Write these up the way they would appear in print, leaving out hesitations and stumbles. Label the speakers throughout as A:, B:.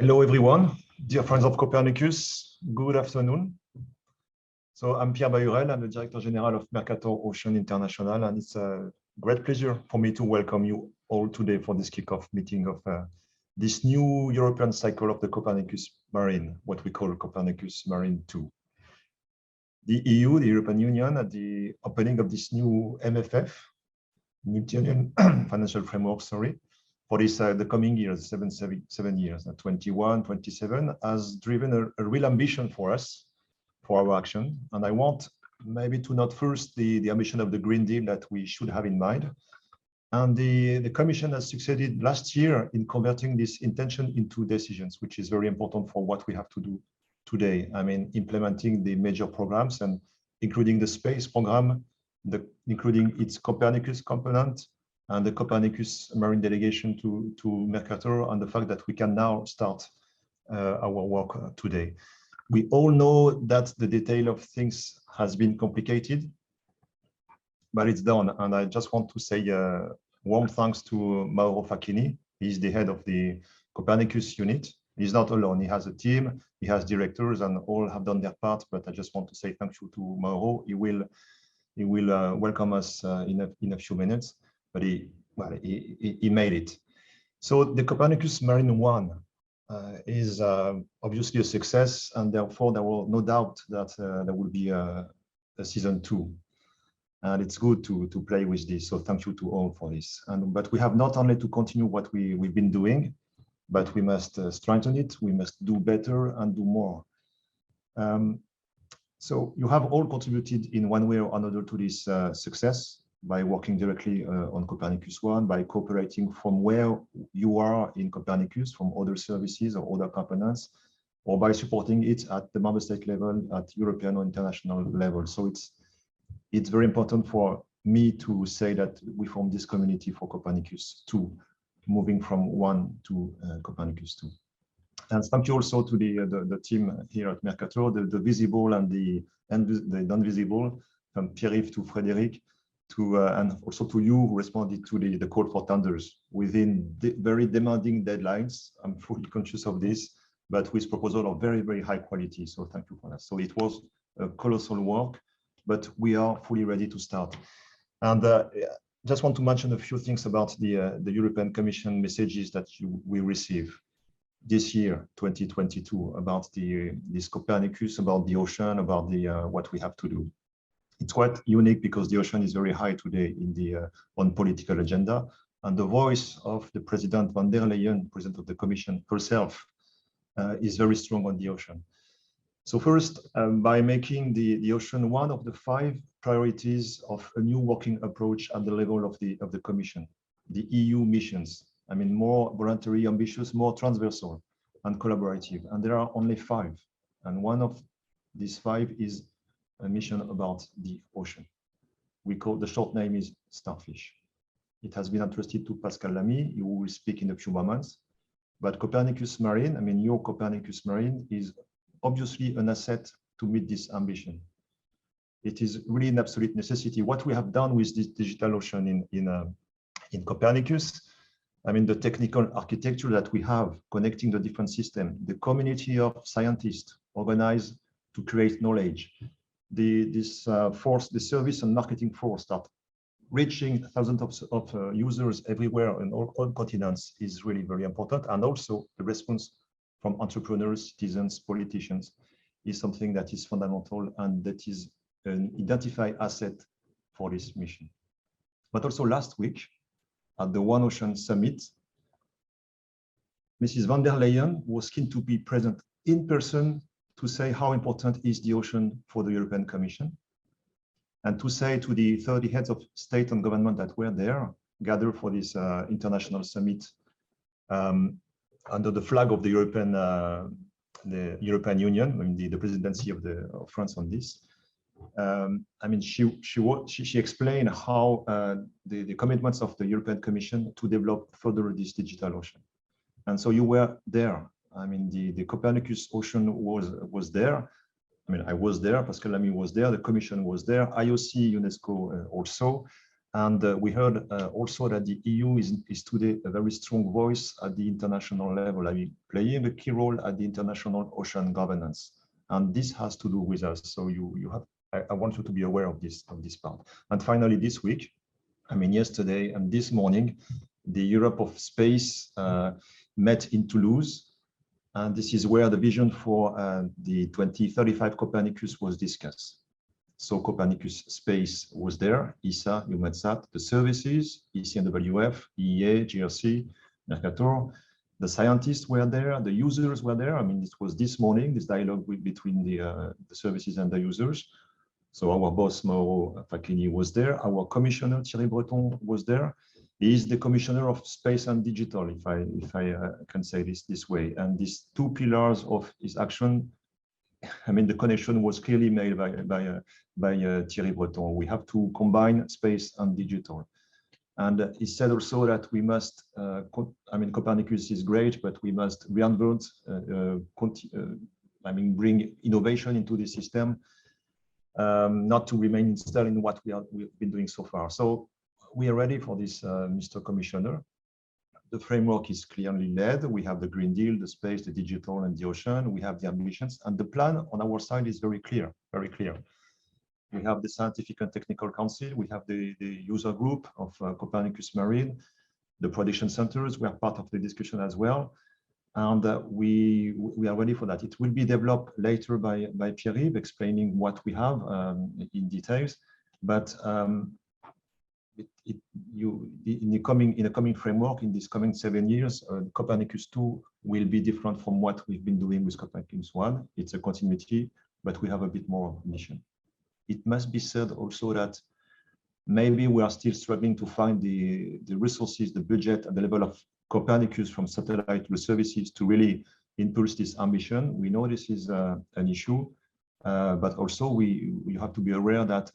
A: Hello, everyone. Dear friends of Copernicus, good afternoon. So I'm Pierre Bahurel. I'm the Director General of Mercator Ocean International, and it's a great pleasure for me to welcome you all today for this kickoff meeting of this new European cycle of the Copernicus Marine, what we call Copernicus Marine 2. The EU, the European Union, at the opening of this new MFF, Multi-Union Financial Framework, for this the coming years, seven years, 21, 27, has driven a real ambition for us, for our action. And I want maybe to note first the ambition of the Green Deal that we should have in mind. And the Commission has succeeded last year in converting this intention into decisions, which is very important for what we have to do today. I mean, implementing the major programs and including the space program, including its Copernicus component, and the Copernicus Marine delegation to Mercator, and the fact that we can now start our work today. We all know that the detail of things has been complicated, but it's done. And I just want to say warm thanks to Mauro Facchinni. He's the head of the Copernicus unit. He's not alone. He has a team, he has directors, and all have done their part. But I just want to say thank you to Mauro. He will welcome us in a few minutes. But he made it. So the Copernicus Marine 1 is obviously a success, and therefore there will no doubt that there will be a season 2. And it's good to play with this. So thank you to all for this. But we have not only to continue what we've been doing, but we must strengthen it. We must do better and do more. So you have all contributed in one way or another to this success, by working directly on Copernicus 1, by cooperating from where you are in Copernicus, from other services or other components, or by supporting it at the member state level, at European or international level. So it's very important for me to say that we form this community for Copernicus 2, moving from 1 to Copernicus 2. And thank you also to the team here at Mercator, the visible and the non-visible, from Pierre to Frédéric, and also to you who responded to the call for tenders within very demanding deadlines. I'm fully conscious of this, but with proposal of very, very high quality. So thank you for that. So it was a colossal work, but we are fully ready to start. And just want to mention a few things about the European Commission messages that we receive this year, 2022, about this Copernicus, about the ocean, about what we have to do. It's quite unique because the ocean is very high today in the on political agenda, and the voice of the President von der Leyen, President of the Commission herself, is very strong on the ocean. So first, by making the ocean one of the 5 priorities of a new working approach at the level of the Commission, the EU missions. I mean, more voluntary, ambitious, more transversal and collaborative. And there are only 5, and one of these 5 is a mission about the ocean. We call the short name is Starfish. It has been entrusted to Pascal, who will speak in a few moments. But Copernicus Marine, I mean, your Copernicus Marine is obviously an asset to meet this ambition. It is really an absolute necessity. What we have done with this digital ocean in Copernicus, I mean, the technical architecture that we have connecting the different systems, the community of scientists organized to create knowledge, this force, the service and marketing force that reaching thousands of users everywhere in all continents is really very important. And also the response from entrepreneurs, citizens, politicians is something that is fundamental and that is an identified asset for this mission. But also last week at the One Ocean Summit, Mrs. von der Leyen was keen to be present in person to say how important is the ocean for the European Commission, and to say to the 30 heads of state and government that were there, gathered for this international summit under the flag of the European Union, I mean the presidency of France on this. I mean, she explained how the commitments of the European Commission to develop further this digital ocean. And so you were there. I mean, the Copernicus Ocean was there. I mean, I was there, Pascal was there, the Commission was there, IOC, UNESCO also. And we heard also that the EU is today a very strong voice at the international level, I mean, playing a key role at the international ocean governance. And this has to do with us. So you have, I want you to be aware of this part. And finally, this week, I mean, yesterday and this morning, the Europe of Space met in Toulouse. And this is where the vision for the 2035 Copernicus was discussed. So Copernicus Space was there, ESA, EUMETSAT, the services, ECNWF, EEA, GRC, Mercator. The scientists were there, the users were there. I mean, it was this morning, this dialogue between the services and the users. So our boss, Mauro Facchinni, was there. Our commissioner, Thierry Breton, was there. He is the commissioner of space and digital, if I can say this way. And these two pillars of his action, I mean, the connection was clearly made by Thierry Breton. We have to combine space and digital. And he said also that we must, I mean, Copernicus is great, but we must reinvent, I mean, bring innovation into the system, not to remain still in what we've been doing so far. So we are ready for this, Mr. Commissioner. The framework is clearly led. We have the Green Deal, the space, the digital, and the ocean. We have the ambitions, and the plan on our side is very clear, very clear. We have the Scientific and Technical Council. We have the user group of Copernicus Marine, the production centers. We are part of the discussion as well. And we are ready for that. It will be developed later by Pierre, explaining what we have in details. But in the coming framework, in this coming 7 years, Copernicus 2 will be different from what we've been doing with Copernicus 1. It's a continuity, but we have a bit more mission. It must be said also that maybe we are still struggling to find the resources, the budget, and the level of Copernicus from satellite to the services to really impulse this ambition. We know this is an issue, but also we have to be aware that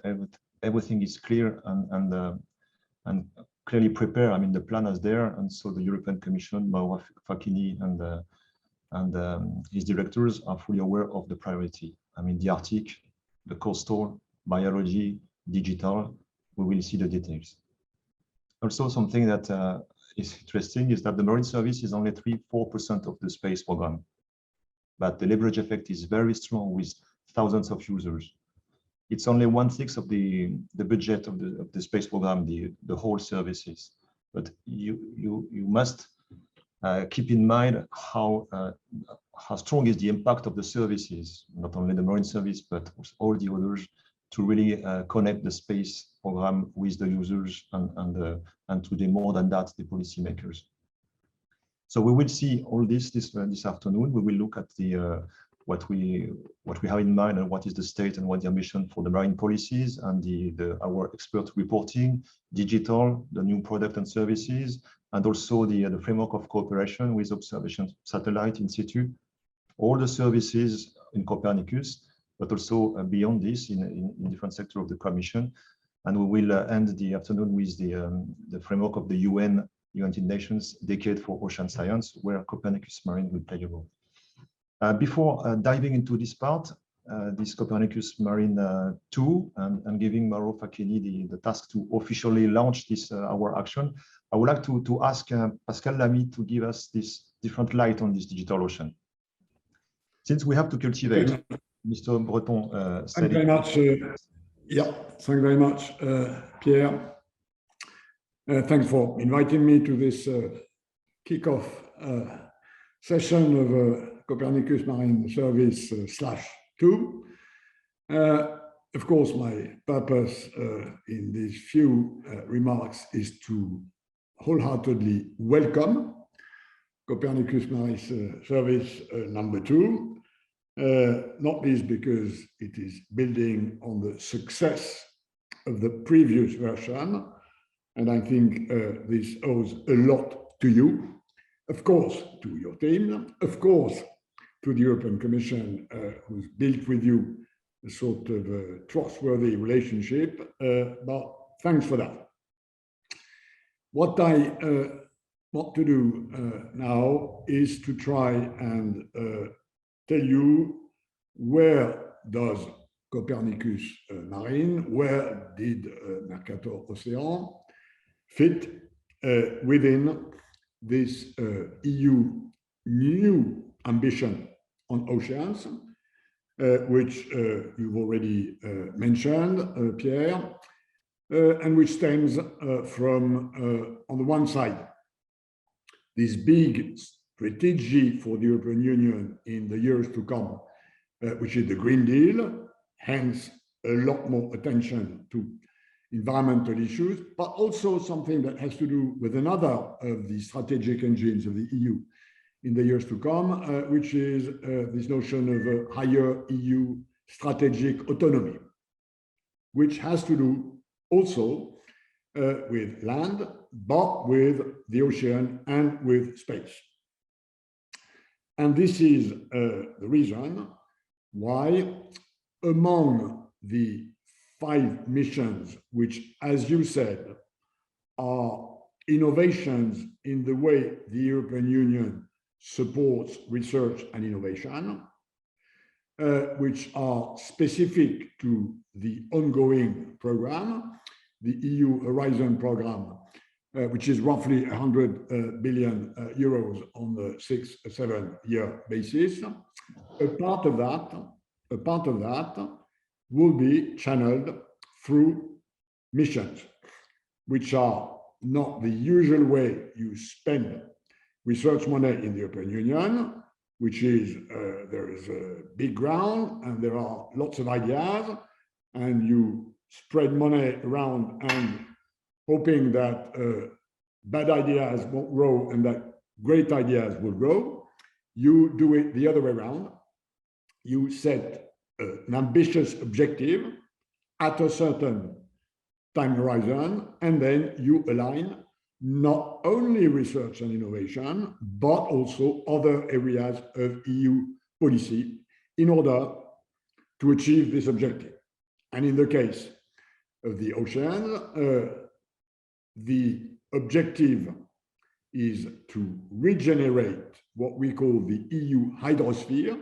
A: everything is clear and clearly prepared. I mean, the plan is there, and so the European Commission, Mauro Facchinni, and his directors are fully aware of the priority. I mean, the Arctic, the coastal, biology, digital. We will see the details. Also, something that is interesting is that the Marine Service is only 3–4% of the space program, but the leverage effect is very strong with thousands of users. It's only 1/6 of the budget of the space program, the whole services. But you must keep in mind how strong is the impact of the services, not only the Marine Service, but all the others, to really connect the space program with the users and to the more than that, the policymakers. So we will see all this afternoon. We will look at the what we have in mind and what is the state and what the ambition for the marine policies and our expert reporting, digital, the new product and services, and also the framework of cooperation with observation satellite in situ, all the services in Copernicus, but also beyond this in different sectors of the Commission. And we will end the afternoon with the framework of the United Nations Decade for Ocean Science, where Copernicus Marine will play a role. Before diving into this part, this Copernicus Marine 2, and giving Mauro Facchinni the task to officially launch this our action, I would like to ask Pascal LAMY to give us this different light on this digital ocean. Since we have to cultivate, Mr. Breton
B: said thank you very much. Yeah, thank you very much, Pierre. Thanks for inviting me to this kickoff session of Copernicus Marine Service /2. Of course, my purpose in these few remarks is to wholeheartedly welcome Copernicus Marine Service number 2, not least because it is building on the success of the previous version, and I think this owes a lot to you, of course, to your team, of course, to the European Commission, who's built with you a sort of trustworthy relationship, but thanks for that. What I want to do now is to try and tell you where does Copernicus Marine, where did Mercator Ocean fit within this EU new ambition on oceans, which you've already mentioned, Pierre, and which stems from, on the one side, this big strategy for the European Union in the years to come, which is the Green Deal, hence a lot more attention to environmental issues, but also something that has to do with another of the strategic engines of the EU in the years to come, which is this notion of a higher EU strategic autonomy, which has to do also with land, but with the ocean and with space. And this is the reason why among the 5 missions, which, as you said, are innovations in the way the European Union supports research and innovation, which are specific to the ongoing program, the EU Horizon program, which is roughly 100 billion euros on the 6-7 year basis. A part of that will be channeled through missions, which are not the usual way you spend research money in the European Union, which is there is a big ground and there are lots of ideas, and you spread money around and hoping that bad ideas won't grow and that great ideas will grow. You do it the other way around. You set an ambitious objective at a certain time horizon, and then you align not only research and innovation, but also other areas of EU policy in order to achieve this objective. And in the case of the ocean, the objective is to regenerate what we call the EU hydrosphere.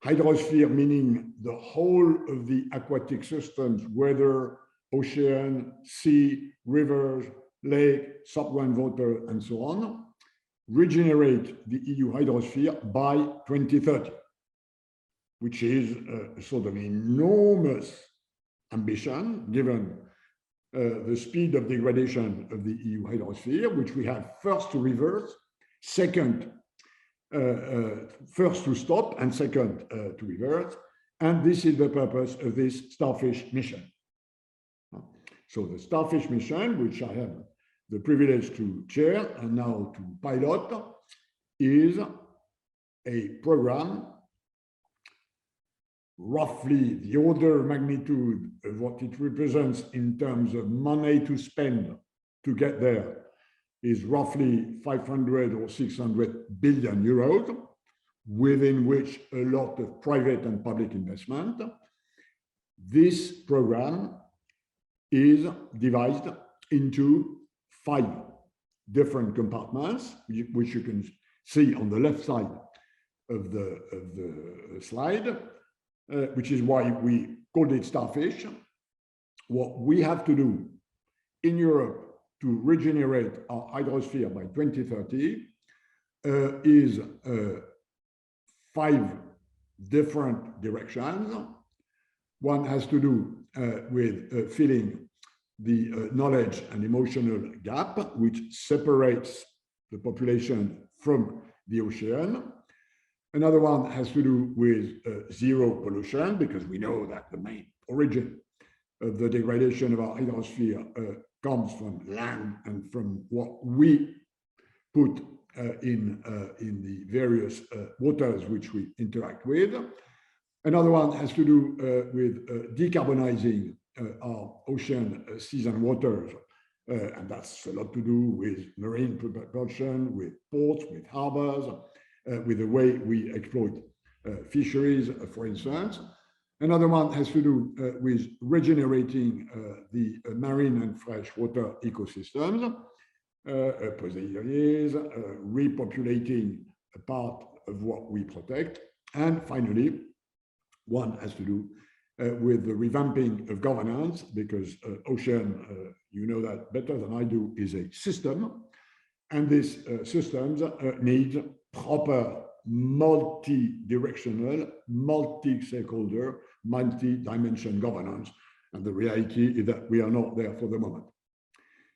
B: Hydrosphere meaning the whole of the aquatic systems, whether ocean, sea, rivers, lake, subground water, and so on, regenerate the EU hydrosphere by 2030, which is a sort of enormous ambition given the speed of degradation of the EU hydrosphere, which we have first to reverse, second, first to stop, and second to reverse. And this is the purpose of this Starfish mission. So the Starfish mission, which I have the privilege to chair and now to pilot, is a program roughly the order of magnitude of what it represents in terms of money to spend to get there is roughly 500 or 600 billion euros, within which a lot of private and public investment. This program is divided into 5 different compartments, which you can see on the left side of the slide, which is why we called it Starfish. What we have to do in Europe to regenerate our hydrosphere by 2030 is 5 different directions. One has to do with filling the knowledge and emotional gap, which separates the population from the ocean. Another one has to do with zero pollution, because we know that the main origin of the degradation of our hydrosphere comes from land and from what we put in the various waters which we interact with. Another one has to do with decarbonizing our ocean, seas and waters, and that's a lot to do with marine propulsion, with ports, with harbors, with the way we exploit fisheries, for instance. Another one has to do with regenerating the marine and freshwater ecosystems, repopulating a part of what we protect. And finally, One has to do with the revamping of governance, because ocean, you know that better than I do, is a system. And these systems need proper multi-directional, multi-stakeholder, multi-dimension governance. And the reality is that we are not there for the moment.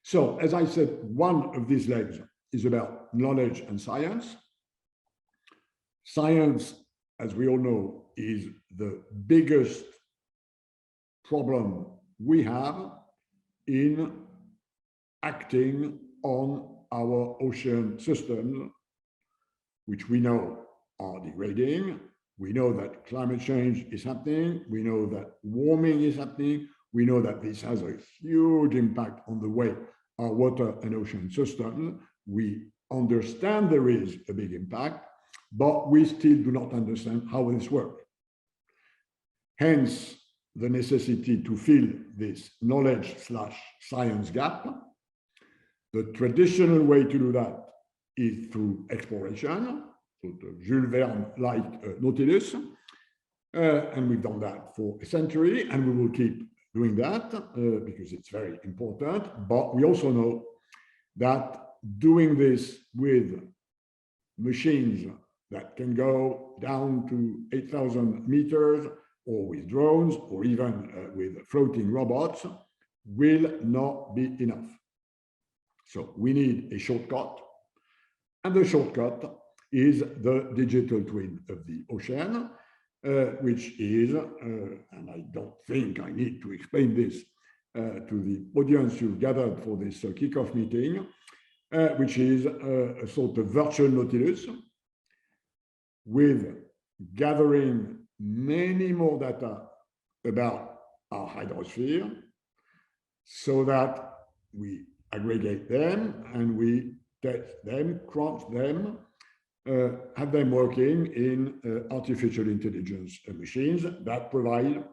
B: So, as I said, one of these legs is about knowledge and science. Science, as we all know, is the biggest problem we have in acting on our ocean systems, which we know are degrading. We know that climate change is happening. We know that warming is happening. We know that this has a huge impact on the way our water and ocean systems. We understand there is a big impact, but we still do not understand how this works. Hence, the necessity to fill this knowledge/science gap. The traditional way to do that is through exploration, sort of Jules Verne-like Nautilus. And we've done that for a century, and we will keep doing that because it's very important. But we also know that doing this with machines that can go down to 8,000 meters, or with drones, or even with floating robots, will not be enough. So we need a shortcut, and the shortcut is the digital twin of the ocean, which is, and I don't think I need to explain this to the audience you've gathered for this kickoff meeting, which is a sort of virtual Nautilus with gathering many more data about our hydrosphere, so that we aggregate them and we test them, crunch them, have them working in artificial intelligence machines that provide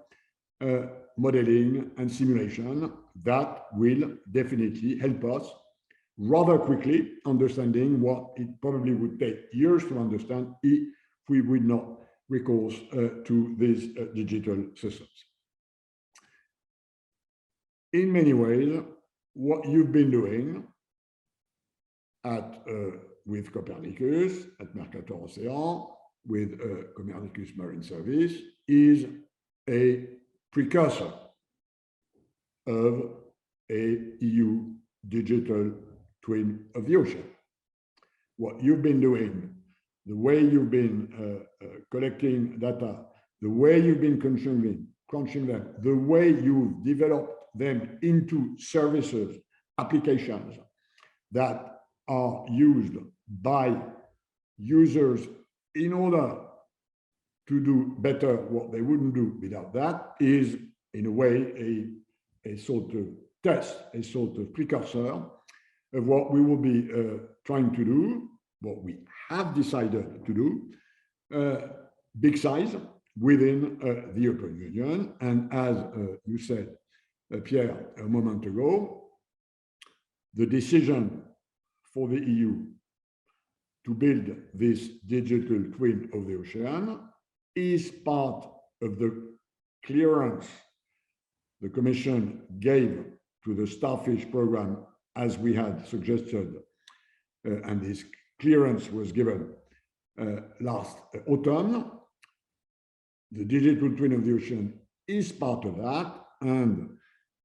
B: modeling and simulation that will definitely help us rather quickly understanding what it probably would take years to understand if we would not recourse to these digital systems. In many ways, what you've been doing at with Copernicus, at Mercator Ocean, with Copernicus Marine Service, is a precursor of a EU digital twin of the ocean. What you've been doing, the way you've been collecting data, the way you've been crunching them, the way you've developed them into services, applications that are used by users in order to do better what they wouldn't do without that, is in a way a sort of test, a sort of precursor of what we will be trying to do, what we have decided to do, big size within the European Union. And as you said, Pierre, a moment ago, the decision for the EU to build this digital twin of the ocean is part of the clearance the Commission gave to the Starfish program, as we had suggested, and this clearance was given last autumn. The digital twin of the ocean is part of that, and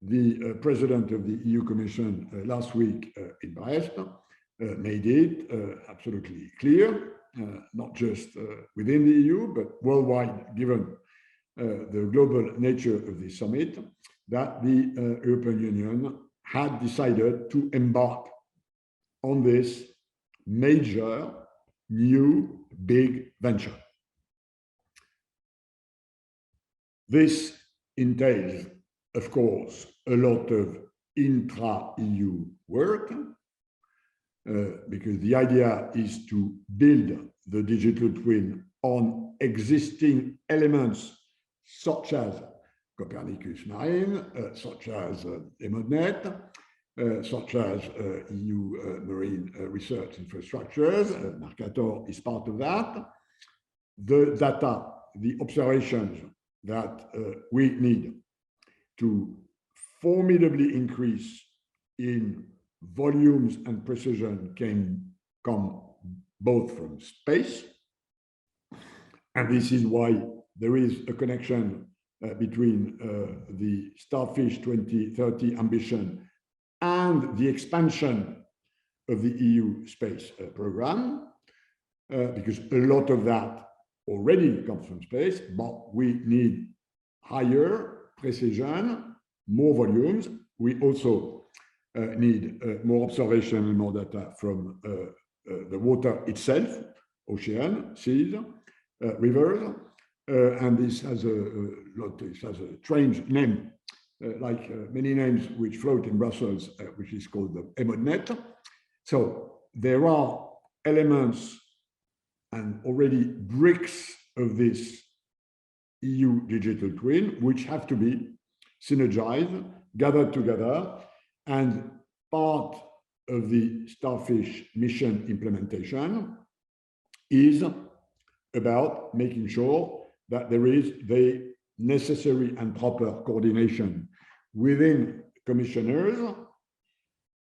B: the President of the EU Commission last week in Brest made it absolutely clear, not just within the EU, but worldwide, given the global nature of this summit, that the European Union had decided to embark on this major, new, big venture. This entails, of course, a lot of intra-EU work, because the idea is to build the digital twin on existing elements such as Copernicus Marine, such as EMODNet, such as EU marine research infrastructures. Mercator is part of that. The data, the observations that we need to formidably increase in volumes and precision can come both from space. And this is why there is a connection between the Starfish 2030 ambition and the expansion of the EU space program, because a lot of that already comes from space, but we need higher precision, more volumes. We also need more observation and more data from the water itself, ocean, seas, rivers, and this has a strange name, like many names which float in Brussels, which is called the EMODNet. So there are elements and already bricks of this EU digital twin, which have to be synergized, gathered together, and part of the Starfish mission implementation is about making sure that there is the necessary and proper coordination within commissioners,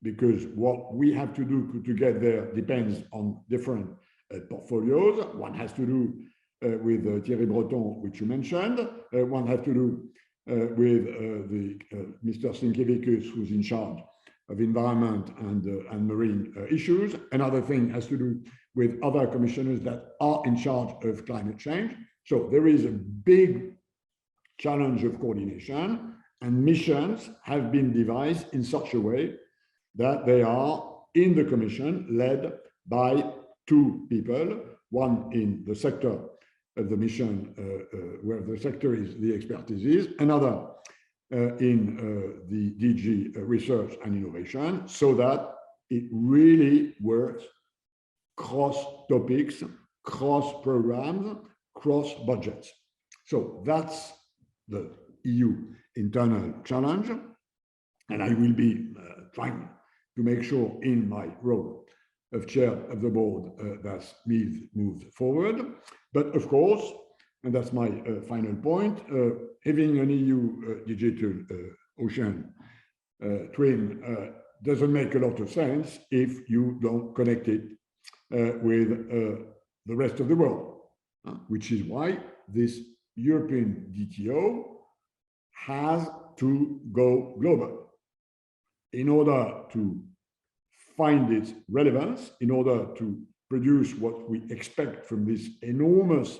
B: because what we have to do to get there depends on different portfolios. One has to do with Thierry Breton, which you mentioned. One has to do with Mr. Knezevic, who's in charge of environment and marine issues. Another thing has to do with other commissioners that are in charge of climate change. So there is a big challenge of coordination, and missions have been devised in such a way that they are in the Commission led by two people, one in the sector of the mission, where the sector is the expertise is, another in the DG Research and Innovation, so that it really works cross topics, cross programs, cross budgets. So that's the EU internal challenge. And I will be trying to make sure in my role of chair of the board that's moved forward. But of course, and that's my final point, having an EU digital ocean twin doesn't make a lot of sense if you don't connect it with the rest of the world, which is why this European DTO has to go global in order to find its relevance, in order to produce what we expect from this enormous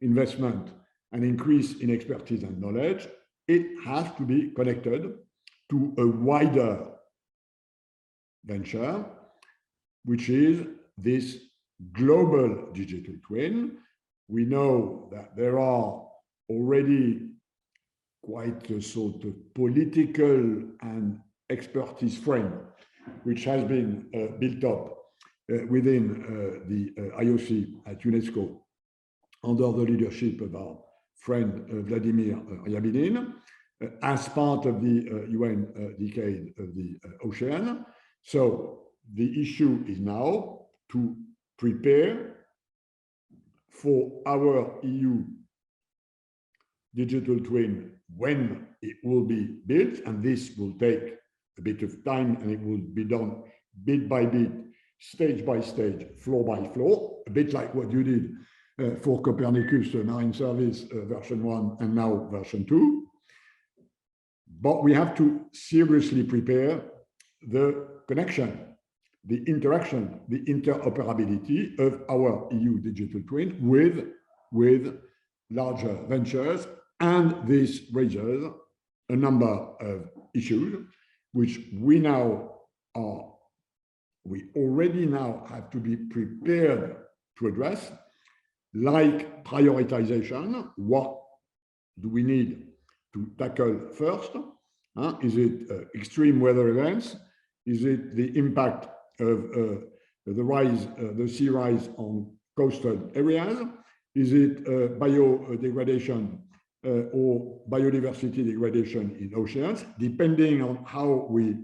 B: investment and increase in expertise and knowledge. It has to be connected to a wider venture, which is this global digital twin. We know that there are already quite a sort of political and expertise frame which has been built up within the IOC at UNESCO under the leadership of our friend Vladimir Ryabinin as part of the UN Decade of the Ocean. So the issue is now to prepare for our EU digital twin when it will be built, and this will take a bit of time, and it will be done bit by bit, stage by stage, floor by floor, a bit like what you did for Copernicus Marine Service version 1 and now version 2. But we have to seriously prepare the connection, the interaction, the interoperability of our EU digital twin with larger ventures, and this raises a number of issues which we already now have to be prepared to address, like prioritization. What do we need to tackle first? Is it extreme weather events? Is it the impact of the sea rise on coastal areas? Is it biodegradation or biodiversity degradation in oceans? Depending on how we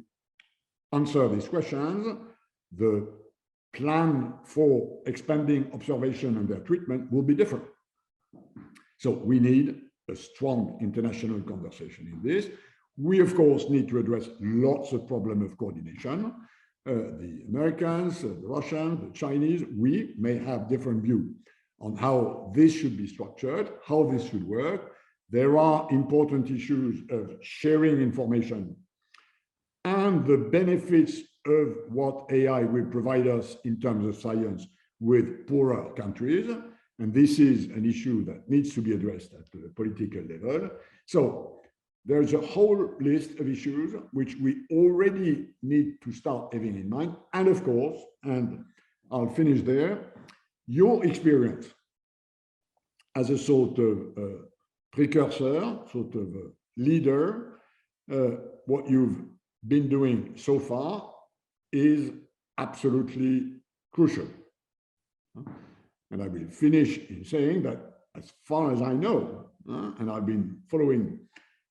B: answer these questions, the plan for expanding observation and their treatment will be different. So we need a strong international conversation in this. We, of course, need to address lots of problems of coordination. The Americans, the Russians, the Chinese, we may have different views on how this should be structured, how this should work. There are important issues of sharing information and the benefits of what AI will provide us in terms of science with poorer countries. And this is an issue that needs to be addressed at the political level. So there's a whole list of issues which we already need to start having in mind. And of course, and I'll finish there, your experience as a sort of precursor, sort of a leader, what you've been doing so far is absolutely crucial. And I will finish in saying that as far as I know, and I've been following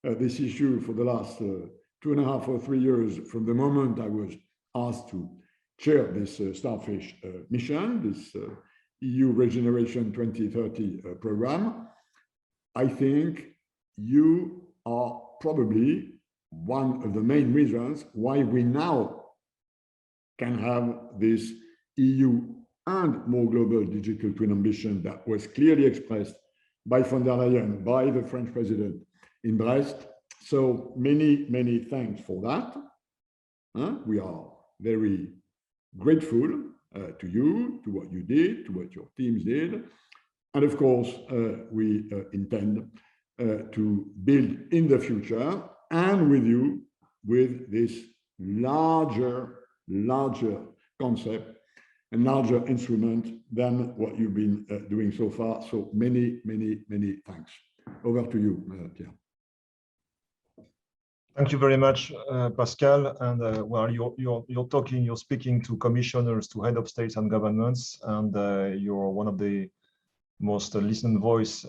B: this issue for the last 2.5 or 3 years from the moment I was asked to chair this Starfish mission, this EU Regeneration 2030 program, I think you are probably one of the main reasons why we now can have this EU and more global digital twin ambition that was clearly expressed by von der Leyen, by the French president in Brest. So many, many thanks for that. We are very grateful to you, to what you did, to what your teams did. And of course, we intend to build in the future and with you with this larger concept and larger instrument than what you've been doing so far. So many, many, many thanks. Over to you, Pierre.
A: Thank you very much, Pascal. And well, you're speaking to commissioners, to head of states and governments, and you're one of the most listened voice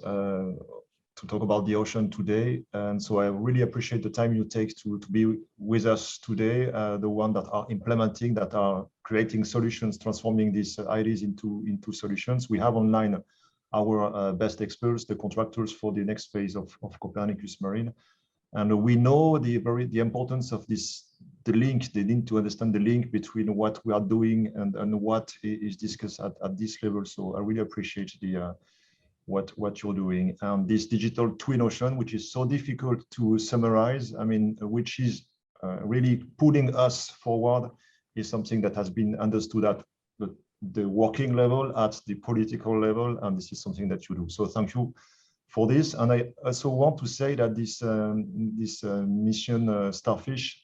A: to talk about the ocean today. And so I really appreciate the time you take to be with us today, the one that are implementing, that are creating solutions, transforming these ideas into solutions. We have online our best experts, the contractors for the next phase of Copernicus Marine. And we know the importance of this, the link, they need to understand the link between what we are doing and what is discussed at this level. So I really appreciate the what you're doing. And this digital twin ocean, which is so difficult to summarize, I mean, which is really pulling us forward, is something that has been understood at the working level, at the political level, and this is something that you do. So thank you for this. And I also want to say that this mission Starfish,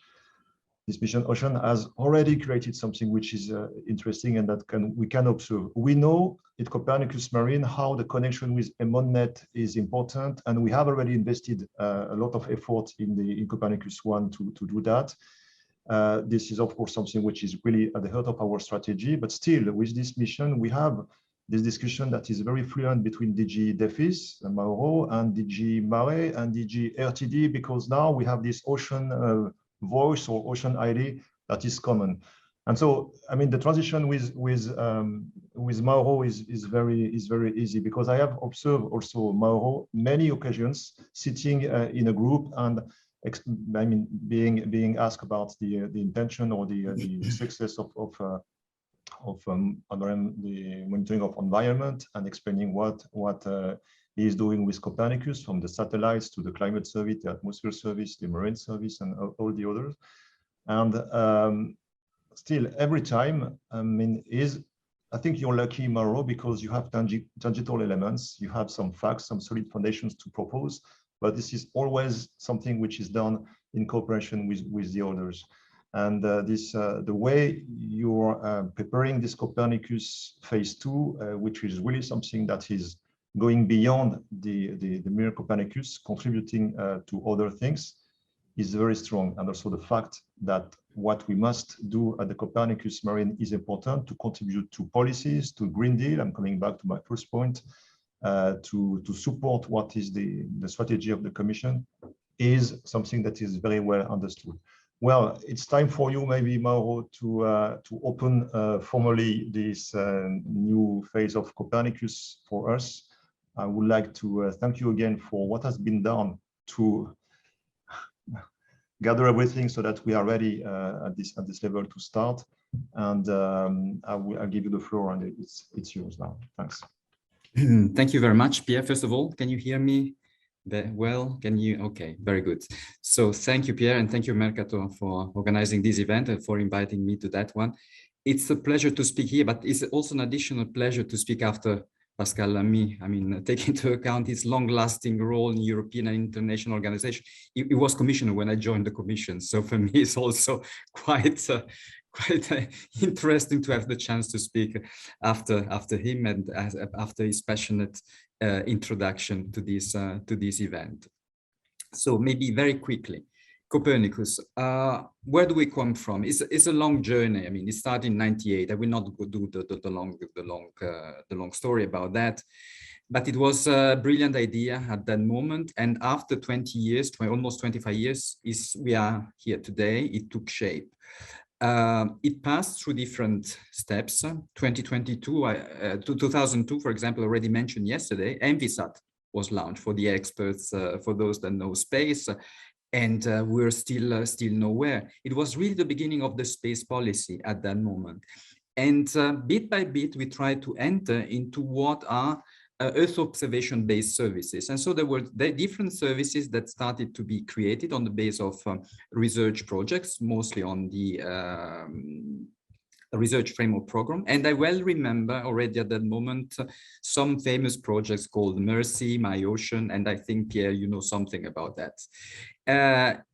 A: this mission Ocean, has already created something which is interesting and that we can observe. We know at Copernicus Marine how the connection with EMONNet is important, and we have already invested a lot of effort in Copernicus One to do that. This is of course something which is really at the heart of our strategy, but still with this mission we have this discussion that is very fluent between DG DEFIS, Mauro, and DG Mare and DG RTD, because now we have this ocean voice or ocean ID that is common. And so, I mean, the transition with Mauro is very easy, because I have observed also Mauro many occasions sitting in a group and I mean being asked about the intention or the success of the monitoring of environment, and explaining what he is doing with Copernicus, from the satellites to the climate service, the atmosphere service, the marine service, and all the others. And still, every time, I mean, I think you're lucky, Mauro, because you have tangible elements, you have some facts, some solid foundations to propose, but this is always something which is done in cooperation with the others. And the way you're preparing this Copernicus phase 2, which is really something that is going beyond the mere Copernicus, contributing to other things, is very strong. And also the fact that what we must do at the Copernicus Marine is important to contribute to policies, to Green Deal. I'm coming back to my first point, to support what is the strategy of the Commission, is something that is very well understood. Well, it's time for you, maybe, Mauro, to open formally this new phase of Copernicus for us. I would like to thank you again for what has been done to gather everything so that we are ready at this level to start. And I'll give you the floor, and it's yours now. Thanks.
C: Thank you very much, Pierre. First of all, can you hear me well? Can you? Okay, very good. So thank you, Pierre, and thank you, Mercator, for organizing this event and for inviting me to that one. It's a pleasure to speak here, but it's also an additional pleasure to speak after Pascal Lamy. I mean, taking into account his long-lasting role in European and international organization. He was commissioner when I joined the commission. So for me, it's also quite interesting to have the chance to speak after him and after his passionate introduction to this event. So maybe very quickly, Copernicus, where do we come from? It's a long journey. I mean, it started in '98. I will not go do the long story about that, but it was a brilliant idea at that moment. And after 20 years, almost 25 years, we are here today. It took shape. It passed through different steps. 2002, for example, already mentioned yesterday, ENVISAT was launched for the experts, for those that know space. And we're still nowhere. It was really the beginning of the space policy at that moment. And bit by bit, we tried to enter into what are Earth observation-based services. And so there were different services that started to be created on the base of research projects, mostly on the research framework program. And I well remember already at that moment some famous projects called MERCY, My Ocean, and I think, Pierre, you know something about that.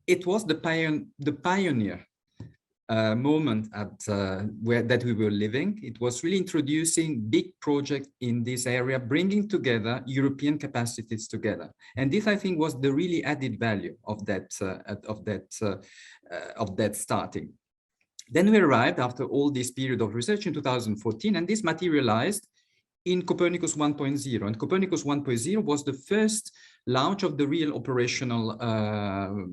C: It was the pioneer moment that we were living. It was really introducing big projects in this area, bringing together European capacities together. And this, I think, was the really added value of that starting. Then we arrived after all this period of research in 2014, and this materialized in Copernicus 1.0. And Copernicus 1.0 was the first launch of the real operational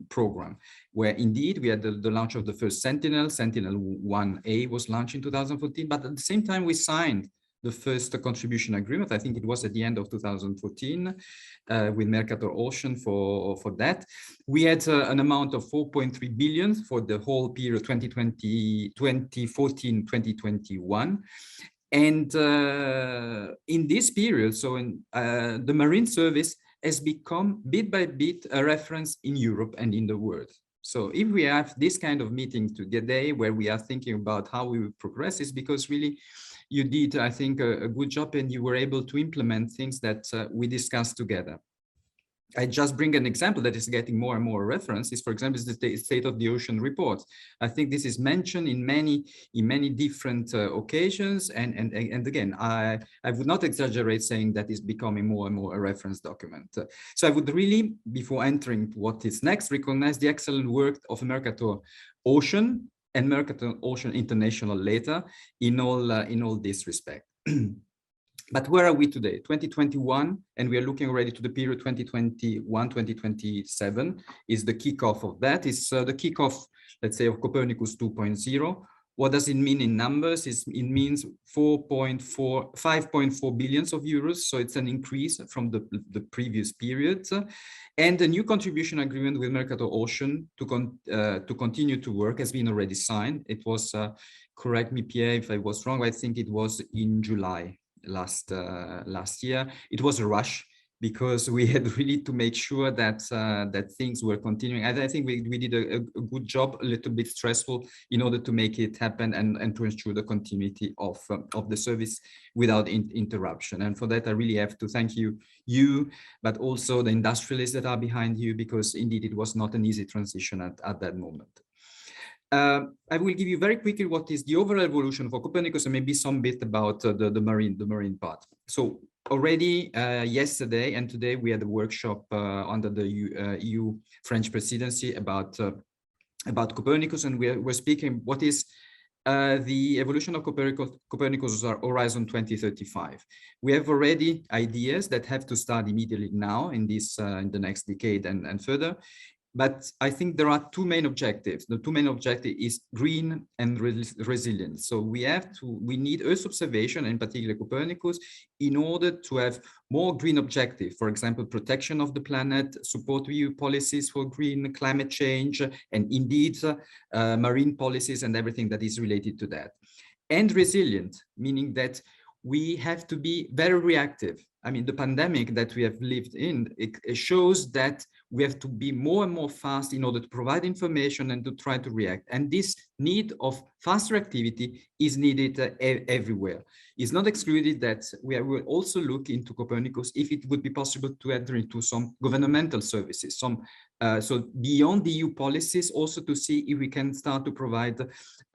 C: program, where indeed we had the launch of the first Sentinel 1A was launched in 2014, but at the same time we signed the first contribution agreement. I think it was at the end of 2014 with Mercator Ocean for that. We had an amount of 4.3 billion for the whole period 2014-2021. And in this period, so in the Marine Service has become bit by bit a reference in Europe and in the world. So if we have this kind of meeting today where we are thinking about how we will progress, is because really you did, I think, a good job, and you were able to implement things that we discussed together. I just bring an example that is getting more and more references. For example, is the State of the Ocean report. I think this is mentioned in many different occasions. And again, I would not exaggerate saying that it's becoming more and more a reference document. So I would really, before entering what is next, recognize the excellent work of Mercator Ocean and Mercator Ocean International later in all this respect. But where are we today? 2021, and we are looking already to the period 2021-2027 is the kickoff of that. It's the kickoff, let's say, of Copernicus 2.0. What does it mean in numbers? It means 5.4 billion euros. So it's an increase from the previous period. And a new contribution agreement with Mercator Ocean to continue to work has been already signed. It was, correct me, Pierre, if I was wrong, I think it was in July. Last year. It was a rush because we had really to make sure that that things were continuing. I think we did a good job, a little bit stressful in order to make it happen and to ensure the continuity of the service without interruption. And for that, I really have to thank you, but also the industrialists that are behind you, because indeed it was not an easy transition at that moment. I will give you very quickly what is the overall evolution for Copernicus and maybe some bit about the marine part. So already yesterday and today we had a workshop under the EU French presidency about Copernicus, and we're speaking what is the evolution of Copernicus Horizon 2035. We have already ideas that have to start immediately now in this in the next decade and further. But I think there are two main objectives. The two main objectives is green and resilience. So we need Earth observation, and in particular Copernicus, in order to have more green objective. For example, protection of the planet, support EU policies for green climate change, and indeed marine policies and everything that is related to that. And resilient, meaning that we have to be very reactive. I mean, the pandemic that we have lived in, it shows that we have to be more and more fast in order to provide information and to try to react. And this need of faster activity is needed everywhere. It's not excluded that we will also look into Copernicus if it would be possible to enter into some governmental services, so beyond the EU policies, also to see if we can start to provide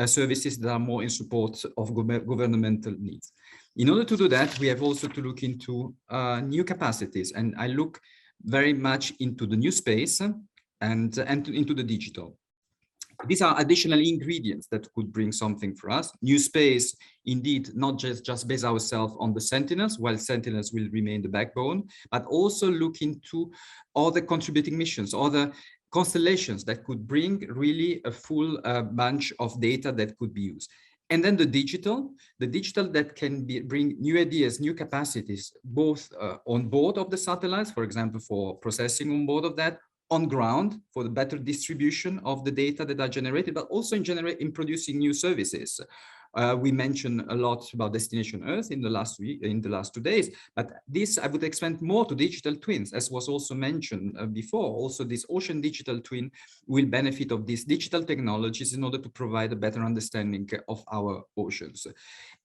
C: services that are more in support of governmental needs. In order to do that, we have also to look into new capacities, and I look very much into the new space and into the digital. These are additional ingredients that could bring something for us. New space, indeed, not just base ourselves on the Sentinels, while Sentinels will remain the backbone, but also look into other contributing missions, other constellations that could bring really a full bunch of data that could be used. And then the digital that can bring new ideas, new capacities, both on board of the satellites, for example, for processing on board of that, on ground for the better distribution of the data that are generated, but also in producing new services. We mentioned a lot about Destination Earth in the last 2 days, but this I would expand more to digital twins, as was also mentioned before. Also, this ocean digital twin will benefit of these digital technologies in order to provide a better understanding of our oceans.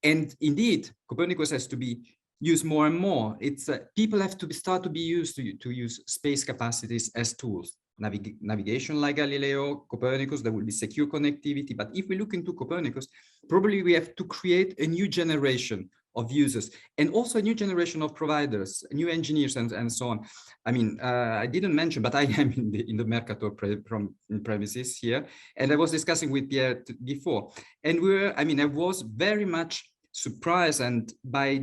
C: And indeed, Copernicus has to be used more and more. It's people have to start to be used to use space capacities as tools. Navigation like Galileo, Copernicus, there will be secure connectivity. But if we look into Copernicus, probably we have to create a new generation of users and also a new generation of providers, new engineers, and so on. I mean, I didn't mention, but I am in the Mercator premises here, and I was discussing with Pierre before, and I was very much surprised and by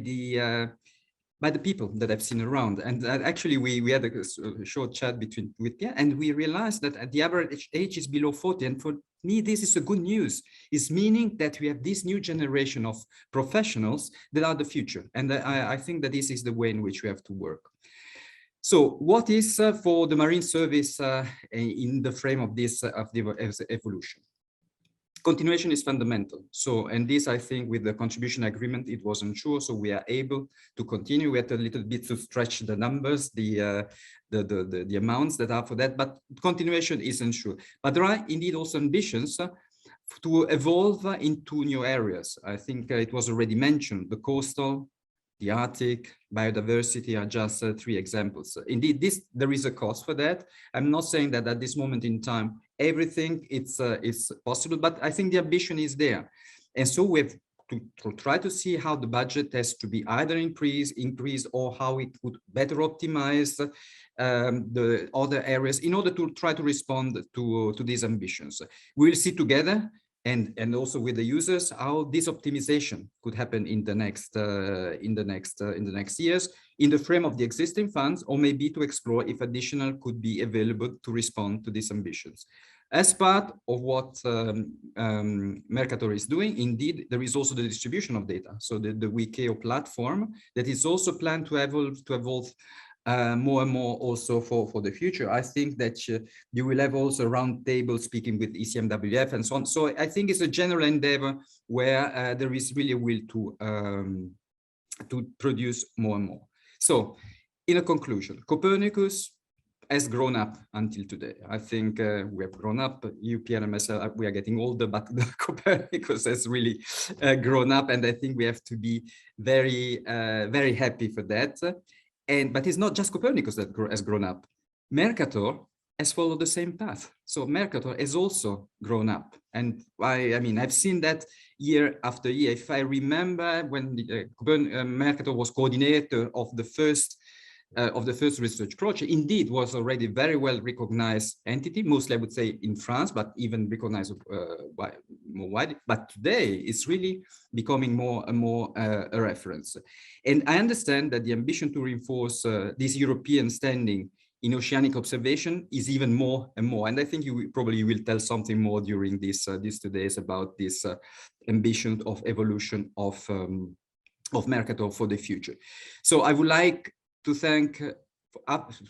C: the people that I've seen around. And actually we had a short chat with Pierre, and we realized that the average age is below 40. And for me, this is a good news. It's meaning that we have this new generation of professionals that are the future. And I think that this is the way in which we have to work. So what is for the Marine Service in the frame of this evolution? Continuation is fundamental. So, and this, I think, with the contribution agreement, it wasn't sure. So we are able to continue. We had a little bit to stretch the numbers, the amounts that are for that, but continuation isn't sure. But there are indeed also ambitions to evolve into new areas. I think it was already mentioned, the coastal, the Arctic, biodiversity are just 3 examples. Indeed, there is a cost for that. I'm not saying that at this moment in time, everything it's possible, but I think the ambition is there. And so we have to try to see how the budget has to be either increased or how it would better optimize the other areas in order to try to respond to these ambitions. We will see together and also with the users how this optimization could happen in the next years in the frame of the existing funds, or maybe to explore if additional could be available to respond to these ambitions. As part of what Mercator is doing, indeed, there is also the distribution of data. So the WIKEO platform that is also planned to evolve more and more also for the future. I think that you will have also a round table speaking with ECMWF and so on. So I think it's a general endeavor where there is really a will to produce more and more. So in a conclusion, Copernicus has grown up until today. I think we have grown up. You, Pierre, and myself, we are getting older, but Copernicus has really grown up, and I think we have to be very, very happy for that. But it's not just Copernicus that has grown up. Mercator has followed the same path. So Mercator has also grown up. And I mean, I've seen that year after year. If I remember when Mercator was coordinator of the first research project, indeed was already very well recognized entity, mostly I would say in France, but even recognized more widely. But today it's really becoming more and more a reference. And I understand that the ambition to reinforce this European standing in oceanic observation is even more and more. And I think you probably will tell something more during these 2 days about this ambition of evolution of Mercator for the future. So I would like to thank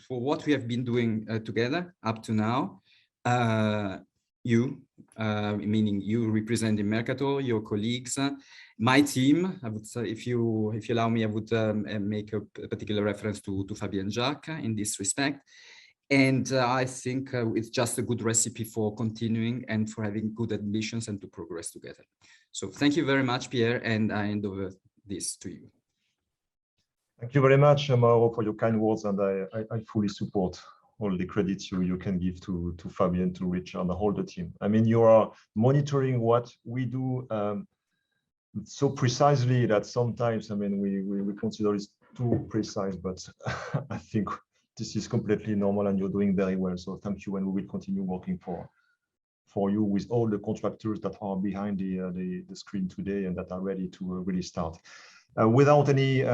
C: for what we have been doing together up to now. Meaning you representing Mercator, your colleagues, my team. I would say, if you allow me, I would make a particular reference to Fabien and Jacques in this respect. And I think it's just a good recipe for continuing and for having good ambitions and to progress together. So thank you very much, Pierre, and I hand over this to you.
A: Thank you very much, Mauro, for your kind words, and I fully support all the credits you can give to Fabien, to Richard, and the whole team. I mean, you are monitoring what we do so precisely that sometimes, I mean, we consider it too precise, but I think this is completely normal and you're doing very well. So thank you, and we will continue working for you with all the contractors that are behind the screen today and that are ready to really start. Without any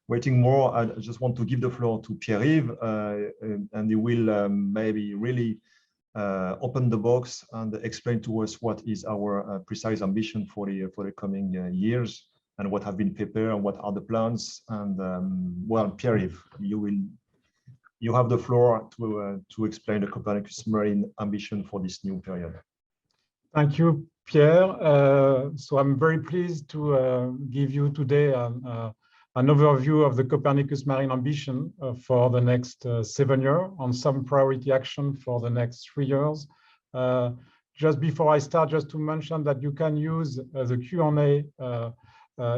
A: waiting more, I just want to give the floor to Pierre-Yves, and he will maybe really open the box and explain to us what is our precise ambition for the coming years and what have been prepared and what are the plans. And well, Pierre-Yves, you have the floor to explain the Copernicus Marine ambition for this new period.
D: Thank you, Pierre. So I'm very pleased to give you today an overview of the Copernicus Marine ambition for the next 7 years on some priority action for the next 3 years. Just before I start, just to mention that you can use the Q&A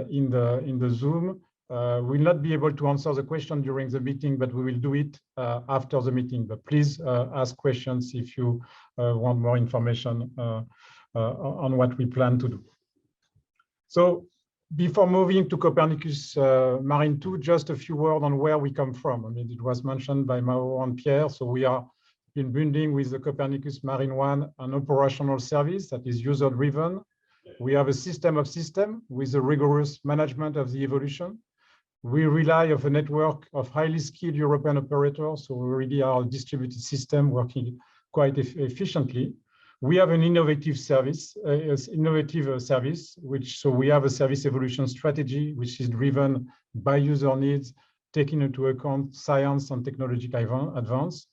D: in the Zoom. We'll not be able to answer the question during the meeting, but we will do it after the meeting. But please ask questions if you want more information on what we plan to do. So before moving to Copernicus Marine 2, just a few words on where we come from. I mean, it was mentioned by Mauro and Pierre. So we are in building with the Copernicus Marine 1 an operational service that is user-driven. We have a system of systems with a rigorous management of the evolution. We rely on a network of highly skilled European operators, so we already are a distributed system working quite efficiently. We have an innovative service, so we have a service evolution strategy which is driven by user needs, taking into account science and technological advance,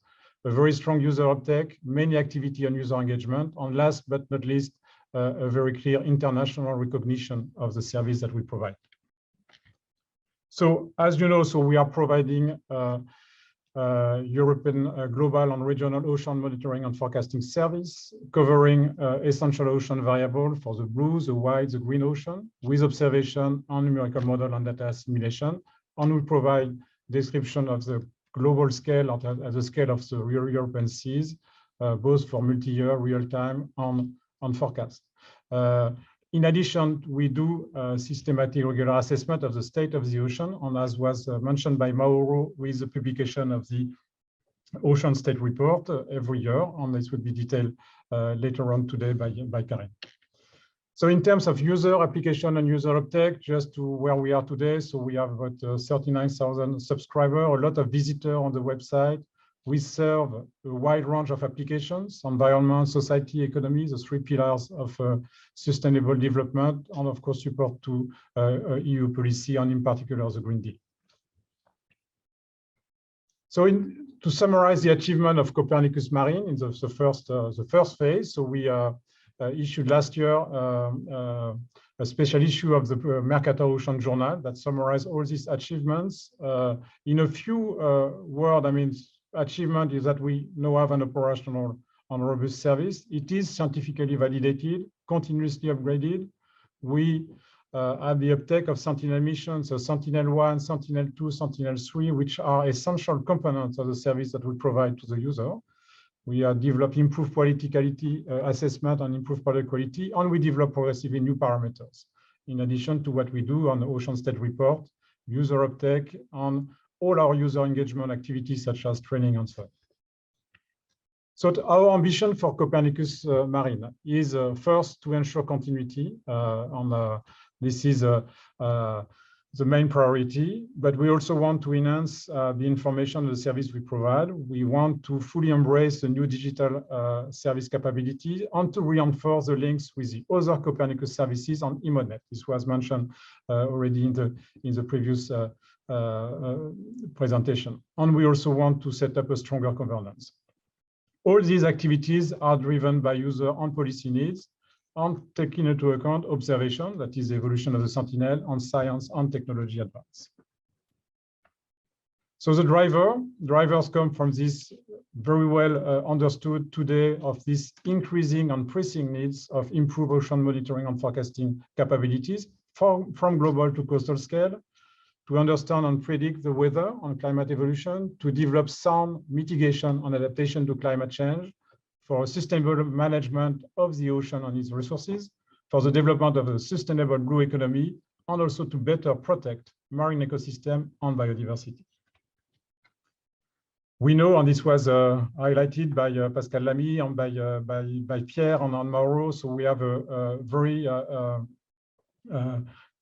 D: a very strong user uptake, many activity and user engagement, and last but not least, a very clear international recognition of the service that we provide. So as you know, so we are providing European global and regional ocean monitoring and forecasting service covering essential ocean variable for the blue, the white, the green ocean with observation and numerical model and data assimilation. And we provide description of the global scale at the scale of the European seas, both for multi-year, real-time, and forecast. In addition, we do systematic regular assessment of the state of the ocean, and as was mentioned by Mauro, with the publication of the Ocean State Report every year, and this will be detailed later on today by Karen. So in terms of user application and user uptake, just to where we are today, so we have about 39,000 subscribers, a lot of visitors on the website. We serve a wide range of applications, environment, society, economy, the 3 pillars of sustainable development, and of course support to EU policy, and in particular the Green Deal. So to summarize the achievement of Copernicus Marine in the first phase, so we issued last year a special issue of the Mercator Ocean Journal that summarized all these achievements. In a few words, I mean, achievement is that we now have an operational and robust service. It is scientifically validated, continuously upgraded. We have the uptake of Sentinel missions, so Sentinel-1, Sentinel-2, Sentinel-3, which are essential components of the service that we provide to the user. We develop improved quality assessment and improved product quality, and we develop progressively new parameters. In addition to what we do on the Ocean State Report, user uptake, and all our user engagement activities such as training and so on. So our ambition for Copernicus Marine is first to ensure continuity. This is the main priority, but we also want to enhance the information and the service we provide. We want to fully embrace the new digital service capability and to reinforce the links with the other Copernicus services on IMONET. This was mentioned already in the previous presentation. And we also want to set up a stronger governance. All these activities are driven by user and policy needs, and taking into account observation, that is the evolution of the Sentinel, and science and technology advance. So the drivers come from this very well understood today of this increasing and pressing needs of improved ocean monitoring and forecasting capabilities from global to coastal scale, to understand and predict the weather and climate evolution, to develop sound mitigation and adaptation to climate change, for sustainable management of the ocean and its resources, for the development of a sustainable blue economy, and also to better protect marine ecosystem and biodiversity. We know, and this was highlighted by Pascal LAMY and by Pierre and Mauro, so we have a very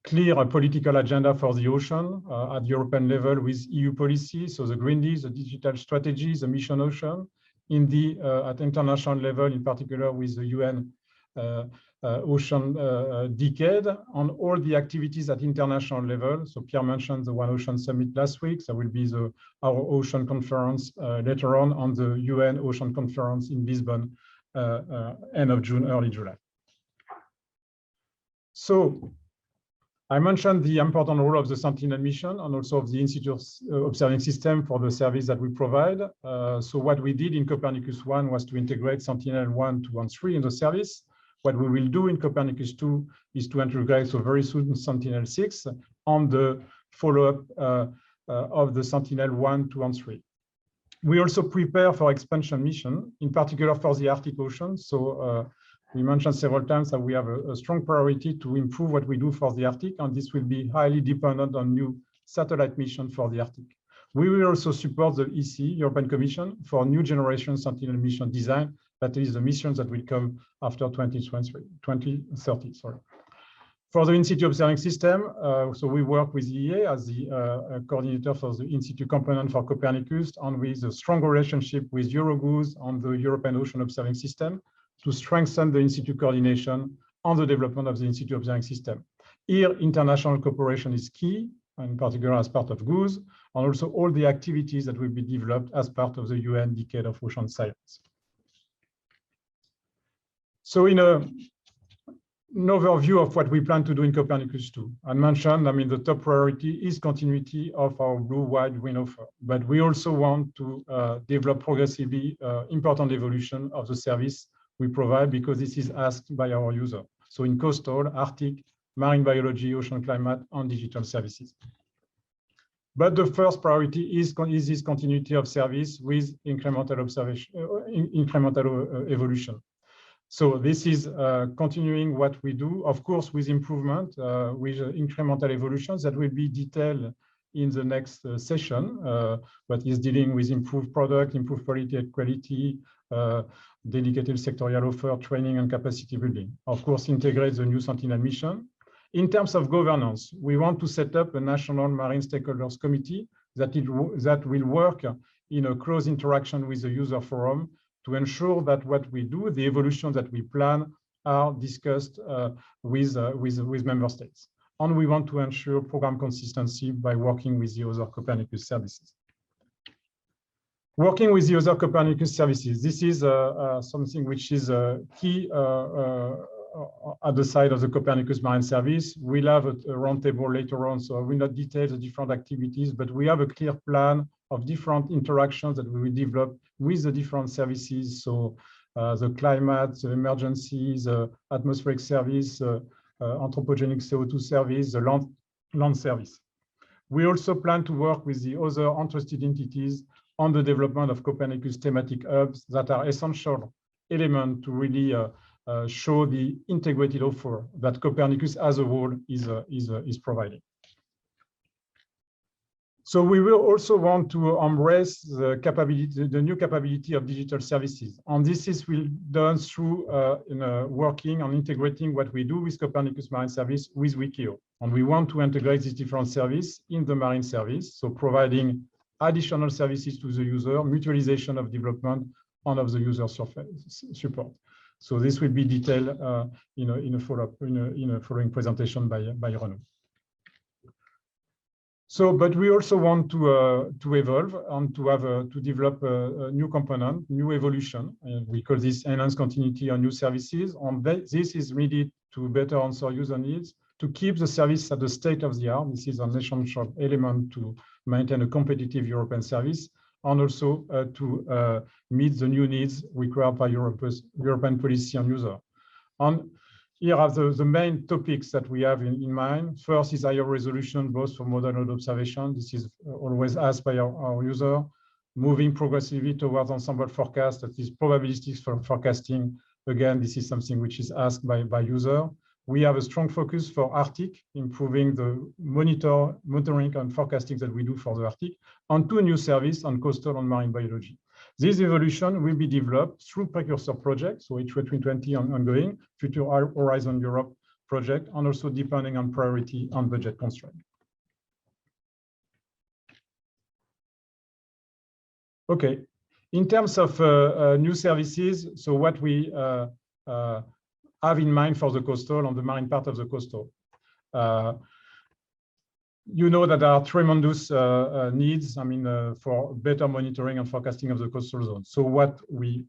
D: clear political agenda for the ocean at European level with EU policy, so the Green Deal, the digital strategy, the mission ocean, at international level, in particular with the UN Ocean Decade, on all the activities at international level. So Pierre mentioned the One Ocean Summit last week. There will be our Ocean Conference later on the UN Ocean Conference in Lisbon, end of June, early July. So I mentioned the important role of the Sentinel mission and also of the in-situ observing system for the service that we provide. So what we did in Copernicus 1 was to integrate Sentinel 1, 2, and 3 in the service. What we will do in Copernicus 2 is to integrate, so very soon, Sentinel 6 on the follow-up of the Sentinel 1, 2, and 3. We also prepare for expansion mission, in particular for the Arctic Ocean. So we mentioned several times that we have a strong priority to improve what we do for the Arctic, and this will be highly dependent on new satellite mission for the Arctic. We will also support the EC, European Commission, for new generation Sentinel mission design, that is the missions that will come after 2030. Sorry. For the in-situ observing system, so we work with EEA as the coordinator for the in-situ component for Copernicus, and with a strong relationship with Eurogoose on the European Ocean Observing System, to strengthen the in-situ coordination on the development of the in-situ observing system. Here, international cooperation is key, in particular as part of GOOSE, and also all the activities that will be developed as part of the UN Decade of Ocean Science. So in an overview of what we plan to do in Copernicus 2, I mentioned, the top priority is continuity of our blue-wide green offer, but we also want to develop progressively important evolution of the service we provide, because this is asked by our user. So in coastal, Arctic, marine biology, ocean climate, and digital services. But the first priority is this continuity of service with incremental observation, evolution. So this is continuing what we do, of course, with improvement, with incremental evolutions that will be detailed in the next session, but is dealing with improved product, improved quality, dedicated sectorial offer, training and capacity building. Of course, integrate the new Sentinel mission. In terms of governance, we want to set up a national marine stakeholders committee that will work in a close interaction with the user forum to ensure that what we do, the evolution that we plan, are discussed with member states. And we want to ensure program consistency by working with the other Copernicus services. Working with the other Copernicus services, this is something which is key at the side of the Copernicus Marine Service. We'll have a roundtable later on, so I will not detail the different activities, but we have a clear plan of different interactions that we will develop with the different services. So the climate, the emergencies, the atmospheric service, anthropogenic CO2 service, the land service. We also plan to work with the other interested entities on the development of Copernicus thematic hubs that are essential element to really show the integrated offer that Copernicus as a whole is providing. So we will also want to embrace the capability, the new capability of digital services. And this is done through working on integrating what we do with Copernicus Marine Service with Wikio. And we want to integrate these different services in the marine service. So providing additional services to the user, mutualization of development and of the user support. So this will be detailed in a follow-up, in a following presentation by Renaud. So, but we also want to evolve and to have to develop a new component, new evolution. We call this enhanced continuity on new services. And this is needed to better answer user needs, to keep the service at the state of the art. This is an essential element to maintain a competitive European service, and also to meet the new needs required by European policy and user. And here are the main topics that we have in mind. First is higher resolution, both for model and observation. This is always asked by our user. Moving progressively towards ensemble forecast, that is probabilistic for forecasting. Again, this is something which is asked by user. We have a strong focus for Arctic, improving the monitoring and forecasting that we do for the Arctic, and 2 new services on coastal and marine biology. This evolution will be developed through precursor projects, so HW 2020 ongoing, Future Horizon Europe project, and also depending on priority and budget constraint. Okay, in terms of new services, so what we have in mind for the coastal and the marine part of the coastal. You know that there are tremendous needs, I mean, for better monitoring and forecasting of the coastal zone. So what we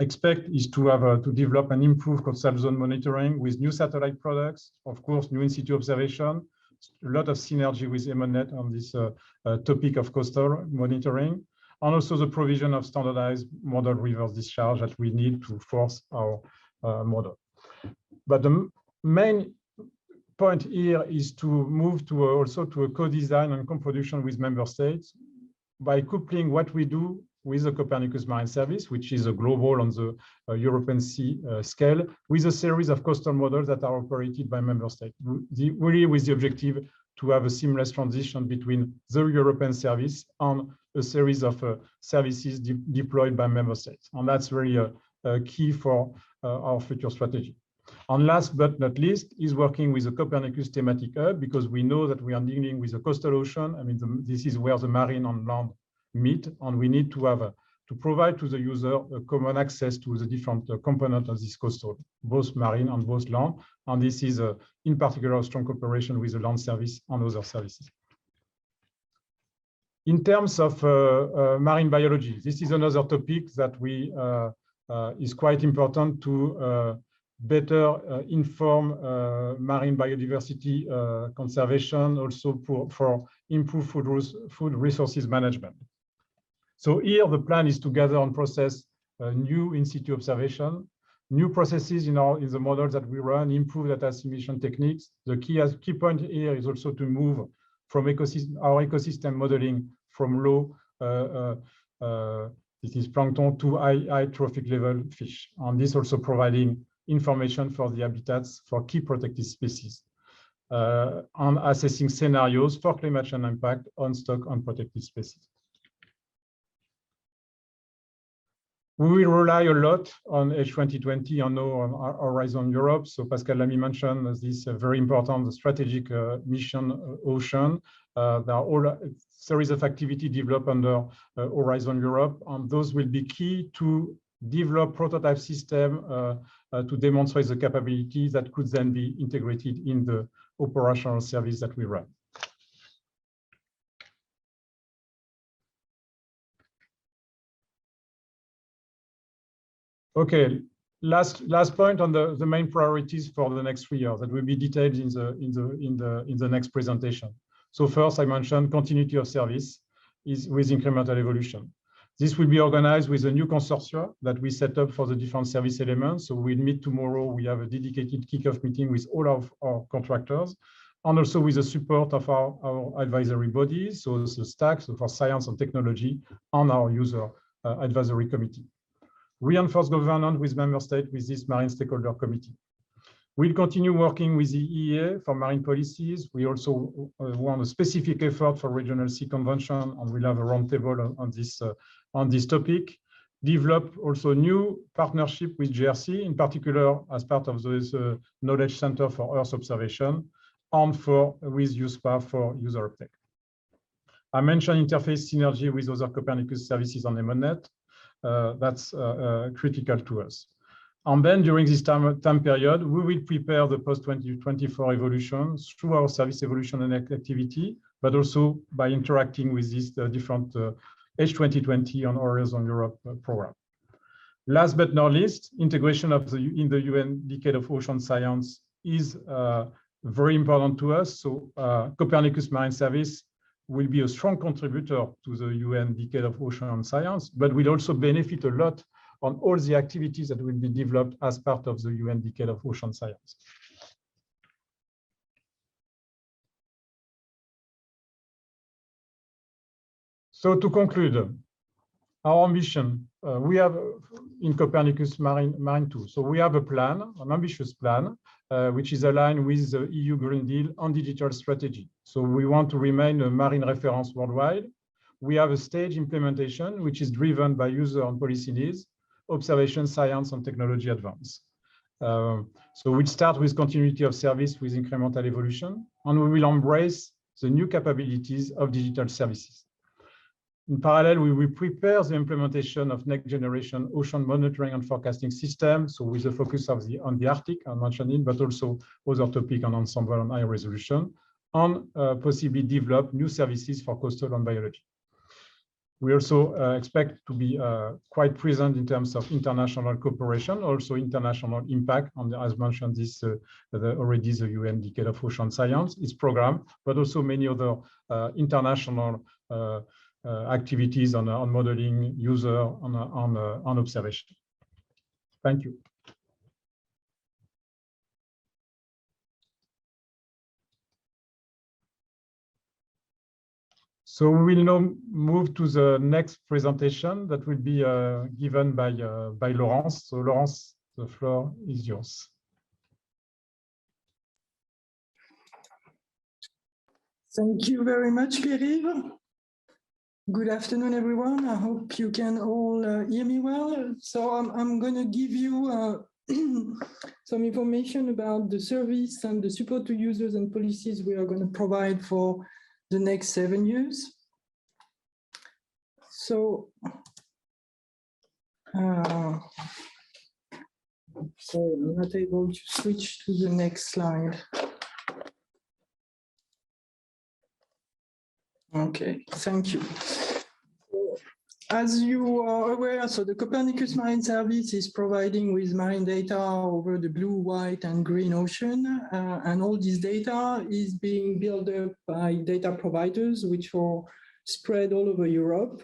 D: expect is to have to develop and improve coastal zone monitoring with new satellite products, of course, new in-situ observation, a lot of synergy with EMONET on this topic of coastal monitoring, and also the provision of standardized model reverse discharge that we need to force our model. But the main point here is to move to also to a co-design and co-production with member states by coupling what we do with the Copernicus Marine Service, which is a global on the European sea scale, with a series of coastal models that are operated by member states, really with the objective to have a seamless transition between the European service and a series of services deployed by member states. And that's very key for our future strategy. And last but not least is working with the Copernicus thematic hub, because we know that we are dealing with the coastal ocean. I mean, this is where the marine and land meet, and we need to have to provide to the user a common access to the different components of this coastal, both marine and both land. And this is in particular a strong cooperation with the land service and other services. In terms of marine biology, this is another topic that we is quite important to better inform marine biodiversity conservation, also for improved food resources management. So here the plan is to gather and process new in-situ observation, new processes in the models that we run, improve data assimilation techniques. The key point here is also to move from our ecosystem modeling from low this is plankton to high trophic level fish, and this also providing information for the habitats for key protected species, on assessing scenarios for climate change impact on stock and protected species. We will rely a lot on H2020 and now on Horizon Europe. So Pascal Lamy mentioned this very important strategic mission Ocean. There are all a series of activity developed under Horizon Europe, and those will be key to develop prototype system to demonstrate the capabilities that could then be integrated in the operational service that we run. Okay, last point on the main priorities for the next 3 years that will be detailed in the next presentation. So first, I mentioned continuity of service is with incremental evolution. This will be organized with a new consortia that we set up for the different service elements. So we'll meet tomorrow. We have a dedicated kickoff meeting with all of our contractors, and also with the support of our advisory bodies, so the stack, so for science and technology, and our user advisory committee. Reinforce governance with member states with this marine stakeholder committee. We'll continue working with the EEA for marine policies. We also want a specific effort for Regional Sea Convention, and we'll have a roundtable on this topic. Develop also new partnership with JRC, in particular as part of this Knowledge Center for Earth Observation, and with USPAR for user uptake. I mentioned interface synergy with other Copernicus services on EMONET. That's critical to us. And then during this time period, we will prepare the post-2024 evolution through our service evolution and activity, but also by interacting with these different H2020 and Horizon Europe program. Last but not least, integration in the UN Decade of Ocean Science is very important to us. So Copernicus Marine Service will be a strong contributor to the UN Decade of Ocean Science, but will also benefit a lot on all the activities that will be developed as part of the UN Decade of Ocean Science. So to conclude, our ambition, we have in Copernicus Marine 2. So we have a plan, an ambitious plan, which is aligned with the EU Green Deal on digital strategy. So we want to remain a marine reference worldwide. We have a stage implementation, which is driven by user and policy needs, observation, science, and technology advance. So we'll start with continuity of service with incremental evolution, and we will embrace the new capabilities of digital services. In parallel, we will prepare the implementation of next generation ocean monitoring and forecasting systems, so with a focus on the Arctic, I mentioned it, but also other topics on ensemble and high resolution, and possibly develop new services for coastal and biology. We also expect to be quite present in terms of international cooperation, also international impact on, as mentioned, already the UN Decade of Ocean Science, its program, but also many other international activities on modeling, user, on observation. Thank you. So we will now move to the next presentation that will be given by Laurence. So Laurence, the floor is yours.
E: Thank you very much, Pierre. Good afternoon, everyone. I hope you can all hear me well. So I'm going to give you some information about the service and the support to users and policies we are going to provide for the next 7 years. So, sorry, I'm not able to switch to the next slide. Okay, thank you. As you are aware, so the Copernicus Marine Service is providing with marine data over the blue, white, and green ocean, and all this data is being built up by data providers, which are spread all over Europe.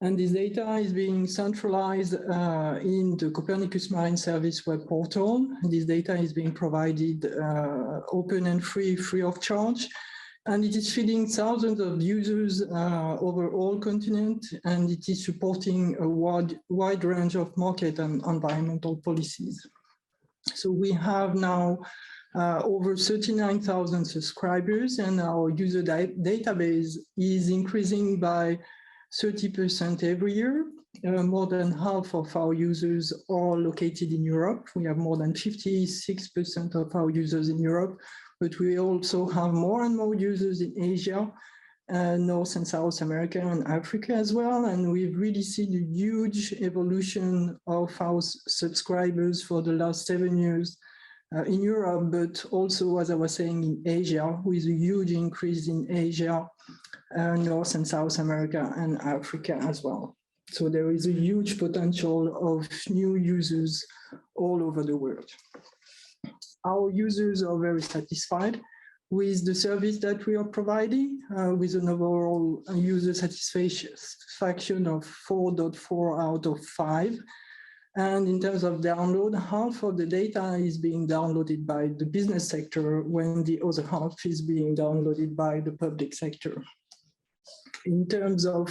E: And this data is being centralized in the Copernicus Marine Service web portal. And this data is being provided open and free of charge. And it is feeding thousands of users over all continents, and it is supporting a wide range of market and environmental policies. So we have now over 39,000 subscribers, and our user database is increasing by 30% every year. More than half of our users are located in Europe. We have more than 56% of our users in Europe, but we also have more and more users in Asia, North and South America, and Africa as well. And we've really seen a huge evolution of our subscribers for the last 7 years in Europe, but also, as I was saying, in Asia, with a huge increase in Asia, North and South America, and Africa as well. So there is a huge potential of new users all over the world. Our users are very satisfied with the service that we are providing, with an overall user satisfaction of 4.4 out of 5. And in terms of download, half of the data is being downloaded by the business sector, when the other half is being downloaded by the public sector. In terms of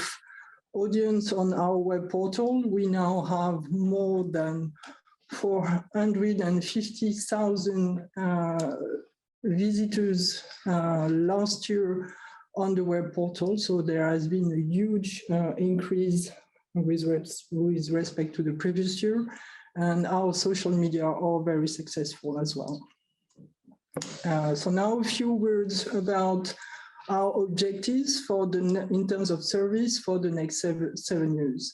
E: audience on our web portal, we now have more than 450,000 visitors last year on the web portal. So there has been a huge increase with respect to the previous year. And our social media are very successful as well. So now a few words about our objectives for in terms of service for the next 7 years.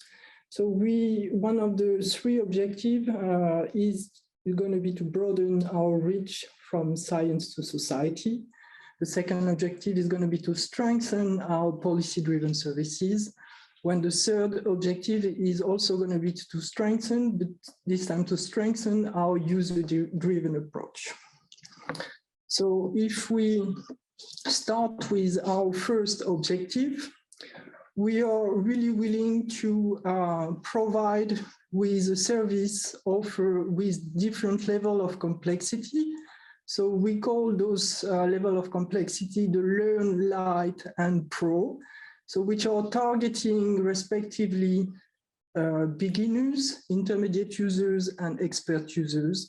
E: So one of the 3 objectives is going to be to broaden our reach from science to society. The second objective is going to be to strengthen our policy-driven services. When the third objective is also going to be to strengthen, but this time to strengthen our user-driven approach. So if we start with our first objective, we are really willing to provide with a service offer with different level of complexity. So we call those level of complexity the Learn, Light, and Pro. So which are targeting respectively beginners, intermediate users, and expert users.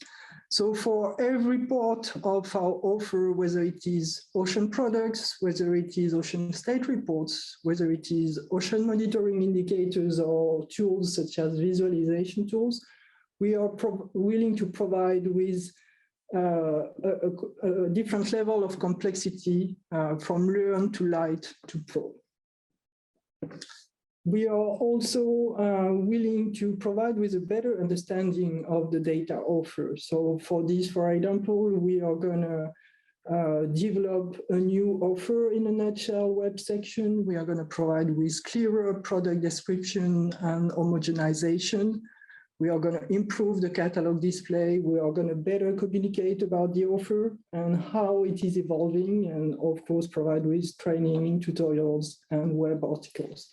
E: So for every part of our offer, whether it is ocean products, whether it is ocean state reports, whether it is ocean monitoring indicators or tools such as visualization tools, we are willing to provide with a different level of complexity from Learn to Light to Pro. We are also willing to provide with a better understanding of the data offer. So for this, for example, we are going to develop a new offer in a nutshell web section. We are going to provide with clearer product description and homogenization. We are going to improve the catalog display. We are going to better communicate about the offer and how it is evolving, and of course, provide with training, tutorials, and web articles.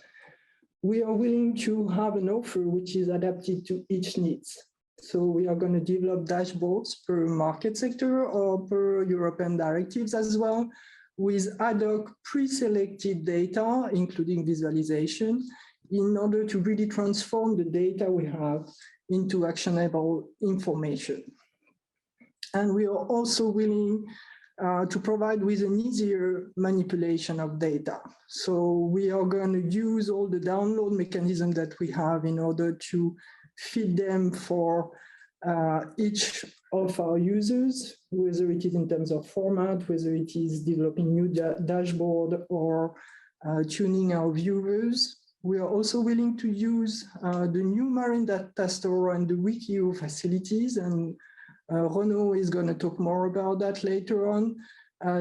E: We are willing to have an offer which is adapted to each needs. So we are going to develop dashboards per market sector or per European directives as well, with ad hoc pre-selected data, including visualization, in order to really transform the data we have into actionable information. And we are also willing to provide with an easier manipulation of data. So we are going to use all the download mechanism that we have in order to feed them for each of our users, whether it is in terms of format, whether it is developing new dashboard or tuning our viewers. We are also willing to use the new Marine Data Store and the Wikio facilities, and Renaud is going to talk more about that later on.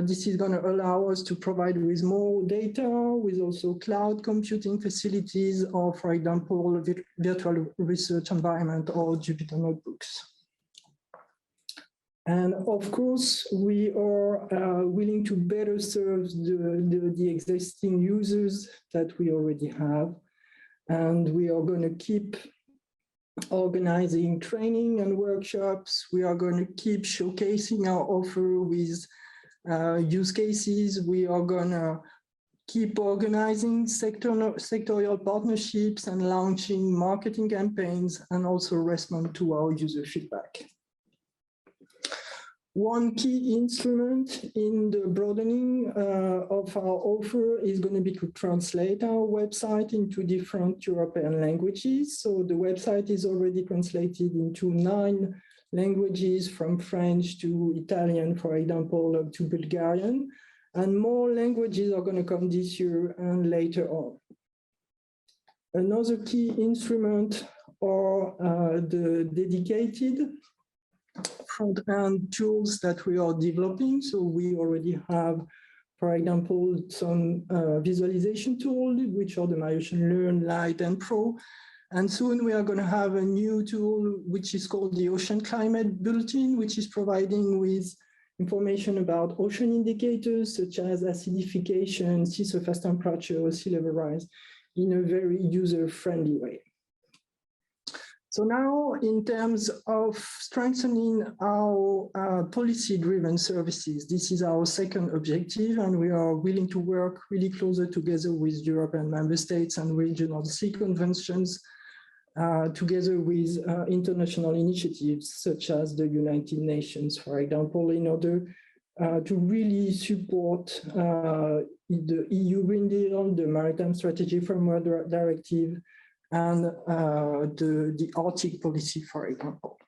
E: This is going to allow us to provide with more data, with also cloud computing facilities, or for example, virtual research environment or Jupyter notebooks. And of course, we are willing to better serve the existing users that we already have. And we are going to keep organizing training and workshops. We are going to keep showcasing our offer with use cases. We are going to keep organizing sectorial partnerships and launching marketing campaigns, and also respond to our user feedback. One key instrument in the broadening of our offer is going to be to translate our website into different European languages. So the website is already translated into 9 languages, from French to Italian, for example, to Bulgarian. And more languages are going to come this year and later on. Another key instrument are the dedicated front-end tools that we are developing. So we already have, for example, some visualization tools, which are the MyOcean Learn, Light, and Pro. And soon we are going to have a new tool, which is called the Ocean Climate Bulletin, which is providing with information about ocean indicators, such as acidification, sea surface temperature, sea level rise, in a very user-friendly way. So now, in terms of strengthening our policy-driven services, this is our second objective, and we are willing to work really closer together with European member states and regional sea conventions together with international initiatives such as the United Nations, for example, in order to really support the EU Green Deal, the Maritime Strategy Framework Directive, and the Arctic policy, for example.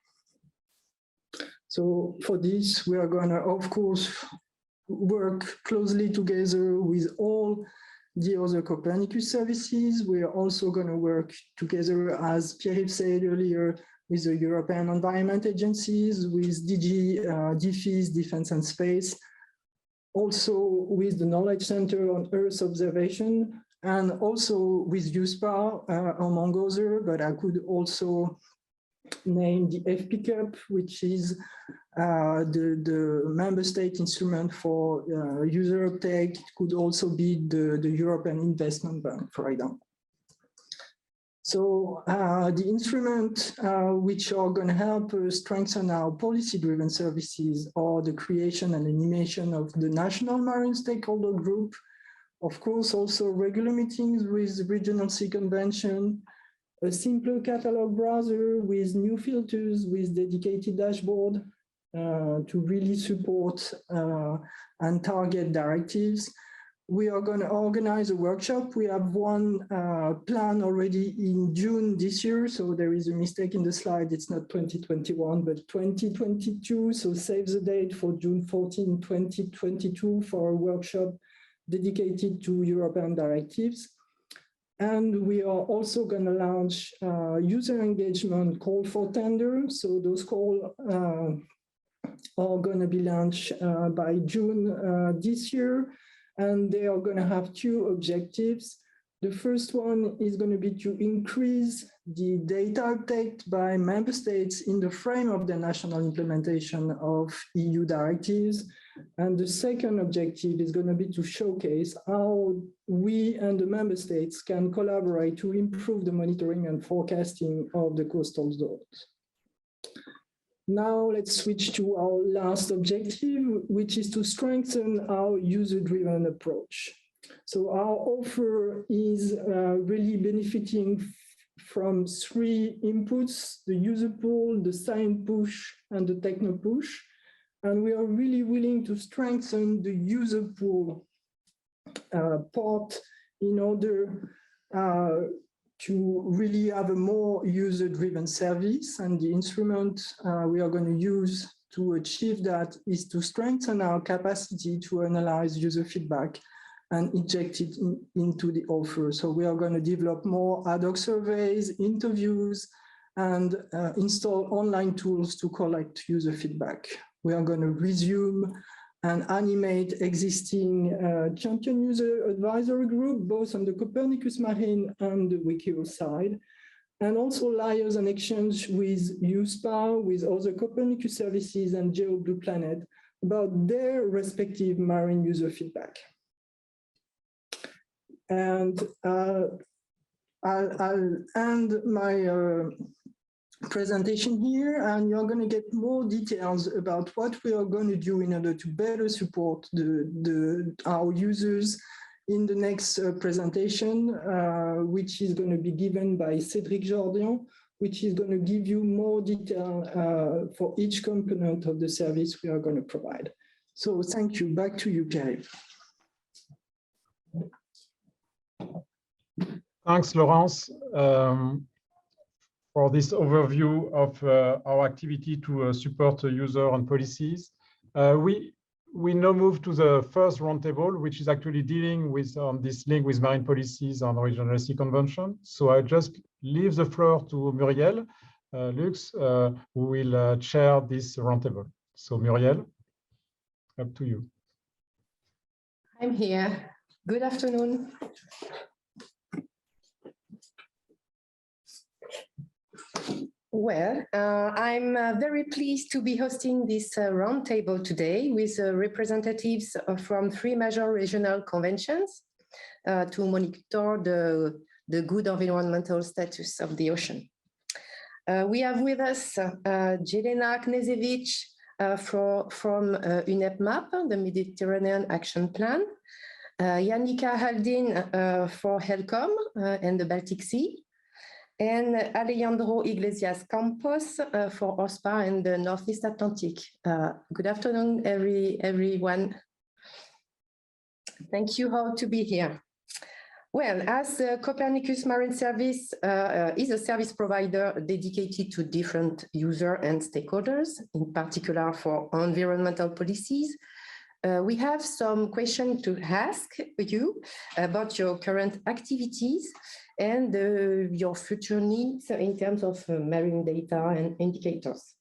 E: So for this, we are going to, of course, work closely together with all the other Copernicus services. We are also going to work together, as Pierre said earlier, with the European Environment Agencies, with DG, DEFIS, Defense and Space, also with the Knowledge Center on Earth Observation, and also with USPAR, among others, but I could also name the FPCUP, which is the member state instrument for user uptake. It could also be the European Investment Bank, for example. So the instruments which are going to help us strengthen our policy-driven services are the creation and animation of the National Marine Stakeholder Group, of course, also regular meetings with Regional Sea Convention, a simpler catalog browser with new filters, with dedicated dashboard to really support and target directives. We are going to organize a workshop. We have one plan already in June this year, so there is a mistake in the slide. It's not 2021, but 2022. So save the date for June 14, 2022 for a workshop dedicated to European directives. And we are also going to launch user engagement call for tender. So those calls are going to be launched by June this year. And they are going to have two objectives. The first one is going to be to increase the data uptake by member states in the frame of the national implementation of EU directives. And the second objective is going to be to showcase how we and the member states can collaborate to improve the monitoring and forecasting of the coastal zones. Now let's switch to our last objective, which is to strengthen our user-driven approach. So our offer is really benefiting from three inputs: the user pool, the science push, and the techno push. And we are really willing to strengthen the user pool part in order to really have a more user-driven service. And the instrument we are going to use to achieve that is to strengthen our capacity to analyze user feedback and inject it into the offer. So we are going to develop more ad hoc surveys, interviews, and install online tools to collect user feedback. We are going to resume and animate existing champion user advisory group, both on the Copernicus Marine and the Wikio side, and also liaise and exchange with USPAR, with other Copernicus services and GeoBlue Planet about their respective marine user feedback. And I'll end my presentation here, and you're going to get more details about what we are going to do in order to better support our users in the next presentation, which is going to be given by Cédric Jordian, which is going to give you more detail for each component of the service we are going to provide. So thank you. Back to you, Pierre.
D: Thanks, Laurence, for this overview of our activity to support user and policies. We now move to the first roundtable, which is actually dealing with this link with marine policies and regional sea convention. So I just leave the floor to Muriel Lux, who will chair this roundtable. So Muriel, up to you.
F: I'm here. Good afternoon. Well, I'm very pleased to be hosting this roundtable today with representatives from 3 major regional conventions to monitor the good environmental status of the ocean. We have with us Jelena Knezevic from UNEP MAP, the Mediterranean Action Plan, Jannica Haldin for HELCOM and the Baltic Sea, and Alejandro Iglesias Campos for OSPAR and the Northeast Atlantic. Good afternoon, everyone. Thank you all to be here. Well, as Copernicus Marine Service is a service provider dedicated to different users and stakeholders, in particular for environmental policies, we have some questions to ask you about your current activities and your future needs in terms of marine data and indicators.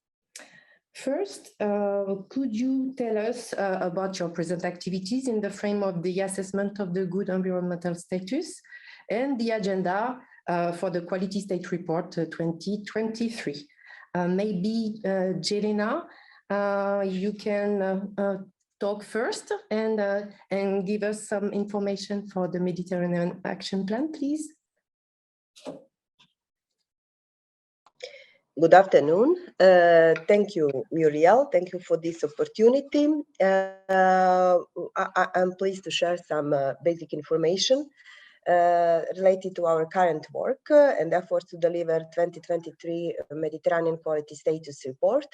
F: First, could you tell us about your present activities in the frame of the assessment of the good environmental status and the agenda for the Quality State Report 2023? Maybe Jelena, you can talk first and give us some information for the Mediterranean Action Plan, please.
G: Good afternoon. Thank you, Muriel. Thank you for this opportunity. I'm pleased to share some basic information related to our current work and efforts to deliver 2023 Mediterranean Quality Status Report.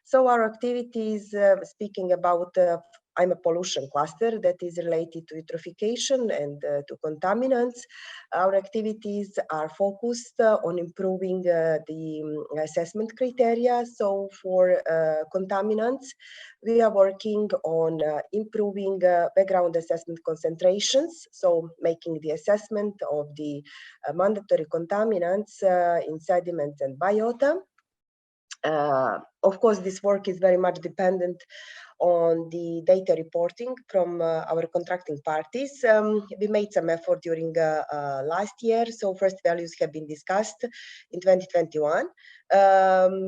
G: So our activities, speaking about I'm a pollution cluster that is related to eutrophication and to contaminants. Our activities are focused on improving the assessment criteria. So for contaminants, we are working on improving background assessment concentrations. So making the assessment of the mandatory contaminants in sediments and biota. Of course, this work is very much dependent on the data reporting from our contracting parties. We made some effort during last year, so first values have been discussed in 2021.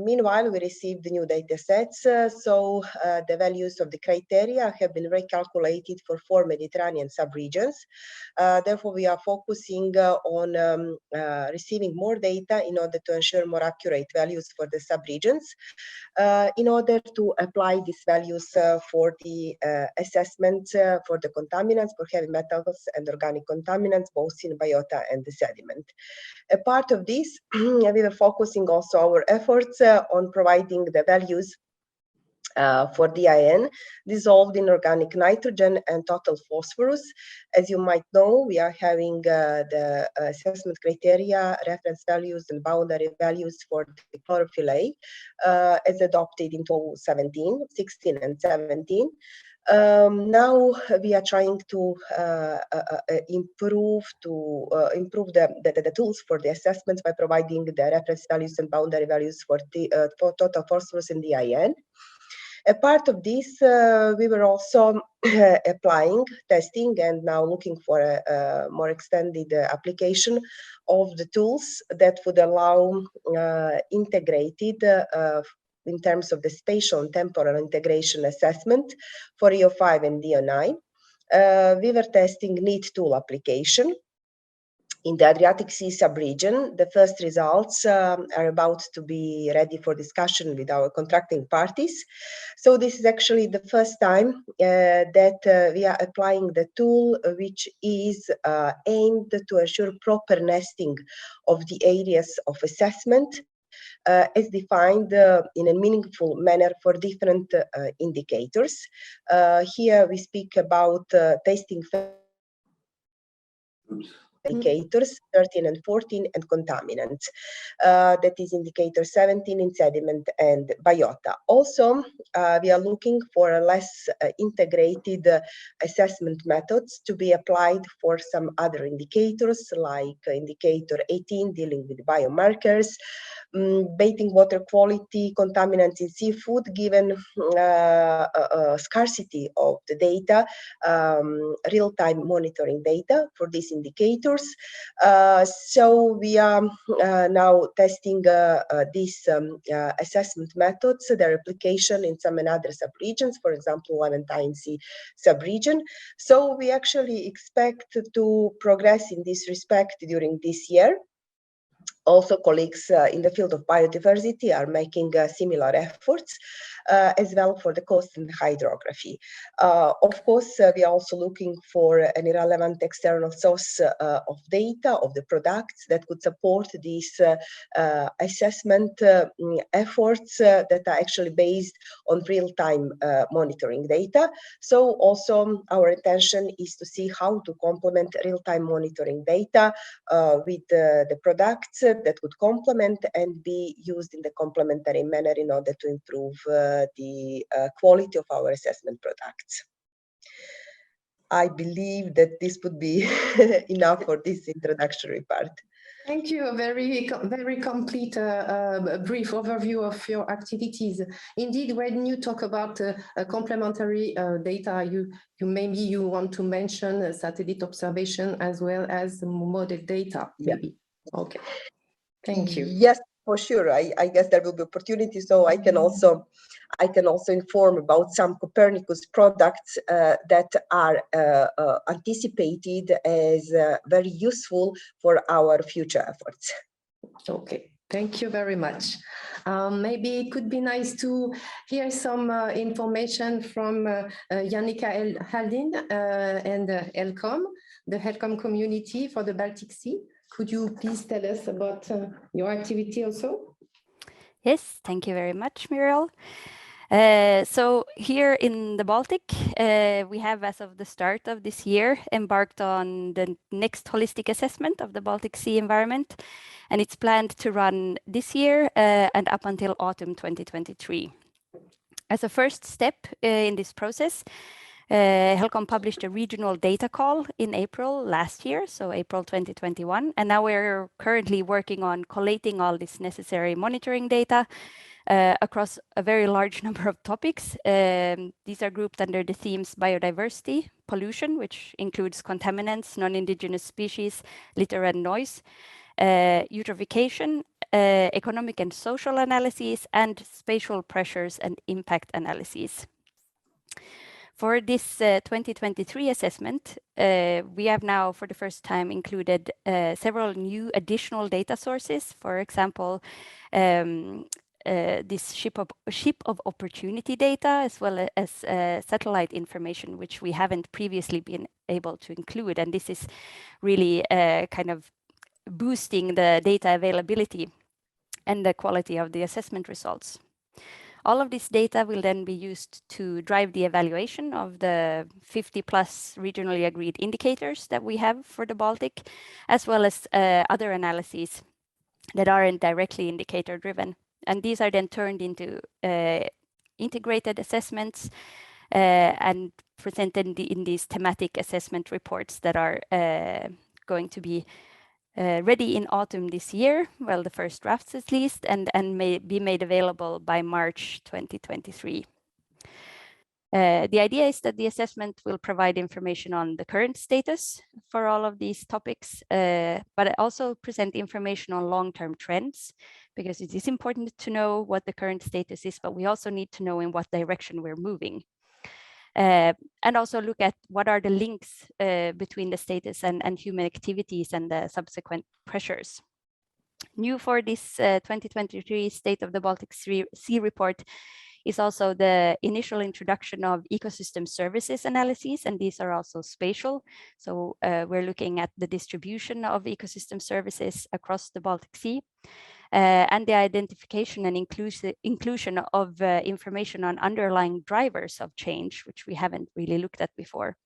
G: Meanwhile, we received the new data sets, so the values of the criteria have been recalculated for 4 Mediterranean subregions. Therefore, we are focusing on receiving more data in order to ensure more accurate values for the subregions, in order to apply these values for the assessment for the contaminants, for heavy metals and organic contaminants, both in biota and the sediment. A part of this, we were focusing also our efforts on providing the values for DIN, dissolved in organic nitrogen and total phosphorus. As you might know, we are having the assessment criteria, reference values and boundary values for the chlorophyll A as adopted in 2017, 16 and 17. Now we are trying to improve the tools for the assessments by providing the reference values and boundary values for total phosphorus in DIN. A part of this, we were also applying, testing, and now looking for a more extended application of the tools that would allow integrated in terms of the spatial and temporal integration assessment for EO5 and DO9. We were testing NEAT tool application in the Adriatic Sea subregion. The first results are about to be ready for discussion with our contracting parties. So this is actually the first time that we are applying the tool, which is aimed to ensure proper nesting of the areas of assessment as defined in a meaningful manner for different indicators. Here we speak about testing indicators 13 and 14 and contaminants. That is indicator 17 in sediment and biota. Also, we are looking for a less integrated assessment methods to be applied for some other indicators, like indicator 18 dealing with biomarkers, baiting water quality, contaminants in seafood, given scarcity of the data, real-time monitoring data for these indicators. So we are now testing these assessment methods, their application in some and other subregions, for example, Levantine Sea subregion. So we actually expect to progress in this respect during this year. Also, colleagues in the field of biodiversity are making similar efforts as well for the coast and hydrography. Of course, we are also looking for any relevant external source of data of the products that could support these assessment efforts that are actually based on real-time monitoring data. So also our intention is to see how to complement real-time monitoring data with the products that could complement and be used in the complementary manner in order to improve the quality of our assessment products. I believe that this would be enough for this introductory part.
F: Thank you. A very complete brief overview of your activities. Indeed, when you talk about complementary data, you want to mention satellite observation as well as model data. Maybe. Yeah. Okay. Thank you.
G: Yes, for sure. I guess there will be opportunity, so I can also inform about some Copernicus products that are anticipated as very useful for our future efforts.
F: Okay, thank you very much. Maybe it could be nice to hear some information from Jannica Haldin and HELCOM, the HELCOM community for the Baltic Sea. Could you please tell us about your activity also?
H: Yes, thank you very much, Muriel. So here in the Baltic, we have, as of the start of this year, embarked on the next holistic assessment of the Baltic Sea environment, and it's planned to run this year and up until autumn 2023. As a first step in this process, HELCOM published a regional data call in April last year, so April 2021, and now we're currently working on collating all this necessary monitoring data across a very large number of topics. These are grouped under the themes biodiversity, pollution, which includes contaminants, non-indigenous species, litter and noise, eutrophication, economic and social analyses, and spatial pressures and impact analyses. For this 2023 assessment, we have now for the first time included several new additional data sources. For example, this ship of opportunity data, as well as satellite information, which we haven't previously been able to include. And this is really kind of boosting the data availability and the quality of the assessment results. All of this data will then be used to drive the evaluation of the 50+ regionally agreed indicators that we have for the Baltic, as well as other analyses that aren't directly indicator driven. And these are then turned into integrated assessments and presented in these thematic assessment reports that are going to be ready in autumn this year, well, the first drafts at least, and may be made available by March 2023. The idea is that the assessment will provide information on the current status for all of these topics, but also present information on long-term trends, because it is important to know what the current status is, but we also need to know in what direction we're moving. And also look at what are the links between the status and human activities and the subsequent pressures. New for this 2023 State of the Baltic Sea report is also the initial introduction of ecosystem services analyses, and these are also spatial. So we're looking at the distribution of ecosystem services across the Baltic Sea. And the identification and inclusion of information on underlying drivers of change, which we haven't really looked at before,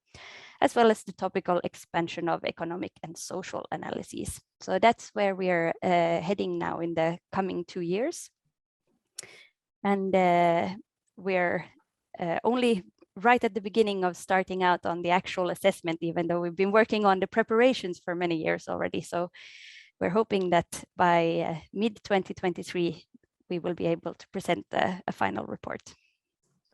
H: as well as the topical expansion of economic and social analyses. So that's where we are heading now in the coming 2 years. And we're only right at the beginning of starting out on the actual assessment, even though we've been working on the preparations for many years already. So we're hoping that by mid-2023, we will be able to present a final report.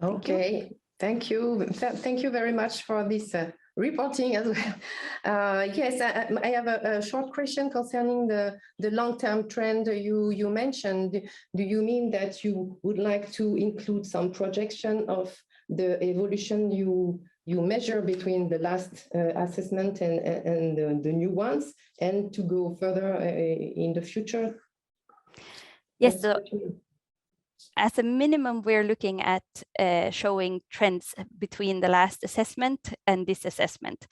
F: Okay, thank you. Thank you very much for this reporting as well. Yes, I have a short question concerning the long-term trend you mentioned. Do you mean that you would like to include some projection of the evolution you you measure between the last assessment and the new ones, and to go further in the future?
H: Yes, so as a minimum, we're looking at showing trends between the last assessment and this assessment.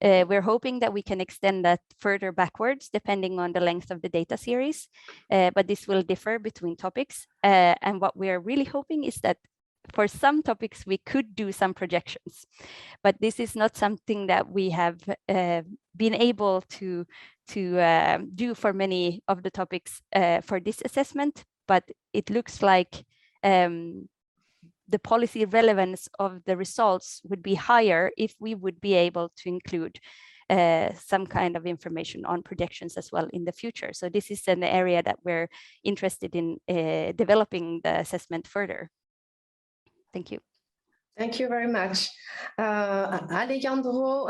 H: We're hoping that we can extend that further backwards depending on the length of the data series, but this will differ between topics. And what we're really hoping is that for some topics, we could do some projections, but this is not something that we have been able to do for many of the topics for this assessment, but it looks like the policy relevance of the results would be higher if we would be able to include some kind of information on projections as well in the future. So this is an area that we're interested in developing the assessment further. Thank you.
F: Thank you very much. Alejandro,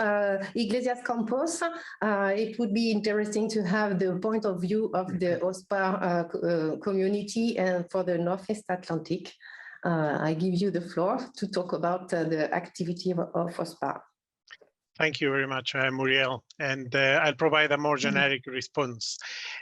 F: Iglesias Campos, it would be interesting to have the point of view of the OSPAR community and for the Northeast Atlantic. I give you the floor to talk about the activity of OSPAR.
I: Thank you very much, Muriel. And I'll provide a more generic response.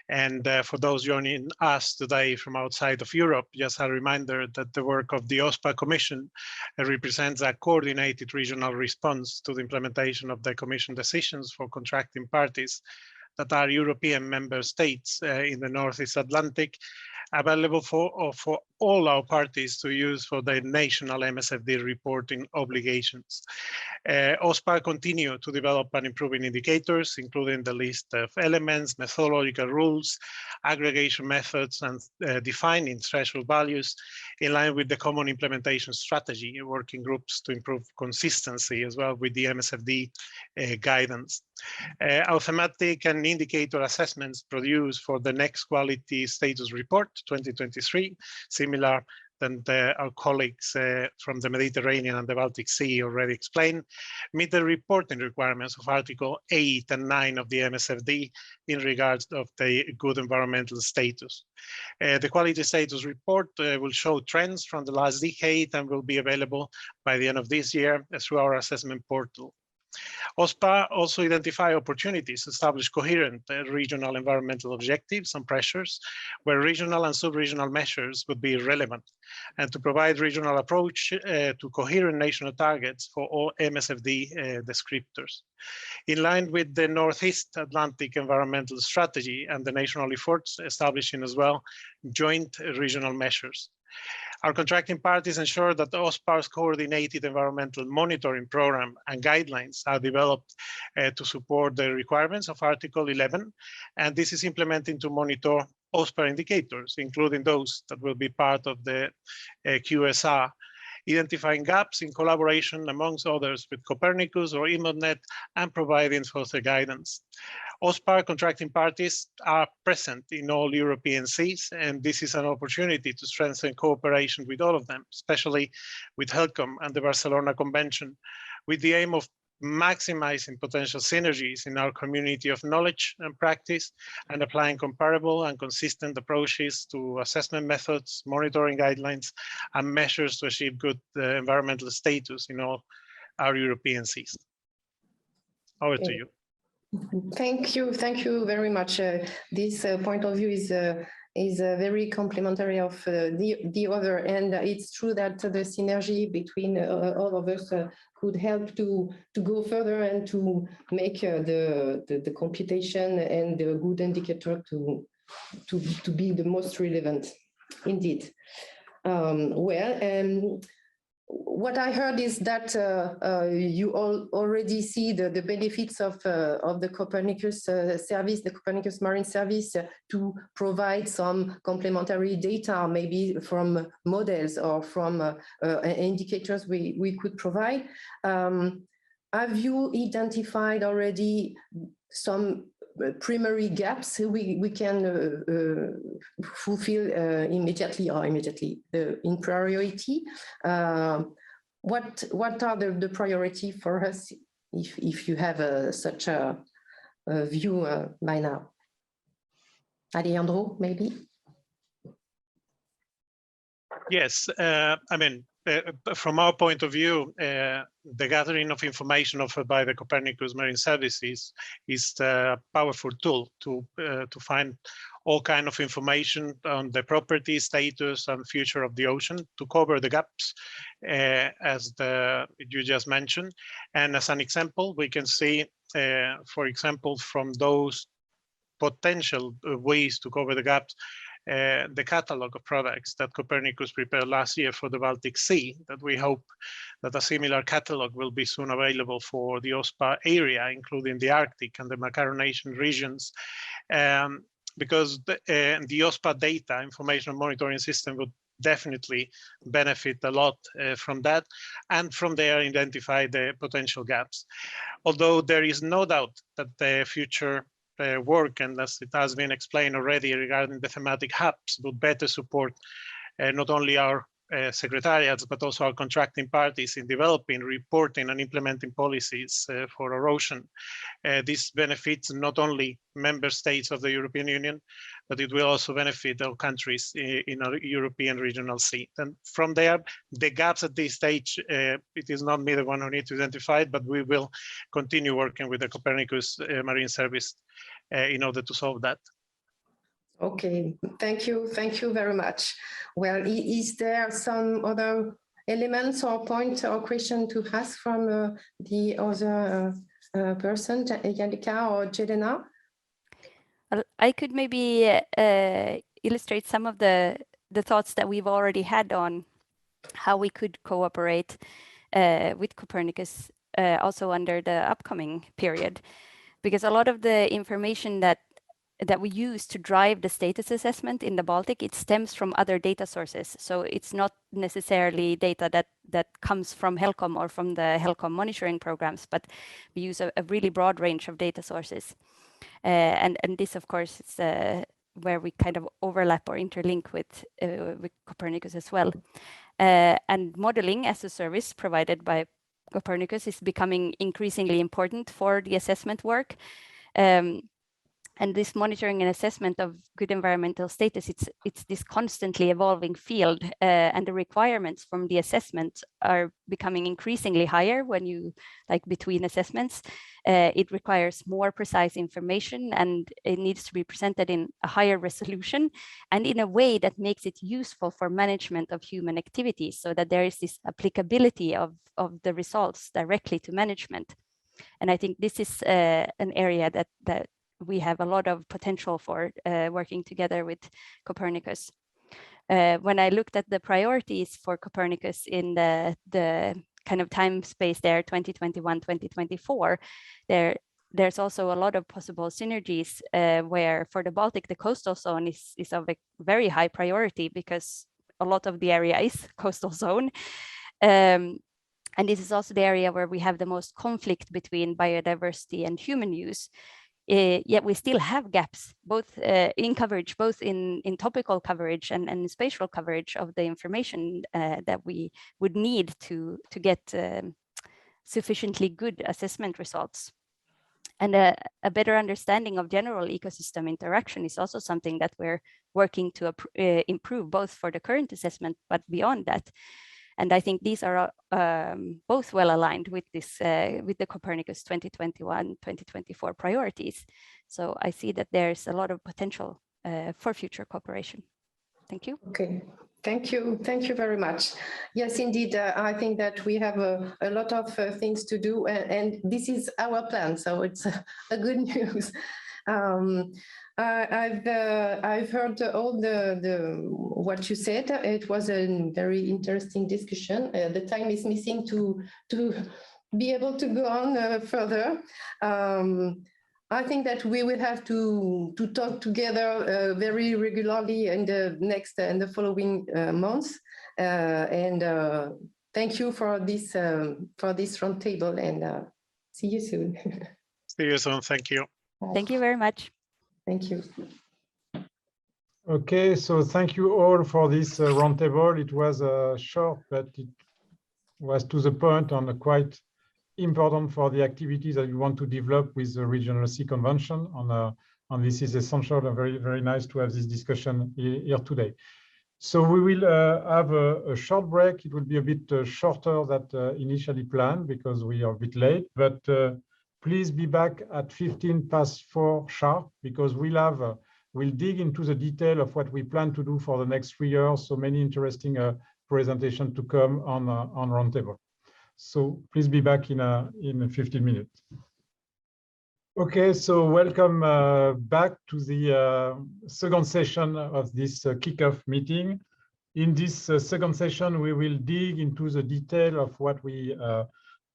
I: And for those joining us today from outside of Europe, just a reminder that the work of the OSPAR Commission represents a coordinated regional response to the implementation of the Commission decisions for contracting parties that are European member states in the Northeast Atlantic, available for all our parties to use for their national MSFD reporting obligations. OSPAR continue to develop and improving indicators, including the list of elements, methodological rules, aggregation methods, and defining threshold values in line with the common implementation strategy, working groups to improve consistency as well with the MSFD guidance. Our thematic and indicator assessments produced for the next quality status report 2023, similar than our colleagues from the Mediterranean and the Baltic Sea already explained, meet the reporting requirements of Article 8 and 9 of the MSFD in regards of the good environmental status. The quality status report will show trends from the last decade and will be available by the end of this year through our assessment portal. OSPAR also identify opportunities to establish coherent regional environmental objectives and pressures where regional and sub-regional measures would be relevant, and to provide regional approach to coherent national targets for all MSFD descriptors. In line with the Northeast Atlantic Environmental Strategy and the national efforts establishing as well joint regional measures. Our contracting parties ensure that the OSPAR's coordinated environmental monitoring program and guidelines are developed to support the requirements of Article 11, and this is implementing to monitor OSPAR indicators, including those that will be part of the QSR, identifying gaps in collaboration amongst others with Copernicus or IMODNET and providing further guidance. OSPAR contracting parties are present in all European seas, and this is an opportunity to strengthen cooperation with all of them, especially with HELCOM and the Barcelona Convention, with the aim of maximizing potential synergies in our community of knowledge and practice, and applying comparable and consistent approaches to assessment methods, monitoring guidelines, and measures to achieve good environmental status in all our European seas. Over to you.
F: Thank you very much. This point of view is very complementary of the other, and it's true that the synergy between all of us could help to go further and to make the computation and the good indicator to be the most relevant, indeed. What I heard is that you all already see the benefits of the Copernicus service, the Copernicus Marine service, to provide some complementary data, maybe from models or from indicators we could provide. Have you identified already some primary gaps we can fulfill immediately in priority? What are the priority for us if you have such a view by now? Alejandro, maybe?
I: Yes, I mean, from our point of view, the gathering of information offered by the Copernicus Marine Services is a powerful tool to find all kind of information on the property, status, and future of the ocean to cover the gaps, as you just mentioned. And as an example, we can see, for example, from those potential ways to cover the gaps, the catalog of products that Copernicus prepared last year for the Baltic Sea, that we hope that a similar catalog will be soon available for the OSPAR area, including the Arctic and the Macaronesian regions. Because the OSPAR data information monitoring system would definitely benefit a lot from that, and from there identify the potential gaps. Although there is no doubt that the future work, and as it has been explained already regarding the thematic hubs, would better support not only our secretariats, but also our contracting parties in developing, reporting, and implementing policies for our ocean. This benefits not only member states of the European Union, but it will also benefit all countries in our European regional sea. And from there, the gaps at this stage, it is not me the one who needs to identify it, but we will continue working with the Copernicus Marine Service in order to solve that.
F: Okay, thank you very much. Well, is there some other elements or point or question to ask from the other person, Jannica or Jelena?
H: I could maybe illustrate some of the thoughts that we've already had on how we could cooperate with Copernicus also under the upcoming period, because a lot of the information that we use to drive the status assessment in the Baltic, it stems from other data sources. So it's not necessarily data that comes from HELCOM or from the HELCOM monitoring programs, but we use a really broad range of data sources. And this, of course, is where we kind of overlap or interlink with Copernicus as well. And modeling as a service provided by Copernicus is becoming increasingly important for the assessment work. And this monitoring and assessment of good environmental status, it's this constantly evolving field, and the requirements from the assessment are becoming increasingly higher when you, like between assessments. It requires more precise information, and it needs to be presented in a higher resolution and in a way that makes it useful for management of human activities, so that there is this applicability of the results directly to management. And I think this is an area that we have a lot of potential for working together with Copernicus. When I looked at the priorities for Copernicus in the kind of time space there, 2021-2024, there's also a lot of possible synergies where for the Baltic, the coastal zone is of a very high priority because a lot of the area is coastal zone. And this is also the area where we have the most conflict between biodiversity and human use. Yet we still have gaps, both in coverage, both in topical coverage and spatial coverage of the information that we would need to get sufficiently good assessment results. And a better understanding of general ecosystem interaction is also something that we're working to improve, both for the current assessment, but beyond that. And I think these are both well aligned with this, with the Copernicus 2021-2024 priorities. So I see that there's a lot of potential for future cooperation. Thank you.
F: Okay, thank you very much. Yes, indeed, I think that we have a lot of things to do, and this is our plan, so it's a good news. I've heard all the what you said. It was a very interesting discussion. The time is missing to be able to go on further. I think that we will have to talk together very regularly in the next and the following months. And thank you for this roundtable, and see you soon.
I: See you soon. Thank you.
H: Thank you very much.
F: Thank you.
D: Okay, so thank you all for this roundtable. It was short, but it was to the point and quite important for the activities that we want to develop with the Regional Sea Convention. And this is essential and very, very nice to have this discussion here today. So we will have a short break. It will be a bit shorter than initially planned because we are a bit late, but please be back at 4:15 sharp because we'll dig into the detail of what we plan to do for the next 3 years. So many interesting presentations to come on Roundtable. So please be back in 15 minutes. Okay, so welcome back to the second session of this kickoff meeting. In this second session, we will dig into the detail of what we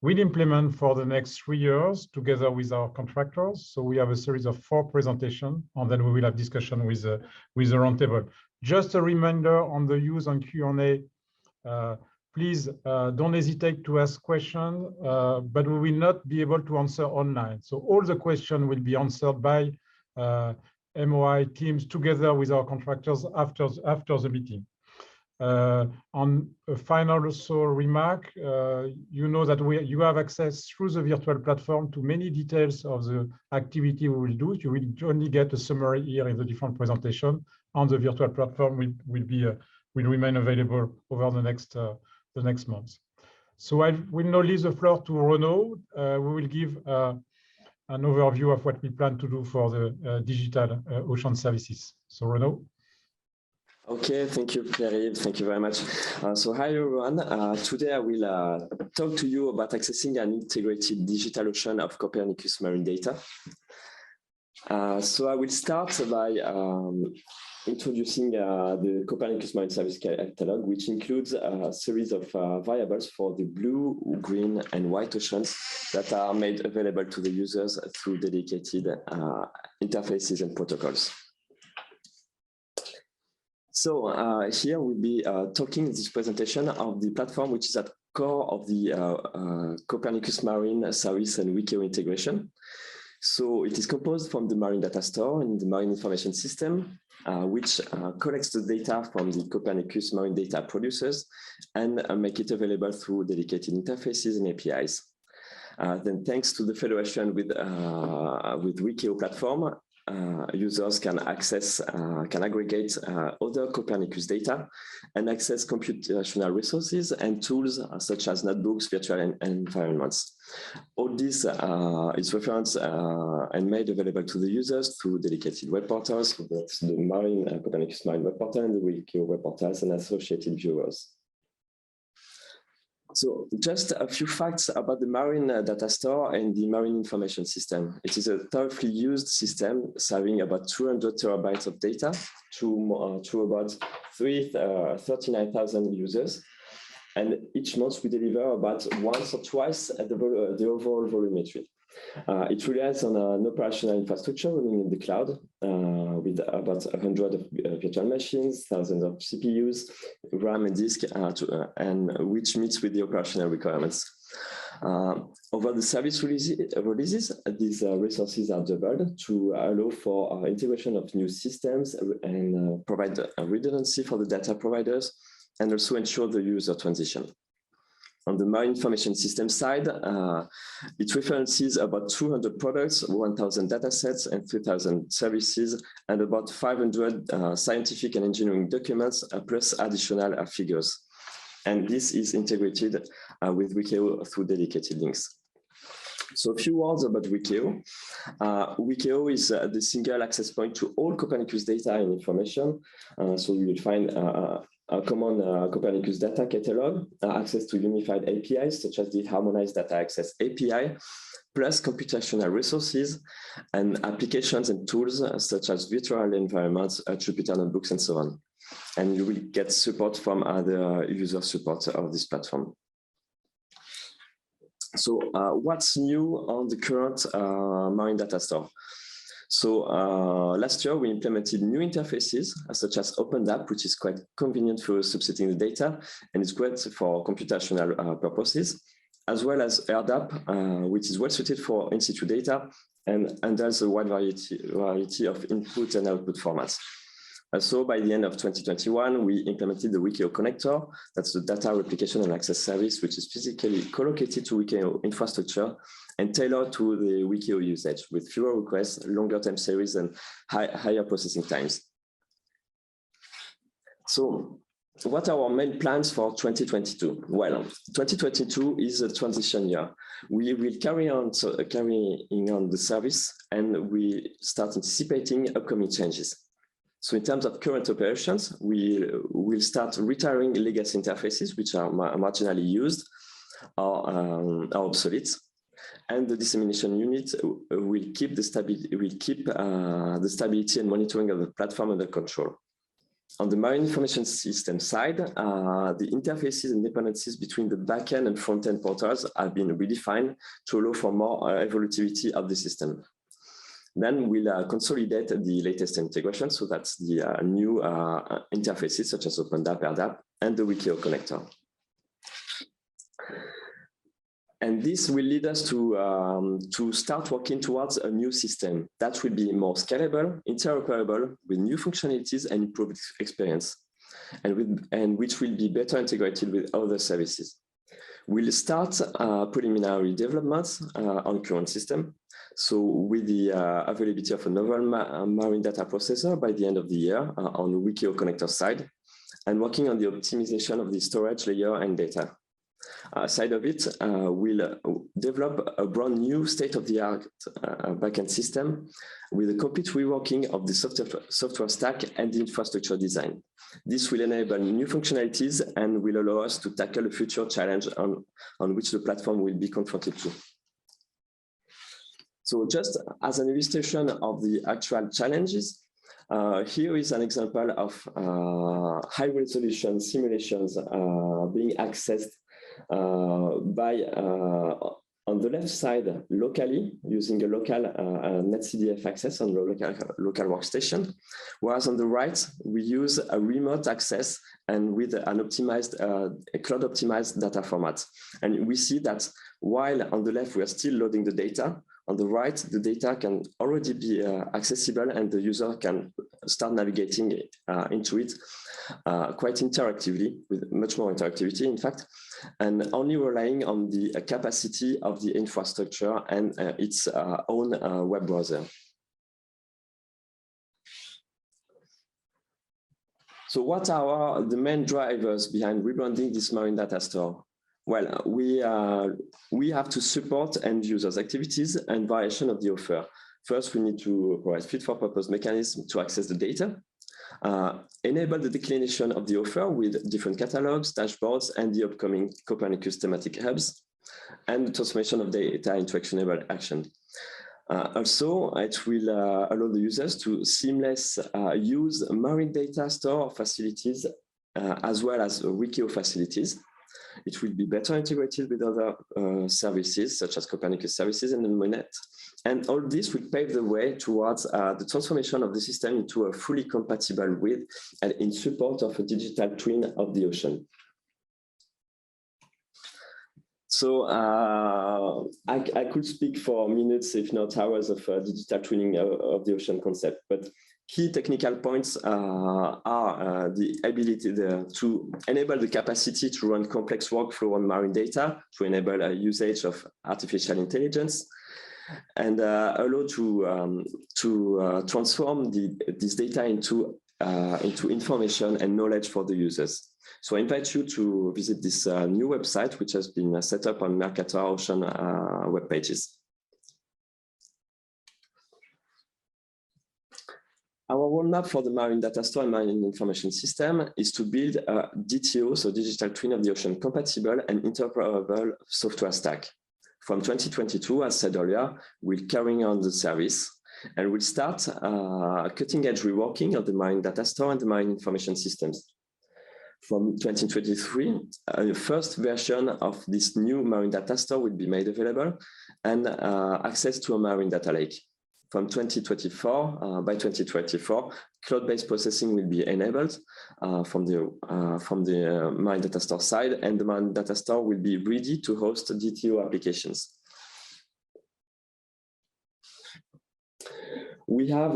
D: will implement for the next 3 years together with our contractors. So we have a series of 4 presentations, and then we will have discussion with the roundtable. Just a reminder on the use on Q&A. Please don't hesitate to ask questions, but we will not be able to answer online. So all the questions will be answered by MOI teams together with our contractors after the meeting. On a final also remark, you know that you have access through the virtual platform to many details of the activity we will do. You will only get a summary here in the different presentation. On the virtual platform will remain available over the next months. So I will now leave the floor to Renaud. We will give an overview of what we plan to do for the digital ocean services. So Renaud.
J: Okay, thank you, Pierre. Thank you very much. So hi, everyone. Today I will talk to you about accessing an integrated digital ocean of Copernicus Marine data. So I will start by introducing the Copernicus Marine Service Catalog, which includes a series of variables for the blue, green, and white oceans that are made available to the users through dedicated interfaces and protocols. So here we'll be talking in this presentation of the platform which is at core of the Copernicus Marine Service and Wikio integration. So it is composed from the Marine Data Store and the Marine Information System, which collects the data from the Copernicus Marine data producers and make it available through dedicated interfaces and APIs. Then thanks to the federation with Wikio platform, users can aggregate other Copernicus data and access computational resources and tools such as notebooks, virtual environments. All this is referenced and made available to the users through dedicated web portals, that's the Copernicus Marine web portal and the Wikio web portals and associated viewers. So just a few facts about the Marine Data Store and the Marine Information System. It is a thoroughly used system serving about 200 terabytes of data to about 39,000 users. And each month we deliver about once or twice the overall volumetry. It relies on an operational infrastructure running in the cloud with about 100 of virtual machines, thousands of CPUs, RAM and disk, and which meets with the operational requirements. Over the service releases, these resources are doubled to allow for integration of new systems and provide redundancy for the data providers and also ensure the user transition. On the Marine Information System side, it references about 200 products, 1,000 datasets, and 3,000 services, and about 500 scientific and engineering documents, plus additional figures. And this is integrated with Wikio through dedicated links. So a few words about Wikio. Wikio is the single access point to all Copernicus data and information. So you will find a common Copernicus data catalog, access to unified APIs, such as the Harmonized Data Access API, plus computational resources and applications and tools such as virtual environments, Jupyter notebooks, and so on. And you will get support from other user support of this platform. So what's new on the current Marine Data Store? So last year, we implemented new interfaces such as OpenDAP, which is quite convenient for subsetting the data, and it's great for computational purposes, as well as AirDAP, which is well suited for in-situ data and handles a wide variety of input and output formats. So by the end of 2021, we implemented the Wikio connector. That's the data replication and access service, which is physically collocated to Wikio infrastructure and tailored to the Wikio usage with fewer requests, longer time series, and higher processing times. So what are our main plans for 2022? Well, 2022 is a transition year. We will carrying on the service, and we start anticipating upcoming changes. So in terms of current operations, we will start retiring legacy interfaces, which are marginally used or obsolete. And the dissemination unit will keep the stability and monitoring of the platform under control. On the marine information system side, the interfaces and dependencies between the backend and front-end portals have been redefined to allow for more evolutivity of the system. Then we'll consolidate the latest integration, so that's the new interfaces such as OpenDAP, AirDAP, and the Wikio connector. And this will lead us to start working towards a new system that will be more scalable, interoperable, with new functionalities and improved experience, and which will be better integrated with other services. We'll start preliminary developments on current system. So with the availability of a novel marine data processor by the end of the year on the Wikio connector side, and working on the optimization of the storage layer and data. Side of it, we'll develop a brand new state-of-the-art backend system with a complete reworking of the software stack and the infrastructure design. This will enable new functionalities and will allow us to tackle a future challenge on which the platform will be confronted to. So just as an illustration of the actual challenges, here is an example of high-resolution simulations being accessed by, on the left side, locally, using a local NetCDF access on the local workstation, whereas on the right, we use a remote access and with an optimized, cloud-optimized data format. And we see that while on the left, we are still loading the data, on the right, the data can already be accessible and the user can start navigating into it quite interactively, with much more interactivity, in fact, and only relying on the capacity of the infrastructure and its own web browser. So what are the main drivers behind rebranding this marine data store? Well, we have to support end users' activities and variation of the offer. First, we need to provide fit-for-purpose mechanism to access the data, enable the declination of the offer with different catalogs, dashboards, and the upcoming Copernicus thematic hubs, and the transformation of data into actionable action. Also, it will allow the users to seamlessly use marine data store facilities as well as Wikio facilities. It will be better integrated with other services such as Copernicus services and UNEP. And all this will pave the way towards the transformation of the system into a fully compatible with and in support of a digital twin of the ocean. So I could speak for minutes, if not hours, of digital twinning of the ocean concept, but key technical points are the ability to enable the capacity to run complex workflow on marine data, to enable a usage of artificial intelligence, and allow to transform this data into information and knowledge for the users. So I invite you to visit this new website, which has been set up on Mercator Ocean web pages. Our roadmap for the marine data store and marine information system is to build a DTO, so digital twin of the ocean, compatible and interoperable software stack. From 2022, as said earlier, we're carrying on the service and we'll start cutting-edge reworking of the marine data store and the marine information systems. From 2023, a first version of this new marine data store will be made available and access to a marine data lake. From 2024, by 2024, cloud-based processing will be enabled from the marine data store side, and the marine data store will be ready to host DTO applications. We have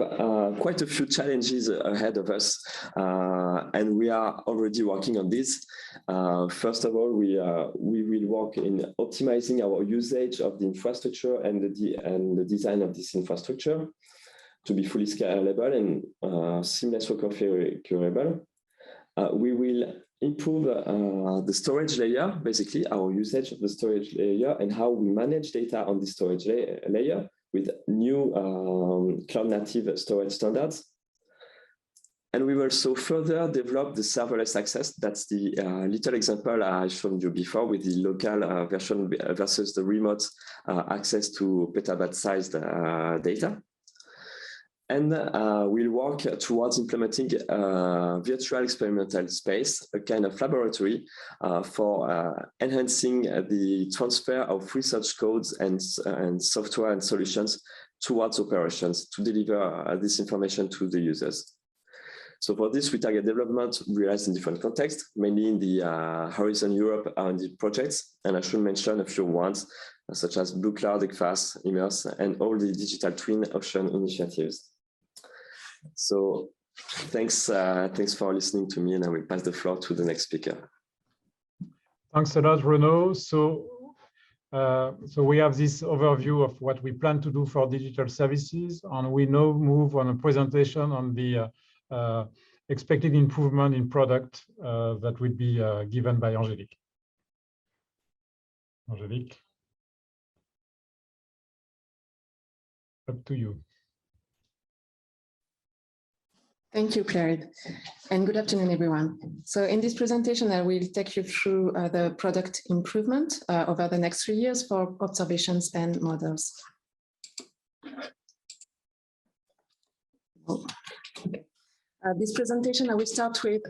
J: quite a few challenges ahead of us, and we are already working on this. First of all, we will work in optimizing our usage of the infrastructure and the design of this infrastructure to be fully scalable and seamless reconfigurable. We will improve the storage layer, basically our usage of the storage layer and how we manage data on the storage layer with new cloud native storage standards. And we will also further develop the serverless access. That's the little example I showed you before with the local version versus the remote access to petabyte-sized data. And we'll work towards implementing a virtual experimental space, a kind of laboratory for enhancing the transfer of research codes and software and solutions towards operations to deliver this information to the users. So for this, we target development realized in different contexts, mainly in the Horizon Europe R&D projects. And I should mention a few ones, such as Blue Cloud, ECFAS, Immerse, and all the digital twin ocean initiatives. So thanks for listening to me, and I will pass the floor to the next speaker.
D: Thanks a lot, Renaud. So we have this overview of what we plan to do for digital services, and we now move on a presentation on the expected improvement in product that will be given by Angélique. Angélique, up to you.
K: Thank you, Pierre, and good afternoon, everyone. So in this presentation, I will take you through the product improvement over the next 3 years for observations and models. This presentation, I will start with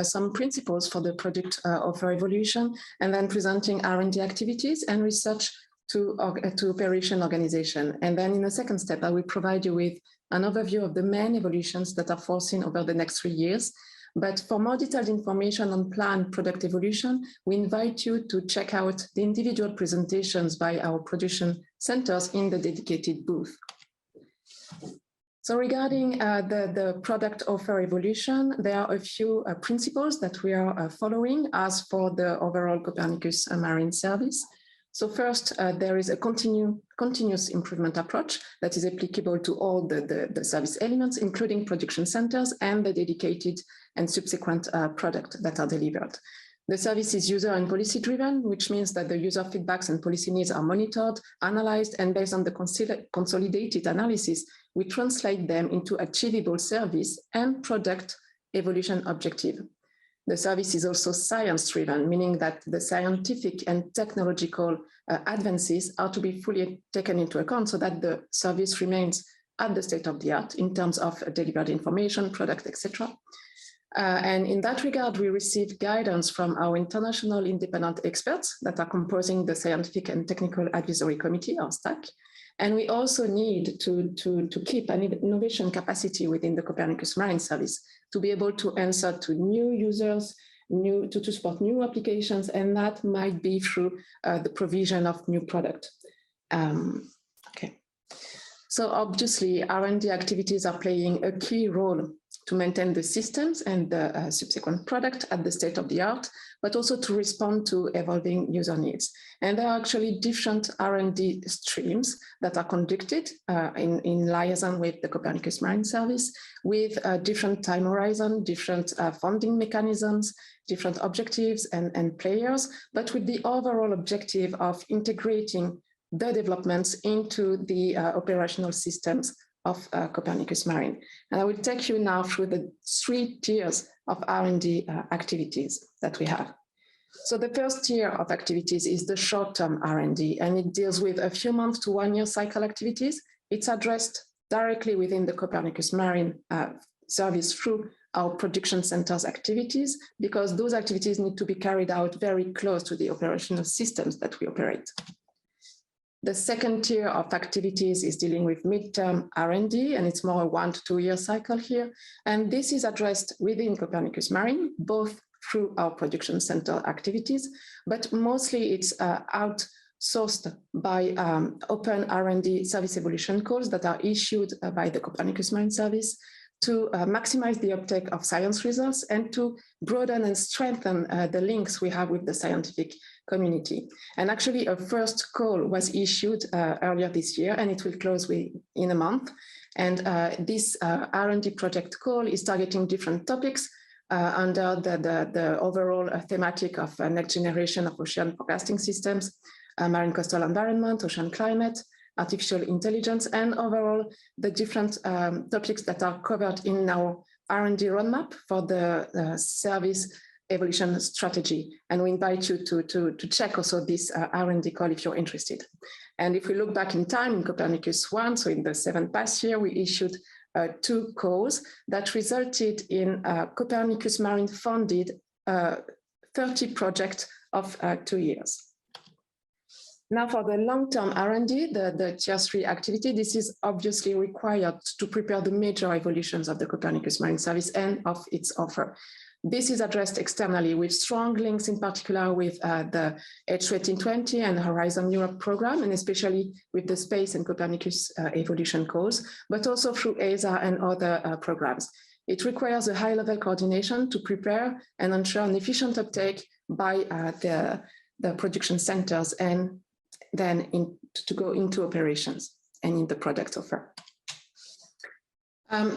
K: some principles for the product offer evolution, and then presenting R&D activities and research to operation organization. And then in the second step, I will provide you with an overview of the main evolutions that are foreseen over the next 3 years. But for more detailed information on planned product evolution, we invite you to check out the individual presentations by our production centers in the dedicated booth. So regarding the product offer evolution, there are a few principles that we are following as for the overall Copernicus Marine service. So first, there is a continuous improvement approach that is applicable to all the service elements, including production centers and the dedicated and subsequent product that are delivered. The service is user and policy driven, which means that the user feedbacks and policy needs are monitored, analyzed, and based on the consolidated analysis, we translate them into achievable service and product evolution objective. The service is also science-driven, meaning that the scientific and technological advances are to be fully taken into account so that the service remains at the state of the art in terms of delivered information, product, etc. And in that regard, we receive guidance from our international independent experts that are composing the Scientific and Technical Advisory Committee, or STAC. And we also need to keep an innovation capacity within the Copernicus Marine service to be able to answer to new users, to support new applications, and that might be through the provision of new product. Okay. So obviously, R&D activities are playing a key role to maintain the systems and the subsequent product at the state of the art, but also to respond to evolving user needs. And there are actually different R&D streams that are conducted in liaison with the Copernicus Marine service, with different time horizon, different funding mechanisms, different objectives and players, but with the overall objective of integrating the developments into the operational systems of Copernicus Marine. And I will take you now through the 3 tiers of R&D activities that we have. So the first tier of activities is the short-term R&D, and it deals with a few months to 1 year cycle activities. It's addressed directly within the Copernicus Marine service through our production centers activities, because those activities need to be carried out very close to the operational systems that we operate. The second tier of activities is dealing with midterm R&D, and it's more a 1 to 2 year cycle here. And this is addressed within Copernicus Marine, both through our production center activities, but mostly it's outsourced by open R&D service evolution calls that are issued by the Copernicus Marine service to maximize the uptake of science results and to broaden and strengthen the links we have with the scientific community. And actually a first call was issued earlier this year, and it will close in a month. And this R&D project call is targeting different topics under the overall thematic of next generation of ocean forecasting systems, marine coastal environment, ocean climate, artificial intelligence, and overall the different topics that are covered in our R&D roadmap for the service evolution strategy. And we invite you to check also this R&D call if you're interested. And if we look back in time in Copernicus 1, so in the 7 past year, we issued 2 calls that resulted in Copernicus Marine funded 30 projects of 2 years. Now for the long-term R&D, the tier 3 activity, this is obviously required to prepare the major evolutions of the Copernicus Marine Service and of its offer. This is addressed externally with strong links in particular with the H1820 and Horizon Europe program, and especially with the Space and Copernicus evolution calls, but also through ESA and other programs. It requires a high-level coordination to prepare and ensure an efficient uptake by the production centers and then to go into operations and in the product offer.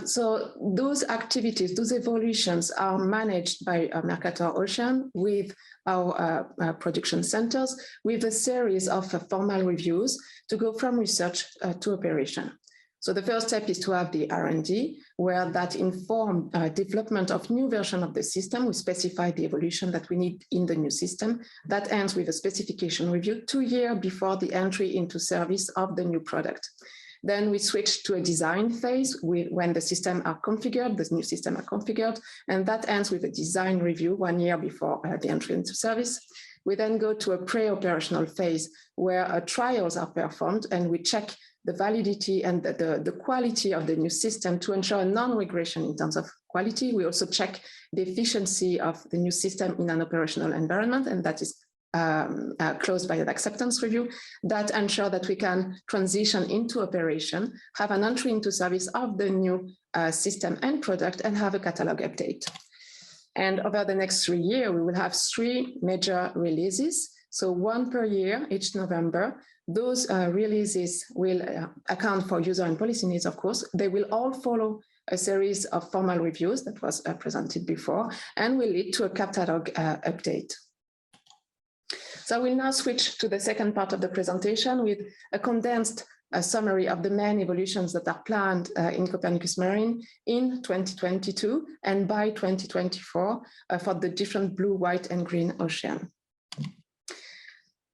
K: So those activities, those evolutions are managed by Mercator Ocean with our production centers with a series of formal reviews to go from research to operation. So the first step is to have the R&D, where that inform development of new version of the system. We specify the evolution that we need in the new system. That ends with a specification review 2 years before the entry into service of the new product. Then we switch to a design phase when the system are configured, the new system are configured, and that ends with a design review 1 year before the entry into service. We then go to a pre-operational phase where trials are performed and we check the validity and the quality of the new system to ensure non-regression in terms of quality. We also check the efficiency of the new system in an operational environment, and that is closed by an acceptance review that ensure that we can transition into operation, have an entry into service of the new system and product, and have a catalog update. And over the next 3 years, we will have 3 major releases. So 1 per year, each November. Those releases will account for user and policy needs, of course. They will all follow a series of formal reviews that was presented before and will lead to a catalog update. So I will now switch to the second part of the presentation with a condensed summary of the main evolutions that are planned in Copernicus Marine in 2022 and by 2024 for the different blue, white, and green ocean.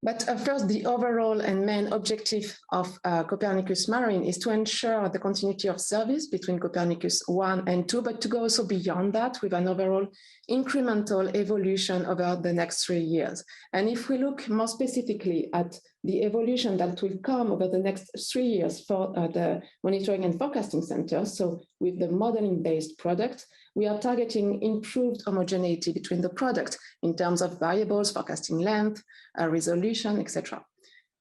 K: But first, the overall and main objective of Copernicus Marine is to ensure the continuity of service between Copernicus 1 and 2, but to go also beyond that with an overall incremental evolution over the next 3 years. And if we look more specifically at the evolution that will come over the next 3 years for the monitoring and forecasting center, so with the modeling-based product, we are targeting improved homogeneity between the product in terms of variables, forecasting length, resolution, etc.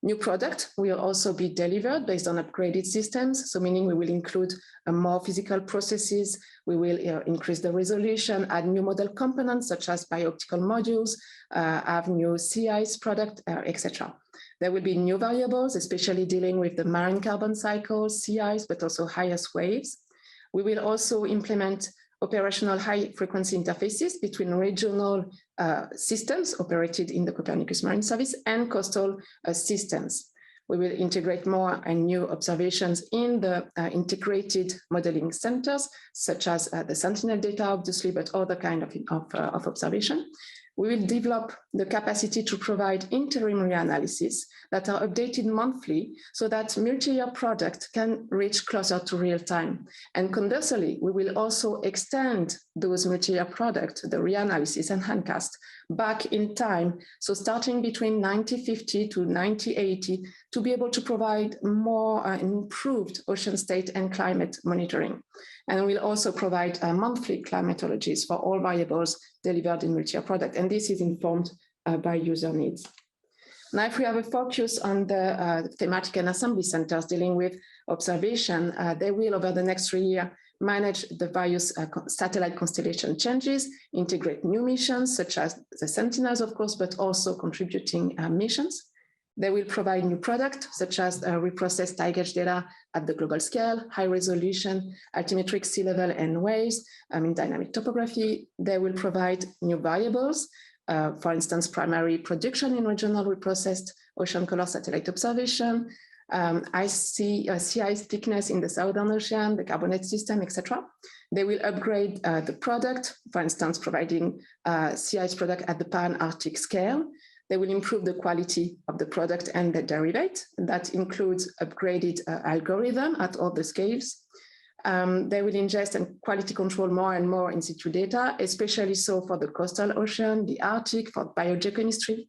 K: New product will also be delivered based on upgraded systems, so meaning we will include more physical processes, we will increase the resolution, add new model components such as bioptical modules, have new sea ice product, etc. There will be new variables, especially dealing with the marine carbon cycle, sea ice, but also highest waves. We will also implement operational high-frequency interfaces between regional systems operated in the Copernicus Marine Service and coastal systems. We will integrate more and new observations in the integrated modeling centers, such as the Sentinel data, obviously, but other kind of observation. We will develop the capacity to provide interim reanalysis that are updated monthly so that multi-year product can reach closer to real time. And conversely, we will also extend those multi-year products, the reanalysis and handcast, back in time. So starting between 9050 to 9080 to be able to provide more improved ocean state and climate monitoring. And we'll also provide monthly climatologies for all variables delivered in multi-year product. And this is informed by user needs. Now, if we have a focus on the thematic and assembly centers dealing with observation, they will, over the next 3 years, manage the various satellite constellation changes, integrate new missions, such as the Sentinels, of course, but also contributing missions. They will provide new products such as reprocessed tie gauge data at the global scale, high resolution, altimetric sea level and waves, dynamic topography. They will provide new variables, for instance, primary production in regional reprocessed ocean color satellite observation, sea ice thickness in the Southern Ocean, the carbonate system, etc. They will upgrade the product, for instance, providing sea ice product at the pan-Arctic scale. They will improve the quality of the product and the derivate. That includes upgraded algorithm at all the scales. They will ingest and quality control more and more in-situ data, especially so for the coastal ocean, the Arctic, for biogeochemistry.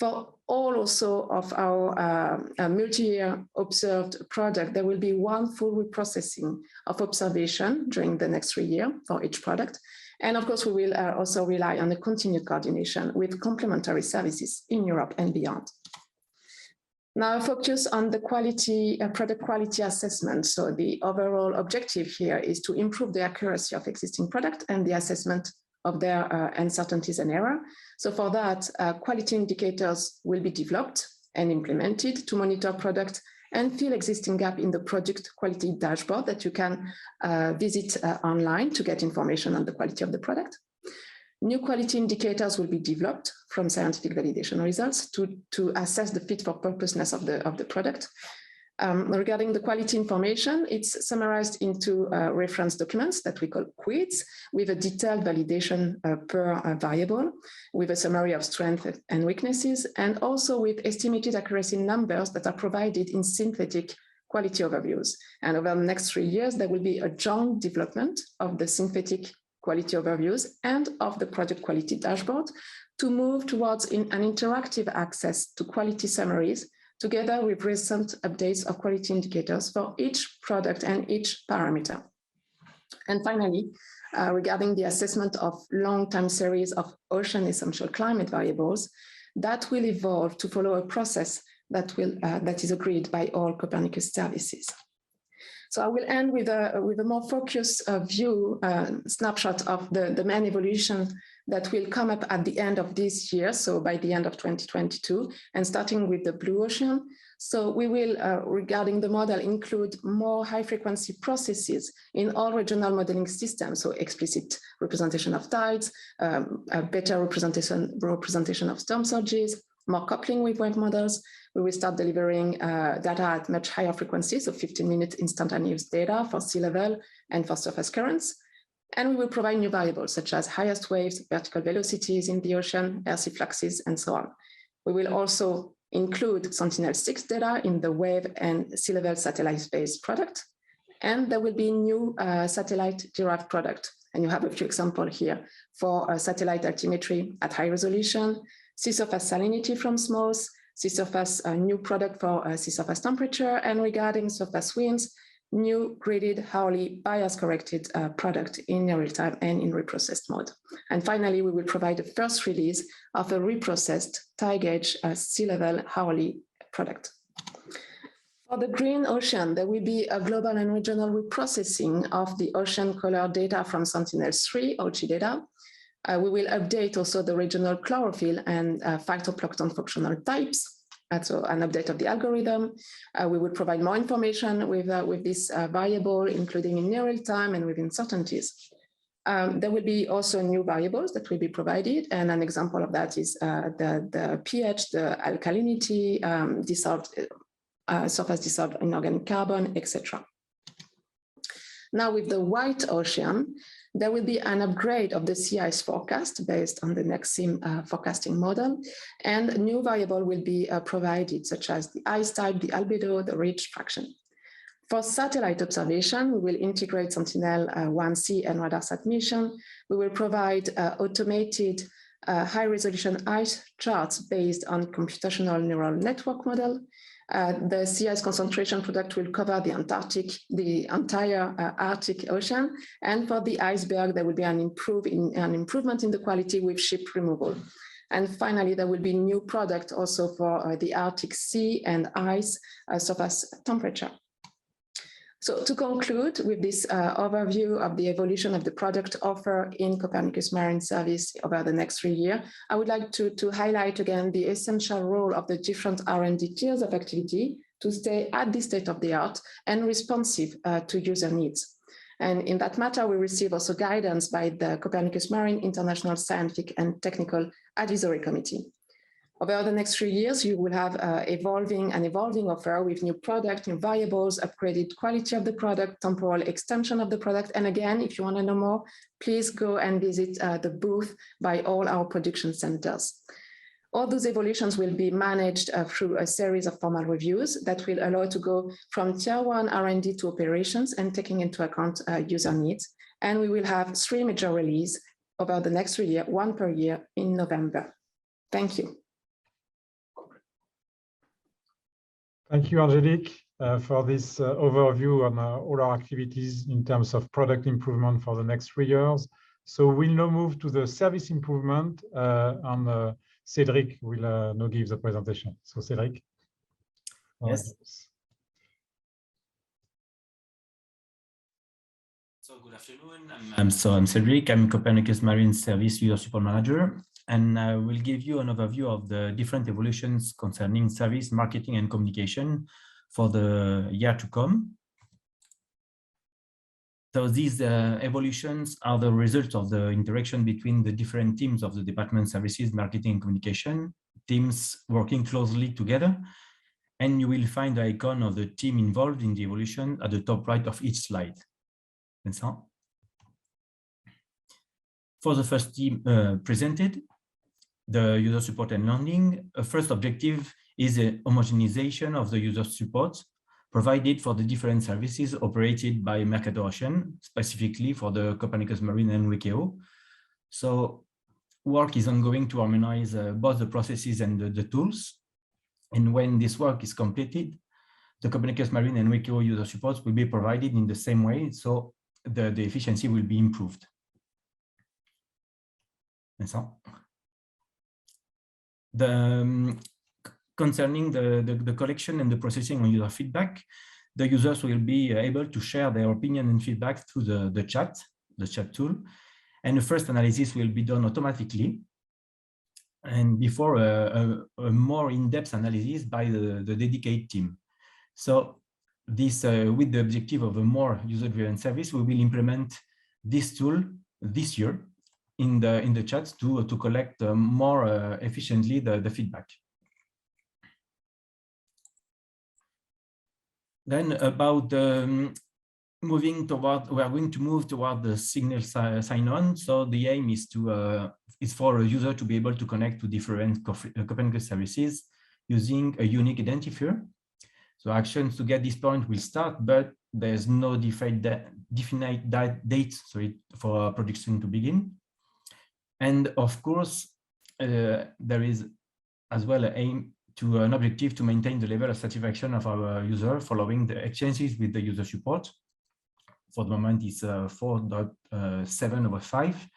K: For all also of our multi-year observed product, there will be one full reprocessing of observation during the next 3 years for each product. And of course, we will also rely on the continued coordination with complementary services in Europe and beyond. Now focus on the quality, product quality assessment. So the overall objective here is to improve the accuracy of existing product and the assessment of their uncertainties and error. So for that, quality indicators will be developed and implemented to monitor product and fill existing gap in the product quality dashboard that you can visit online to get information on the quality of the product. New quality indicators will be developed from scientific validation results to assess the fit for purposeness of the product. Regarding the quality information, it's summarized into reference documents that we call QIDs, with a detailed validation per variable, with a summary of strengths and weaknesses, and also with estimated accuracy numbers that are provided in synthetic quality overviews. And over the next 3 years, there will be a joint development of the synthetic quality overviews and of the product quality dashboard to move towards an interactive access to quality summaries, together with recent updates of quality indicators for each product and each parameter. And finally, regarding the assessment of long-term series of ocean essential climate variables, that will evolve to follow a process that is agreed by all Copernicus services. So I will end with a more focused view, snapshot of the main evolution that will come up at the end of this year, so by the end of 2022, and starting with the blue ocean. So we will, regarding the model, include more high-frequency processes in all regional modeling systems, so explicit representation of tides, a better representation of storm surges, more coupling with wave models. We will start delivering data at much higher frequencies, so 15-minute instantaneous data for sea level and for surface currents. And we will provide new variables such as highest waves, vertical velocities in the ocean, air sea fluxes, and so on. We will also include Sentinel-6 data in the wave and sea level satellite-based product. And there will be new satellite-derived product. And you have a few examples here for satellite altimetry at high resolution, sea surface salinity from SMOS, sea surface new product for sea surface temperature, and regarding surface winds, new graded hourly bias-corrected product in real-time and in reprocessed mode. And finally, we will provide the first release of a reprocessed tie gauge sea level hourly product. For the green ocean, there will be a global and regional reprocessing of the ocean color data from Sentinel-3 OCHI data. We will update also the regional chlorophyll and phytoplankton functional types. So an update of the algorithm. We will provide more information with this variable, including in near real time and with uncertainties. There will be also new variables that will be provided. And an example of that is the pH, the alkalinity, surface dissolved inorganic carbon, etc. Now with the white ocean, there will be an upgrade of the sea ice forecast based on the NextSim forecasting model, and a new variable will be provided, such as the ice type, the albedo, the ridge fraction. For satellite observation, we will integrate Sentinel-1C and RadarSat mission. We will provide automated high-resolution ice charts based on computational neural network model. The sea ice concentration product will cover the entire Arctic Ocean, and for the iceberg, there will be an improvement in the quality with ship removal. And finally, there will be new product also for the Arctic sea and ice surface temperature. So to conclude with this overview of the evolution of the product offer in Copernicus Marine Service over the next 3 years, I would like to highlight again the essential role of the different R&D tiers of activity to stay at the state of the art and responsive to user needs. And in that matter, we receive also guidance by the Copernicus Marine International Scientific and Technical Advisory Committee. Over the next 3 years, you will have evolving offer with new product, new variables, upgraded quality of the product, temporal extension of the product. And again, if you want to know more, please go and visit the booth by all our production centers. All those evolutions will be managed through a series of formal reviews that will allow to go from tier 1 R&D to operations and taking into account user needs. And we will have 3 major releases over the next 3 years, 1 per year in November. Thank you.
D: Thank you, Angélique, for this overview on all our activities in terms of product improvement for the next 3 years. So we'll now move to the service improvement, and Cédric will now give the presentation. So Cédric.
L: Yes. So good afternoon. I'm Cédric. I'm Copernicus Marine Service User Support Manager, and I will give you an overview of the different evolutions concerning service, marketing, and communication for the year to come. So these evolutions are the result of the interaction between the different teams of the department services, marketing, and communication, teams working closely together. And you will find the icon of the team involved in the evolution at the top right of each slide. For the first team presented, the user support and learning, a first objective is a homogenization of the user support provided for the different services operated by Mercator Ocean, specifically for the Copernicus Marine and WKO. So work is ongoing to harmonize both the processes and the tools. And when this work is completed, the Copernicus Marine and WKO user supports will be provided in the same way, so the efficiency will be improved. Concerning the collection and the processing on user feedback, the users will be able to share their opinion and feedback through the chat tool. And the first analysis will be done automatically, and before a more in-depth analysis by the dedicated team. So this, with the objective of a more user-driven service, we will implement this tool this year in the chat to collect more efficiently the feedback. Then about moving toward, we are going to move toward the signal sign-on. So the aim is for a user to be able to connect to different Copernicus services using a unique identifier. So actions to get this point will start, but there's no definite date for production to begin. And of course, there is as well an objective to maintain the level of satisfaction of our user following the exchanges with the user support. For the moment, it's 4.7/5.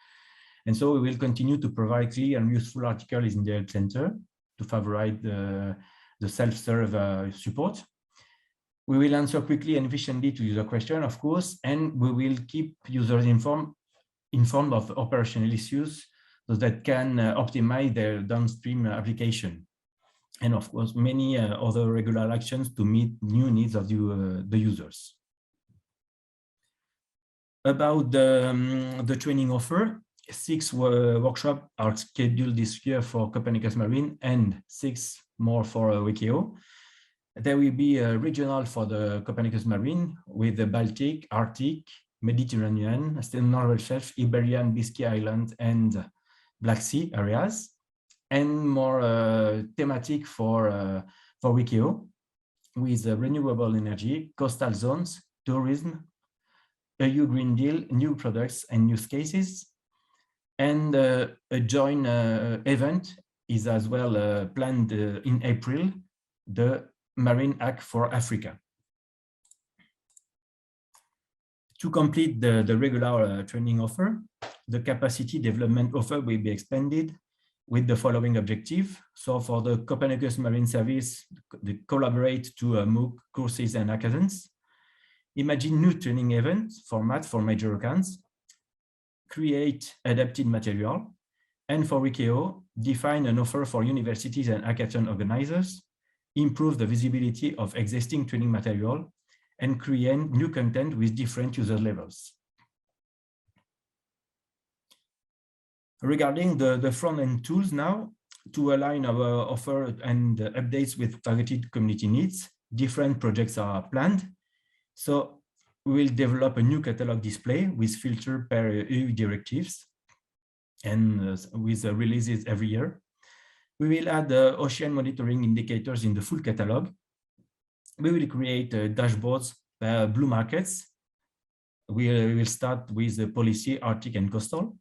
L: And so we will continue to provide clear and useful articles in the help center to favorite the self-serve support. We will answer quickly and efficiently to user questions, of course, and we will keep users informed of operational issues so that can optimize their downstream application. And of course, many other regular actions to meet new needs of the users. About the training offer, 6 workshops are scheduled this year for Copernicus Marine and 6 more for WKO. There will be a regional for the Copernicus Marine with the Baltic, Arctic, Mediterranean, Northern Shelf, Iberian, Biscay Island, and Black Sea areas, and more thematic for WKO with renewable energy, coastal zones, tourism, EU Green Deal, new products and use cases. And a joint event is as well planned in April, the Marine Hack for Africa. To complete the regular training offer, the capacity development offer will be expanded with the following objective. So for the Copernicus Marine Service, they collaborate to MOOC courses and hackathons. imagine new training events format for major accounts, create adapted material, and for WIKIO, define an offer for universities and hackathon organizers, improve the visibility of existing training material, and create new content with different user levels. Regarding the front-end tools now, to align our offer and updates with targeted community needs, different projects are planned. So we will develop a new catalog display with filter per EU directives and with releases every year. We will add the ocean monitoring indicators in the full catalog. We will create dashboards per blue markets. We will start with the policy, Arctic and coastal.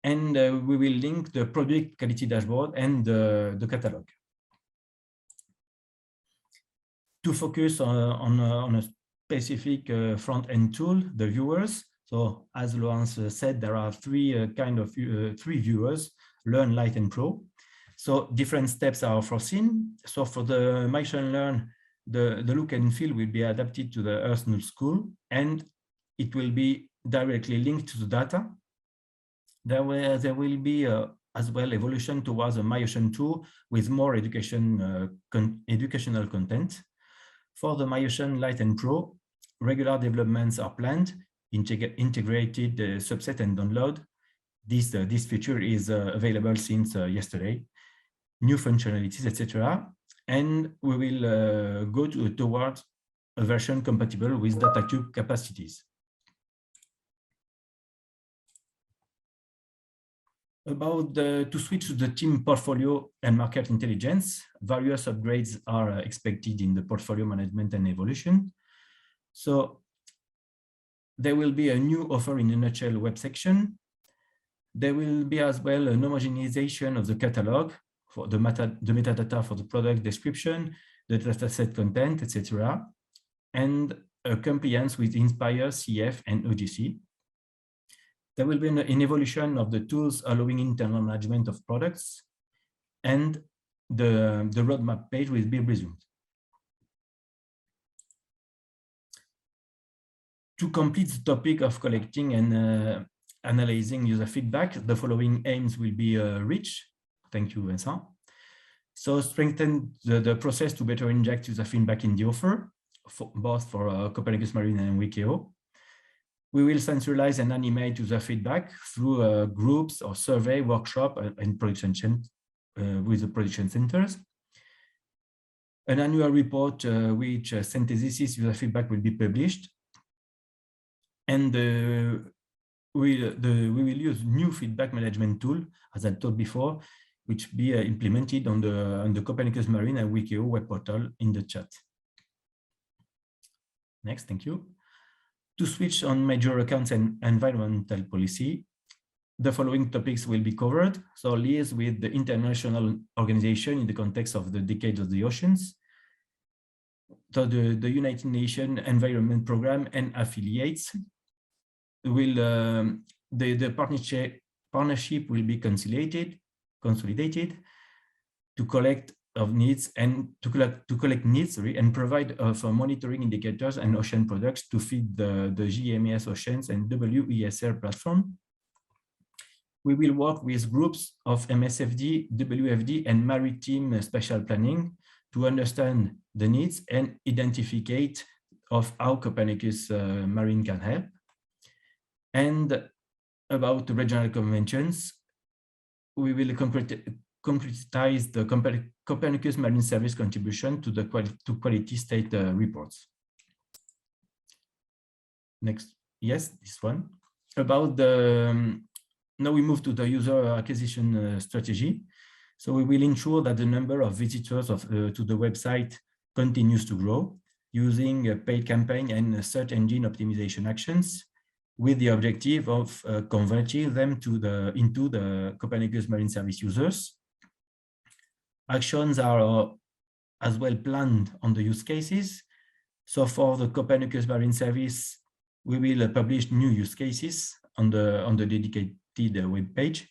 L: And we will link the product quality dashboard and the catalog. To focus on a specific front-end tool, the viewers. So as Laurence said, there are three viewers, Learn, Light, and Pro. So different steps are foreseen. So for the Mission Learn, the look and feel will be adapted to the Earth Null School, and it will be directly linked to the data. There will be as well evolution towards a MyOcean 2 with more educational content. For the MyOcean Light and Pro, regular developments are planned, integrated subset and download. This feature is available since yesterday. New functionalities, etc. And we will go towards a version compatible with DataCube capacities. About to switch to the team portfolio and market intelligence, various upgrades are expected in the portfolio management and evolution. So there will be a new offer in a nutshell web section. There will be as well an homogenization of the catalog for the metadata for the product description, the dataset content, etc. And a compliance with Inspire, CF, and OGC. There will be an evolution of the tools allowing internal management of products, and the roadmap page will be resumed. To complete the topic of collecting and analyzing user feedback, the following aims will be reached. Thank you, Vincent. So strengthen the process to better inject user feedback in the offer, both for Copernicus Marine and WIKIO. We will centralize and animate user feedback through groups or survey, workshop, and production with the production centers. An annual report which synthesizes user feedback will be published. And we will use new feedback management tool, as I told before, which be implemented on the Copernicus Marine and WIKIO web portal in the chat. Next, thank you. To switch on major accounts and environmental policy, the following topics will be covered. So liaise with the international organization in the context of the Decade of the Oceans. So the United Nations Environment Programme and affiliates will the partnership will be consolidated to collect of needs and to collect needs and provide for monitoring indicators and ocean products to feed the GMES Oceans and WESR platform. We will work with groups of MSFD, WFD, and maritime spatial planning to understand the needs and identify of how Copernicus Marine can help. And about the regional conventions, we will concretize the Copernicus Marine Service contribution to the quality state reports. Next, yes, this one. About the, now we move to the user acquisition strategy. So we will ensure that the number of visitors to the website continues to grow using a paid campaign and search engine optimization actions, with the objective of converting them into the Copernicus Marine Service users. Actions are as well planned on the use cases. So for the Copernicus Marine Service, we will publish new use cases on the dedicated web page,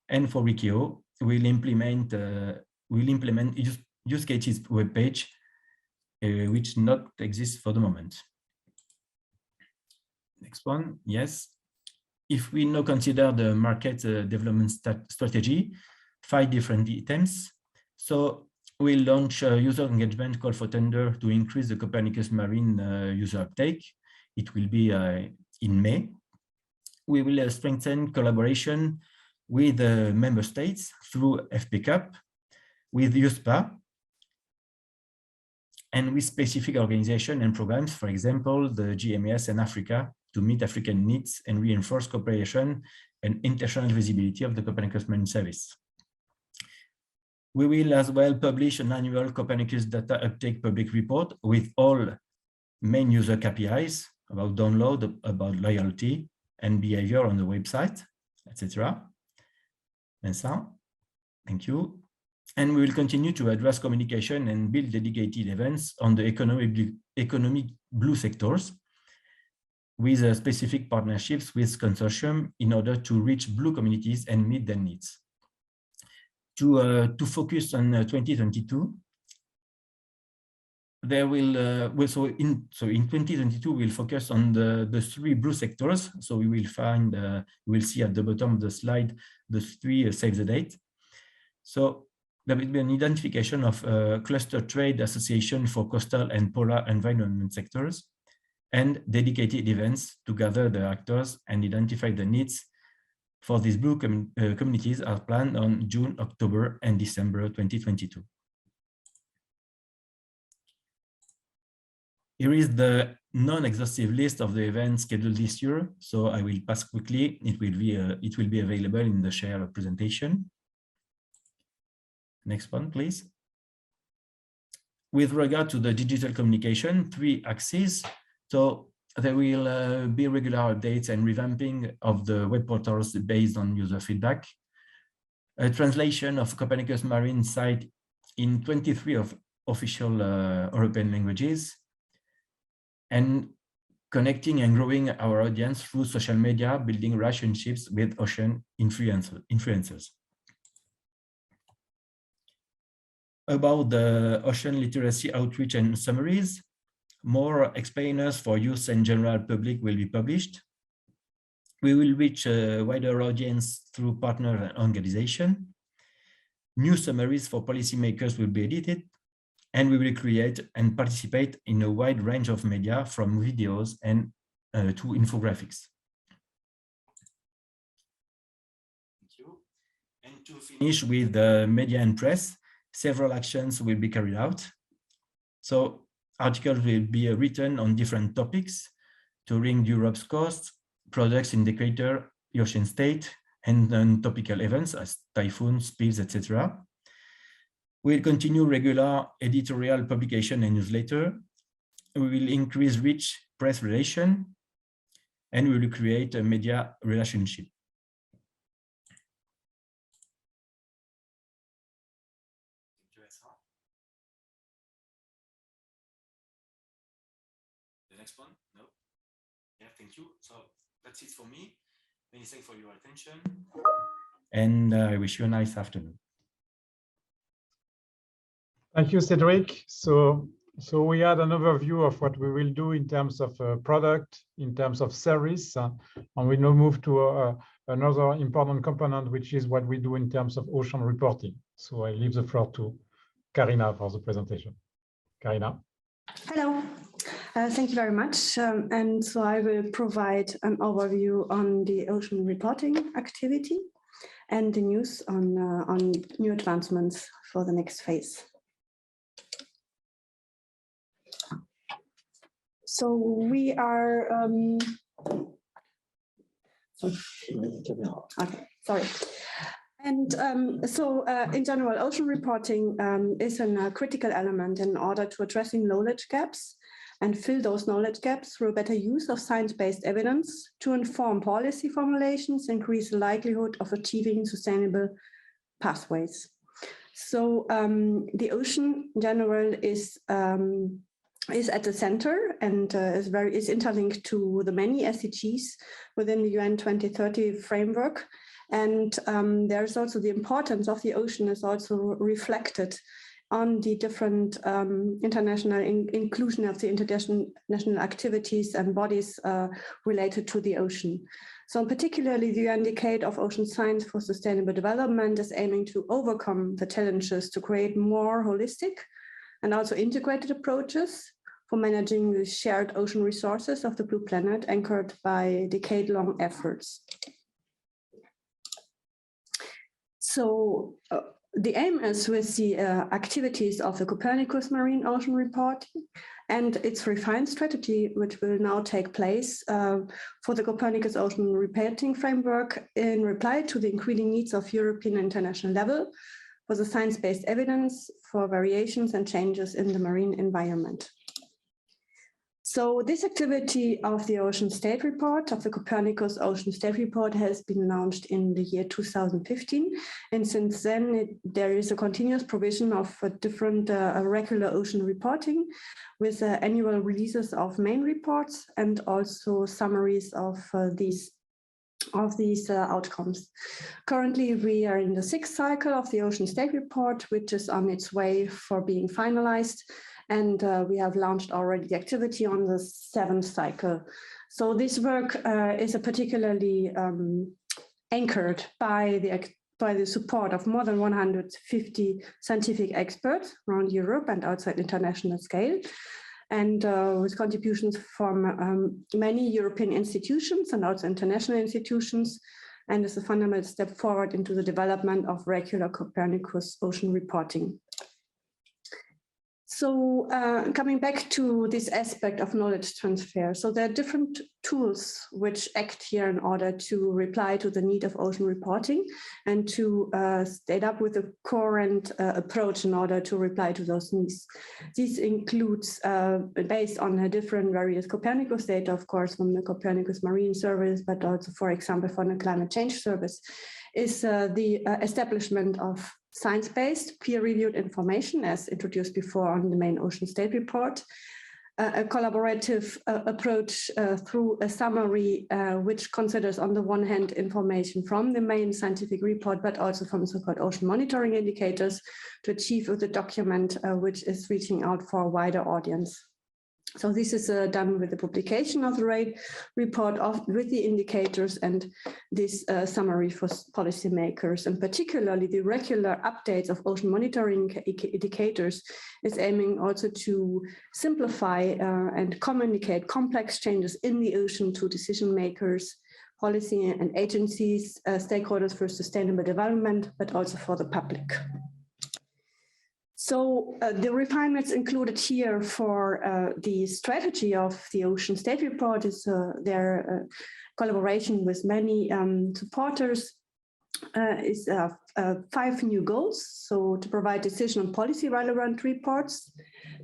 L: and for WIKIO, we'll implement use cases web page, which not exists for the moment. Next one, yes. If we now consider the market development strategy, 5 different items. So we'll launch a user engagement call for tender to increase the Copernicus Marine user uptake. It will be in May. We will strengthen collaboration with member states through FPCAP, with OSPAR, and with specific organizations and programs, for example, the GMES and Africa, to meet African needs and reinforce cooperation and international visibility of the Copernicus Marine Service. We will as well publish an annual Copernicus data uptake public report with all main user KPIs about download, about loyalty and behavior on the website, etc. Thank you. And we will continue to address communication and build dedicated events on the economic blue sectors with specific partnerships with consortium in order to reach blue communities and meet their needs. To focus on 2022, there will so in 2022 we'll focus on the 3 blue sectors. So we will find we'll see at the bottom of the slide the 3 save the date. So there will be an identification of cluster trade association for coastal and polar environment sectors, and dedicated events to gather the actors and identify the needs for these blue communities are planned on June, October, and December 2022. Here is the non-exhaustive list of the events scheduled this year, so I will pass quickly. It will be available in the share presentation. Next one, please. With regard to the digital communication, 3 axes. So there will be regular updates and revamping of the web portals based on user feedback. A translation of Copernicus Marine site in 23 of official European languages, and connecting and growing our audience through social media, building relationships with ocean influencers. About the ocean literacy outreach and summaries, more explainers for youth and general public will be published. We will reach a wider audience through partner organization. New summaries for policymakers will be edited, and we will create and participate in a wide range of media, from videos and to infographics. Thank you. And to finish with the media and press, several actions will be carried out. So articles will be written on different topics, touring Europe's coast, products indicator, ocean state, and topical events as typhoons, spills, etc. We'll continue regular editorial publication and newsletter. We will increase rich press relation, and we will create a media relationship. The next one? No? Yeah, thank you. So that's it for me. Many thanks for your attention. And I wish you a nice afternoon.
D: Thank you, Cédric. So we had an overview of what we will do in terms of product, in terms of service, and we now move to another important component, which is what we do in terms of ocean reporting. So I leave the floor to Karina for the presentation. Karina.
M: Hello. Thank you very much. And so I will provide an overview on the ocean reporting activity and the news on new advancements for the next phase. So we are, okay, sorry. And in general, ocean reporting is a critical element in order to addressing knowledge gaps and fill those knowledge gaps through better use of science-based evidence to inform policy formulations, increase the likelihood of achieving sustainable pathways. So the ocean in general is at the center and is interlinked to the many SDGs within the UN 2030 framework. And there's also the importance of the ocean is also reflected on the different international inclusion of the international activities and bodies related to the ocean. So particularly the UN Decade of Ocean Science for Sustainable Development is aiming to overcome the challenges to create more holistic and also integrated approaches for managing the shared ocean resources of the Blue Planet, anchored by decade-long efforts. So the aim is with the activities of the Copernicus Marine Ocean Reporting and its refined strategy, which will now take place for the Copernicus Ocean Reporting Framework in reply to the increasing needs of European and international level for the science-based evidence for variations and changes in the marine environment. So this activity of the Ocean State Report, of the Copernicus Ocean State Report, has been launched in the year 2015. And since then, there is a continuous provision of different regular ocean reporting with annual releases of main reports and also summaries of these outcomes. Currently, we are in the 6th cycle of the Ocean State Report, which is on its way for being finalized. And we have launched already the activity on the 7th cycle. So this work is particularly anchored by the support of more than 150 scientific experts around Europe and outside international scale, and with contributions from many European institutions and also international institutions, and is a fundamental step forward into the development of regular Copernicus ocean reporting. So coming back to this aspect of knowledge transfer, so there are different tools which act here in order to reply to the need of ocean reporting and to stay up with a current approach in order to reply to those needs. This includes, based on a different various Copernicus data, of course, from the Copernicus Marine Service, but also, for example, from the Climate Change Service, is the establishment of science-based, peer-reviewed information, as introduced before on the main Ocean State Report, a collaborative approach through a summary which considers, on the one hand, information from the main scientific report, but also from so-called ocean monitoring indicators to achieve the document which is reaching out for a wider audience. So this is done with the publication of the report with the indicators and this summary for policymakers, and particularly the regular updates of ocean monitoring indicators is aiming also to simplify and communicate complex changes in the ocean to decision makers, policy and agencies, stakeholders for sustainable development, but also for the public. So the refinements included here for the strategy of the Ocean State Report is their collaboration with many supporters is 5 new goals. So to provide decision and policy relevant reports,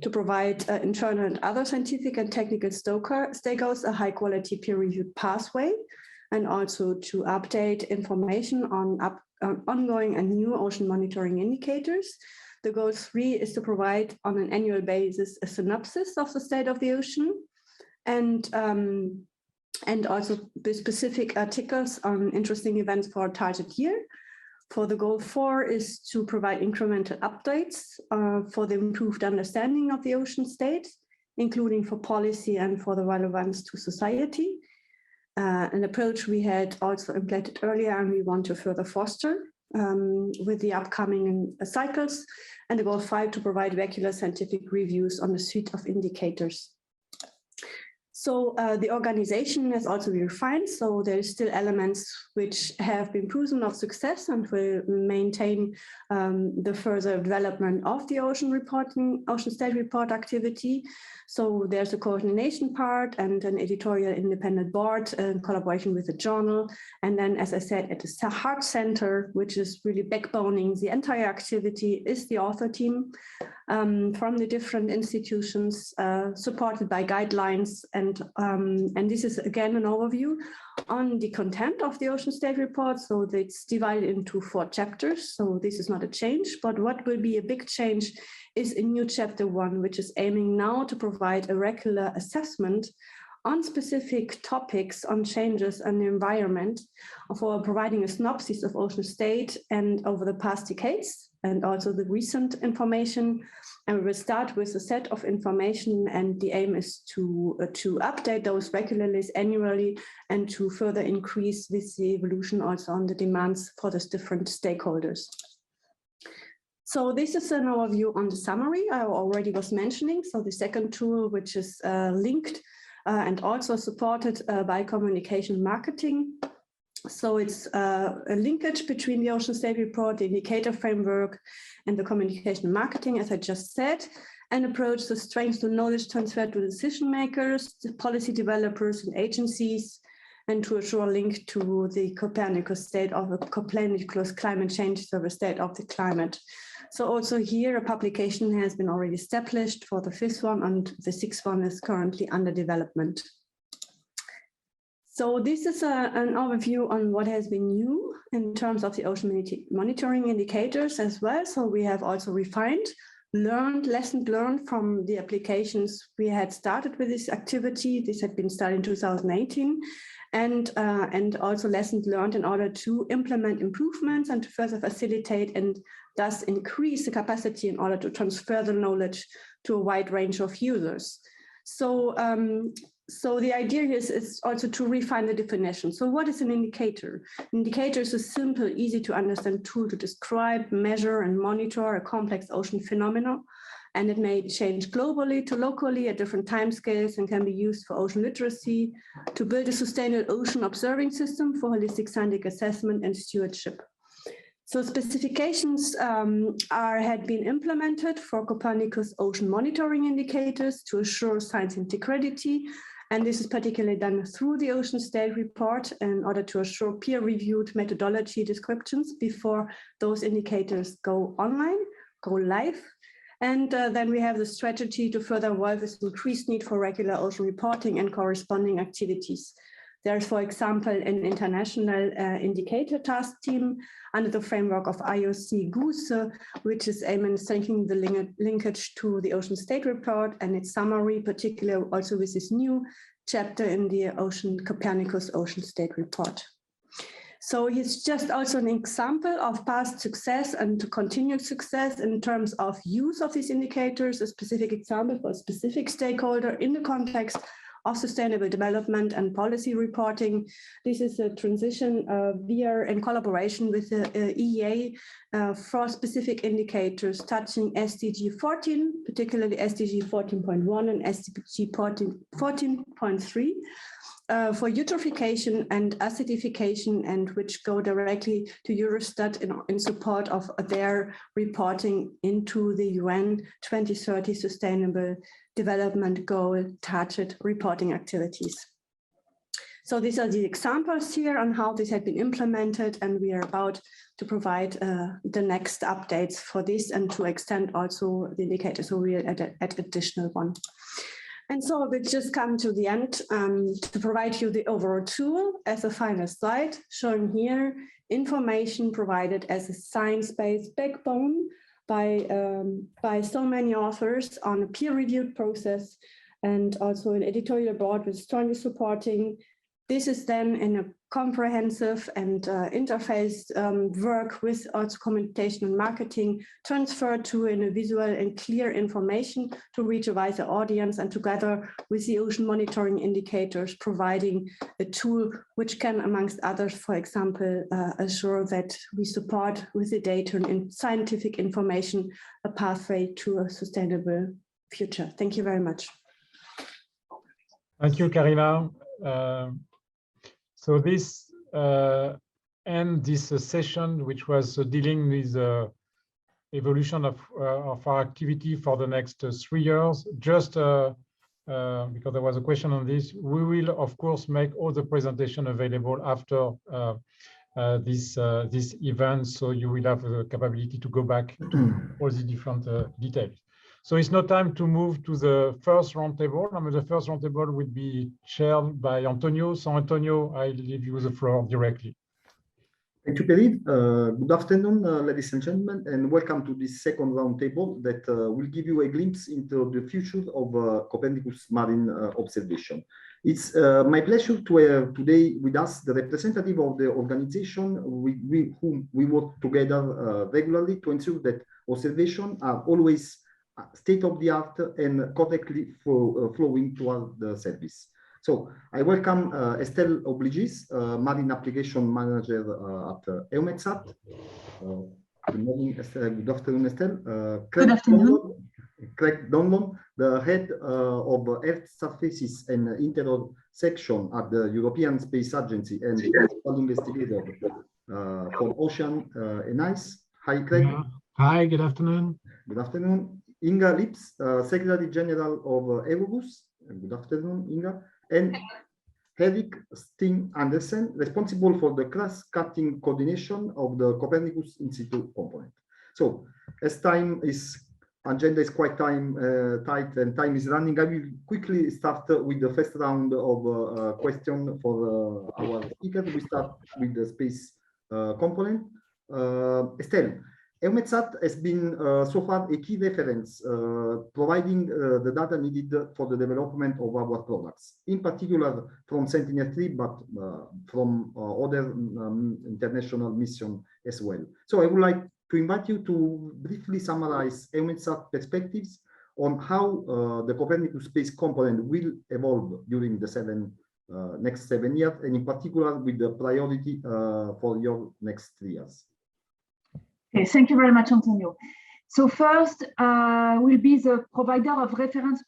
M: to provide internal and other scientific and technical stakeholders a high quality peer reviewed pathway, and also to update information on ongoing and new ocean monitoring indicators. The goal 3 is to provide on an annual basis a synopsis of the state of the ocean, and also with specific articles on interesting events for a target year. For the goal 4 is to provide incremental updates for the improved understanding of the ocean state, including for policy and for the relevance to society. An approach we had also implemented earlier and we want to further foster with the upcoming cycles, and the goal 5 to provide regular scientific reviews on the suite of indicators. So the organization has also been refined, so there are still elements which have been proven of success and will maintain the further development of the Ocean State Report activity. So there's a coordination part and an editorial independent board in collaboration with the journal. And then, as I said, at the heart center, which is really backboning the entire activity, is the author team from the different institutions, supported by guidelines. And this is again an overview on the content of the Ocean State Report. So it's divided into 4 chapters. So this is not a change, but what will be a big change is a new chapter 1, which is aiming now to provide a regular assessment on specific topics on changes in the environment, for providing a synopsis of ocean state and over the past decades, and also the recent information. And we will start with a set of information, and the aim is to update those regularly, annually, and to further increase with the evolution also on the demands for the different stakeholders. So this is an overview on the summary I already was mentioning. So the second tool, which is linked and also supported by communication marketing. So it's a linkage between the Ocean State Report, the indicator framework, and the communication marketing, as I just said, an approach to strengthen knowledge transfer to decision makers, the policy developers and agencies, and to assure a link to the Copernicus state of the Copernicus climate change, so the state of the climate. So also here a publication has been already established for the 5th one, and the 6th one is currently under development. So this is an overview on what has been new in terms of the ocean monitoring indicators as well. So we have also refined, lessons learned from the applications we had started with this activity. This had been started in 2018, and also lessons learned in order to implement improvements and to further facilitate and thus increase the capacity in order to transfer the knowledge to a wide range of users. So the idea is also to refine the definition. So what is an indicator? An indicator is a simple, easy to understand tool to describe, measure, and monitor a complex ocean phenomenon. And it may change globally to locally at different timescales and can be used for ocean literacy, to build a sustainable ocean observing system for holistic scientific assessment and stewardship. So specifications had been implemented for Copernicus ocean monitoring indicators to assure science integrity. And this is particularly done through the Ocean State Report in order to assure peer-reviewed methodology descriptions before those indicators go online, go live. And then we have the strategy to further evolve with increased need for regular ocean reporting and corresponding activities. There's, for example, an international indicator task team under the framework of IOC GOOSE, which is aiming at strengthening the linkage to the Ocean State Report and its summary, particularly also with this new chapter in the Copernicus Ocean State Report. So it's just also an example of past success and continued success in terms of use of these indicators, a specific example for a specific stakeholder in the context of sustainable development and policy reporting. This is a transition we are in collaboration with the EEA for specific indicators touching SDG 14, particularly SDG 14.1 and SDG 14.3. For eutrophication and acidification, and which go directly to Eurostat in support of their reporting into the UN 2030 Sustainable Development Goal target reporting activities. So these are the examples here on how this had been implemented, and we are about to provide the next updates for this and to extend also the indicator. So we are at additional one. And so we just come to the end to provide you the overall tool as a final slide, showing here information provided as a science-based backbone by so many authors on a peer-reviewed process, and also an editorial board with strongly supporting. This is then in a comprehensive and interface work with also communication and marketing transferred to in a visual and clear information to reach a wider audience, and together with the ocean monitoring indicators, providing a tool which can, amongst others, for example, assure that we support with the data and scientific information a pathway to a sustainable future. Thank you very much.
D: Thank you, Karina. So this ends this session, which was dealing with evolution of our activity for the next 3 years. Just because there was a question on this, we will, of course, make all the presentation available after this event, so you will have the capability to go back to all the different details. So it's now time to move to the first roundtable. I mean, the first roundtable will be chaired by Antonio. So Antonio, I leave you the floor directly.
N: Thank you, Pierre. Good afternoon, ladies and gentlemen, and welcome to this second roundtable that will give you a glimpse into the future of Copernicus Marine observation. It's my pleasure to have today with us the representative of the organization with whom we work together regularly to ensure that observations are always state-of-the-art and correctly flowing toward the service. So I welcome Estelle Obligis, Marine Application Manager at EUMETSAT. Good morning, Estelle. Good afternoon, Estelle.
O: Good afternoon.
N: Craig Donlon, the head of Earth Surfaces and Interior Section at the European Space Agency and principal investigator for Ocean and Ice. Hi, Craig.
D: Yeah. Hi, good afternoon.
N: Good afternoon. Inga Lips, Secretary General of Aerobus. Good afternoon, Inga. And Erik Steen Andersen, responsible for the cross-cutting coordination of the Copernicus in-situ component. So, as agenda is quite tight and time is running, I will quickly start with the first round of questions for our speakers. We start with the space component. Estelle, EUMETSAT has been so far a key reference, providing the data needed for the development of our products, in particular from Sentinel-3, but from other international missions as well. So I would like to invite you to briefly summarize EUMETSAT perspectives on how the Copernicus space component will evolve during the next 7 years, and in particular with the priority for your next 3 years.
O: Okay, thank you very much, Antonio. So first, we'll be the provider of reference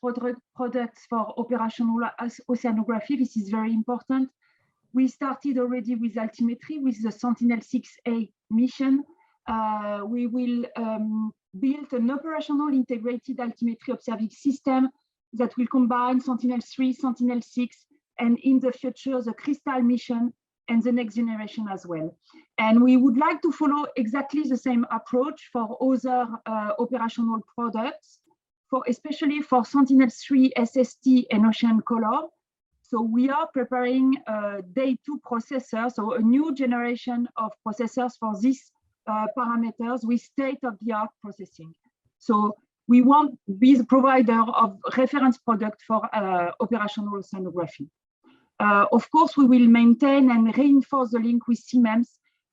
O: products for operational oceanography. This is very important. We started already with altimetry with the Sentinel-6A mission. We will build an operational integrated altimetry observing system that will combine Sentinel-3, Sentinel-6, and in the future, the Crystal mission and the next generation as well. And we would like to follow exactly the same approach for other operational products, especially for Sentinel-3, SST, and Ocean Color. So we are preparing a Day 2 processor, so a new generation of processors for these parameters with state-of-the-art processing. So we want to be the provider of reference product for operational oceanography. Of course, we will maintain and reinforce the link with CMEMS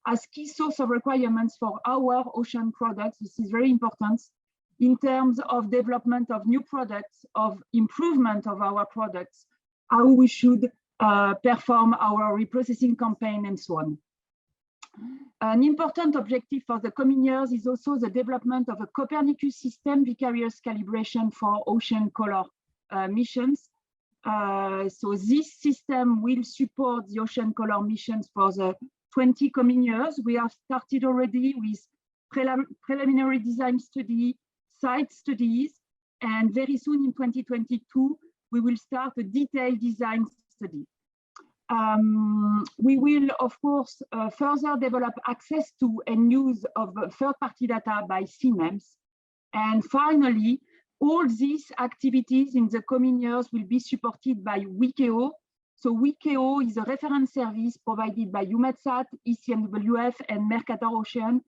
O: as key source of requirements for our ocean products. This is very important in terms of development of new products, of improvement of our products, how we should perform our reprocessing campaign and so on. An important objective for the coming years is also the development of a Copernicus system vicarious calibration for Ocean Color missions. So this system will support the Ocean Color missions for the 20 coming years. We have started already with preliminary design study, site studies, and very soon in 2022, we will start a detailed design study. We will, of course, further develop access to and use of third-party data by CMEMS. And finally, all these activities in the coming years will be supported by WIKEO. So WIKEO is a reference service provided by EUMETSAT, ECMWF, and Mercator Ocean,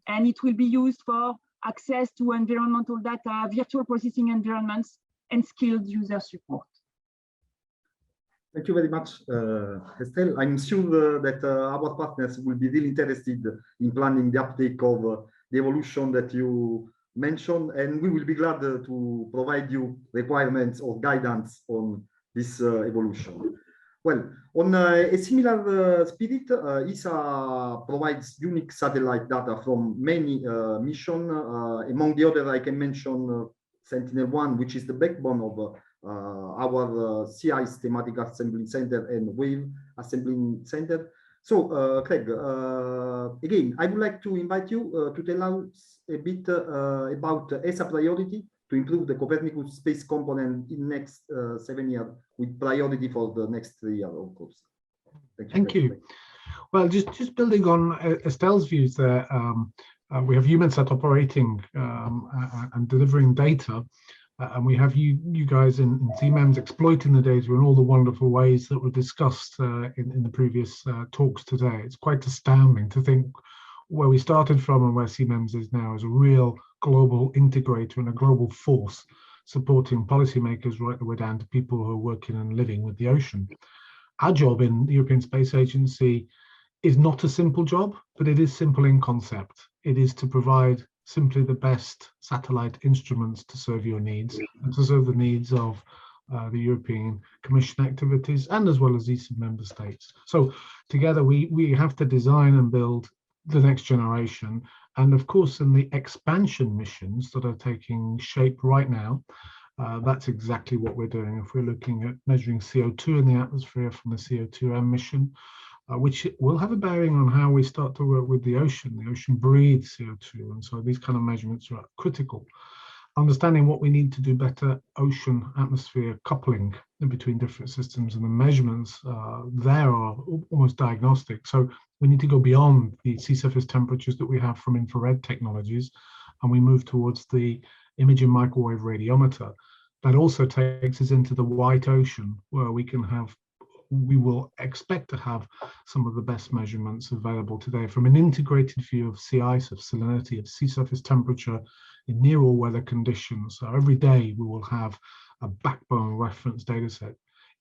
O: and it will be used for access to environmental data, virtual processing environments, and skilled user support.
N: Thank you very much, Estelle. I'm sure that our partners will be really interested in planning the uptake of the evolution that you mentioned, and we will be glad to provide you requirements or guidance on this evolution. Well, on a similar spirit, ESA provides unique satellite data from many missions. Among the others, I can mention Sentinel-1, which is the backbone of our CI thematic assembly center and wave assembly center. So, Craig, again, I would like to invite you to tell us a bit about ESA priority to improve the Copernicus space component in next 7 years, with priority for the next 3 years, of course.
D: Thank you. Well, just building on Estelle's views there, we have EUMETSAT operating and delivering data.
P: and we have you guys in CMEMS exploiting the data in all the wonderful ways that were discussed in the previous talks today. It's quite astounding to think where we started from and where CMEMS is now as a real global integrator and a global force supporting policymakers right the way down to people who are working and living with the ocean. Our job in the European Space Agency is not a simple job, but it is simple in concept. It is to provide simply the best satellite instruments to serve your needs and to serve the needs of the European Commission activities and as well as these member states. So together we have to design and build the next generation. And of course, in the expansion missions that are taking shape right now, that's exactly what we're doing. If we're looking at measuring CO2 in the atmosphere from the CO2M mission, which will have a bearing on how we start to work with the ocean. The ocean breathes CO2, and so these kind of measurements are critical. Understanding what we need to do better ocean-atmosphere coupling in between different systems, and the measurements there are almost diagnostic. So we need to go beyond the sea surface temperatures that we have from infrared technologies, and we move towards the imaging microwave radiometer. That also takes us into the white ocean, where we will expect to have some of the best measurements available today from an integrated view of sea ice, of salinity, of sea surface temperature in near all weather conditions. So every day we will have a backbone reference data set.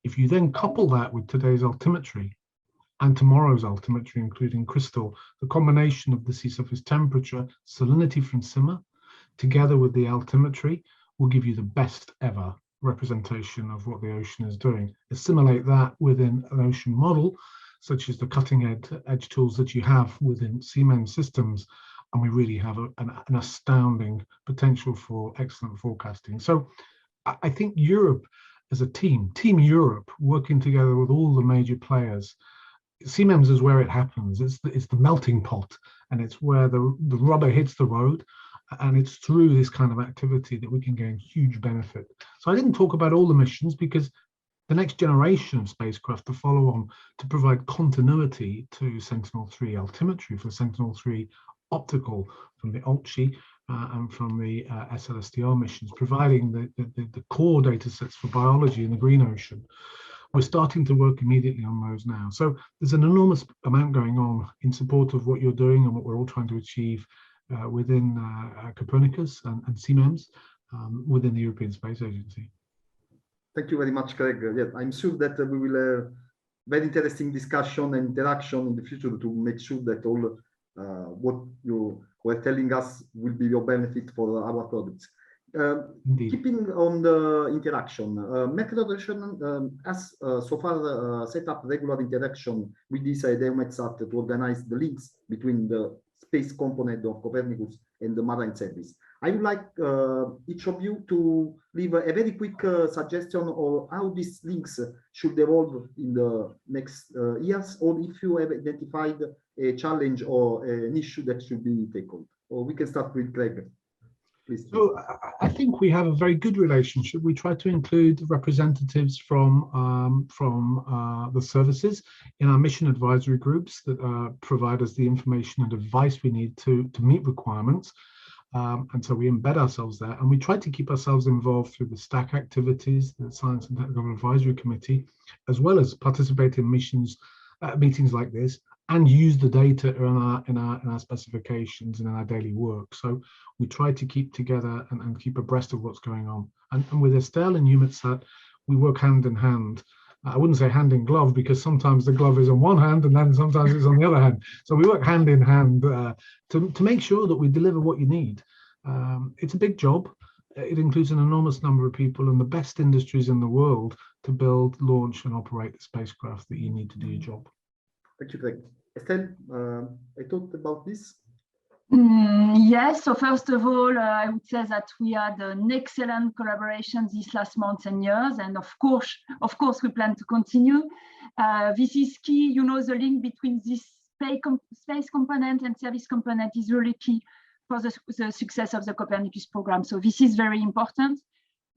P: If you then couple that with today's altimetry and tomorrow's altimetry, including crystal, the combination of the sea surface temperature, salinity from simmer, together with the altimetry, will give you the best ever representation of what the ocean is doing. Assimilate that within an ocean model, such as the cutting edge tools that you have within CMEM systems, and we really have an astounding potential for excellent forecasting. So I think Europe as a team Europe, working together with all the major players, CMEMS is where it happens. It's the melting pot, and it's where the rubber hits the road. And it's through this kind of activity that we can gain huge benefit. So I didn't talk about all the missions because the next generation of spacecraft to follow on to provide continuity to Sentinel-3 altimetry for Sentinel-3 optical from the ALTSI and from the SLSTR missions, providing the core data sets for biology in the green ocean. We're starting to work immediately on those now. So there's an enormous amount going on in support of what you're doing and what we're all trying to achieve within Copernicus and CMEMS within the European Space Agency.
N: Thank you very much, Craig. Yes, I'm sure that we will have very interesting discussion and interaction in the future to make sure that all what you were telling us will be your benefit for our products. Keeping on the interaction, Mercator Ocean has so far set up regular interaction with this EUMETSAT to organize the links between the space component of Copernicus and the marine service. I would like each of you to leave a very quick suggestion of how these links should evolve in the next years, or if you have identified a challenge or an issue that should be tackled. Or we can start with Craig. Please.
P: So I think we have a very good relationship. We try to include representatives from the services in our mission advisory groups that provide us the information and advice we need to meet requirements. And so we embed ourselves there, and we try to keep ourselves involved through the STAC activities, the Science and Technical Advisory Committee, as well as participate in missions, meetings like this, and use the data in our specifications and in our daily work. So we try to keep together and keep abreast of what's going on. And with Estelle and EUMETSAT, we work hand in hand. I wouldn't say hand in glove, because sometimes the glove is on one hand and then sometimes it's on the other hand. So we work hand in hand to make sure that we deliver what you need. It's a big job. It includes an enormous number of people and the best industries in the world to build, launch and operate the spacecraft that you need to do your job.
N: Thank you, Craig. Estelle, I talked about this.
O: Yes, so first of all, I would say that we had an excellent collaboration these last months and years, and of course, we plan to continue. This is key, you know, the link between this space component and service component is really key for the success of the Copernicus program. So this is very important.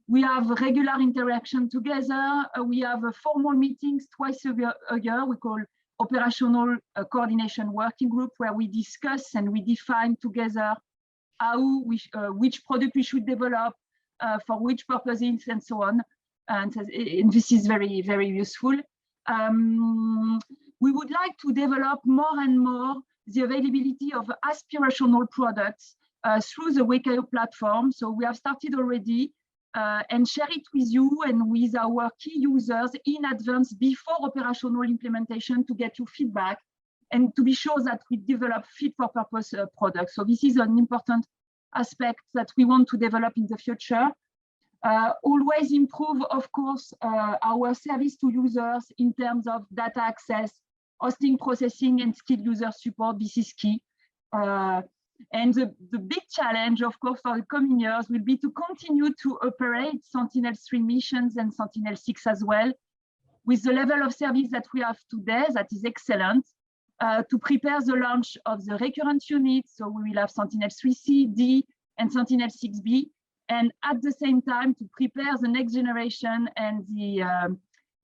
O: We have regular interaction together. We have formal meetings twice a year. We call operational coordination working group, where we discuss and we define together how which product we should develop, for which purposes and so on. And this is very, very useful. We would like to develop more and more the availability of aspirational products through the WCAO platform. So we have started already and share it with you and with our key users in advance before operational implementation to get your feedback and to be sure that we develop fit for purpose products. So this is an important aspect that we want to develop in the future. Always improve, of course, our service to users in terms of data access, hosting, processing, and skilled user support. This is key. And the big challenge, of course, for the coming years will be to continue to operate Sentinel-3 missions and Sentinel-6 as well, with the level of service that we have today, that is excellent, to prepare the launch of the recurrent units. So we will have Sentinel-3C, D, and Sentinel-6B, and at the same time to prepare the next generation and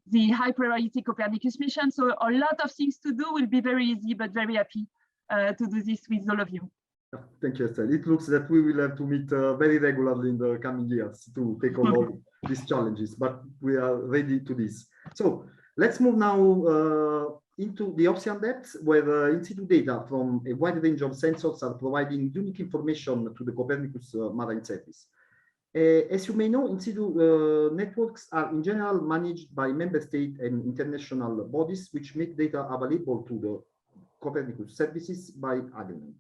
O: the high priority Copernicus mission. So a lot of things to do. Will be very easy, but very happy to do this with all of you.
N: Thank you, Estelle. It looks that we will have to meet very regularly in the coming years to take on all these challenges, but we are ready to this. So let's move now into the ocean depths, where in-situ data from a wide range of sensors are providing unique information to the Copernicus Marine service. As you may know, in-situ networks are in general managed by member state and international bodies, which make data available to the Copernicus services by agreement.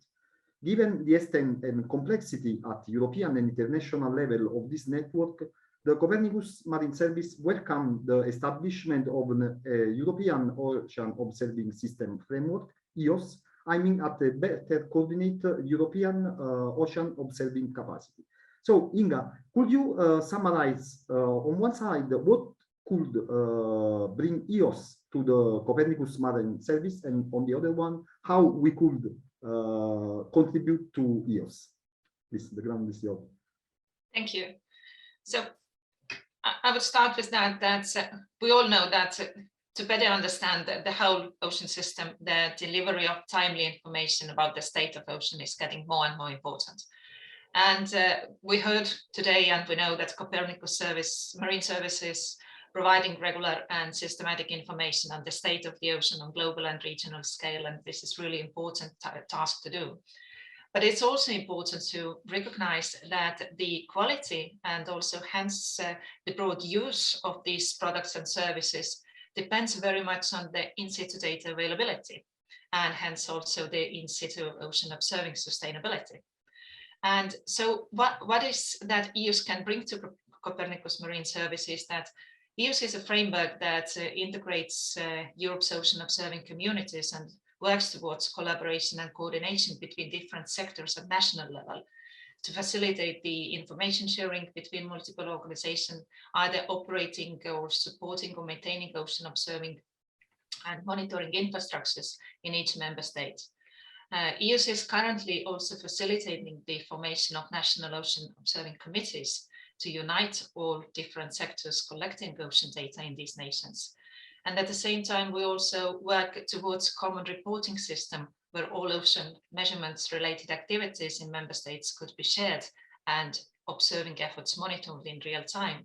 N: Given the extent and complexity at European and international level of this network, the Copernicus Marine Service welcomed the establishment of a European Ocean Observing System Framework, EOS, aiming at a better coordinated European ocean observing capacity. So, Inga, could you summarize on one side what could bring EOS to the Copernicus Marine Service, and on the other one, how we could contribute to EOS? Please, the ground is yours.
Q: Thank you. So I would start with that we all know that to better understand the whole ocean system, the delivery of timely information about the state of ocean is getting more and more important. And we heard today, and we know that Copernicus Marine Service is providing regular and systematic information on the state of the ocean on global and regional scale, and this is really important task to do. But it's also important to recognize that the quality and also hence the broad use of these products and services depends very much on the in-situ data availability, and hence also the in-situ ocean observing sustainability. And so what is that EOS can bring to Copernicus Marine Service is that EOS is a framework that integrates Europe's ocean observing communities and works towards collaboration and coordination between different sectors at national level to facilitate the information sharing between multiple organizations, either operating or supporting or maintaining ocean observing and monitoring infrastructures in each member state. EOS is currently also facilitating the formation of national ocean observing committees to unite all different sectors collecting ocean data in these nations. And at the same time, we also work towards a common reporting system where all ocean measurements related activities in member states could be shared and observing efforts monitored in real time.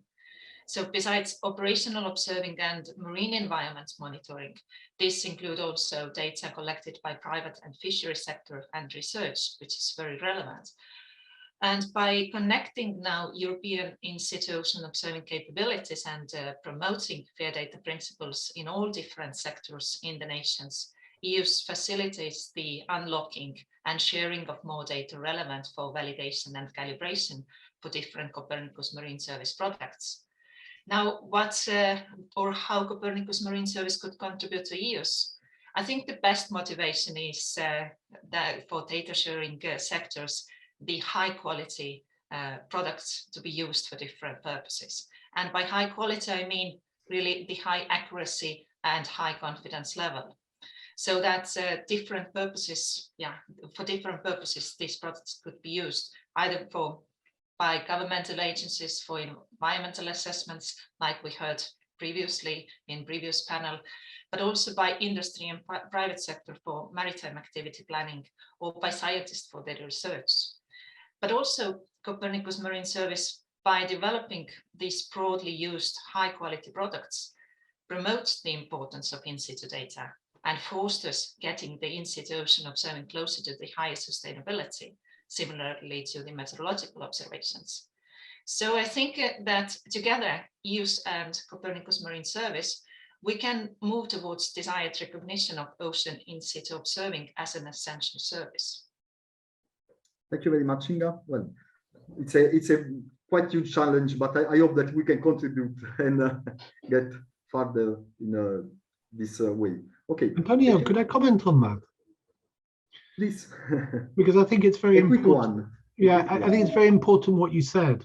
Q: So besides operational observing and marine environment monitoring, this includes also data collected by private and fishery sector and research, which is very relevant. And by connecting now European in-situ ocean observing capabilities and promoting fair data principles in all different sectors in the nations, EOS facilitates the unlocking and sharing of more data relevant for validation and calibration for different Copernicus Marine Service products. Now, or how Copernicus Marine Service could contribute to EOS? I think the best motivation is that for data sharing sectors, the high quality products to be used for different purposes. And by high quality, I mean really the high accuracy and high confidence level. So that different purposes, for different purposes, these products could be used either by governmental agencies for environmental assessments, like we heard previously in previous panel, but also by industry and private sector for maritime activity planning, or by scientists for their research. But also Copernicus Marine Service by developing these broadly used high-quality products, promotes the importance of in-situ data and fosters getting the in-situ ocean observing closer to the higher sustainability, similarly to the meteorological observations. So I think that together, EUS and Copernicus Marine Service, we can move towards desired recognition of ocean in-situ observing as an essential service.
N: Thank you very much, Inga. Well, it's a quite huge challenge, but I hope that we can contribute and get further in this way. Okay.
P: Antonio, could I comment on that?
N: Please.
P: Because I think it's very important.
N: Quick one.
P: Yeah, I think it's very important what you said.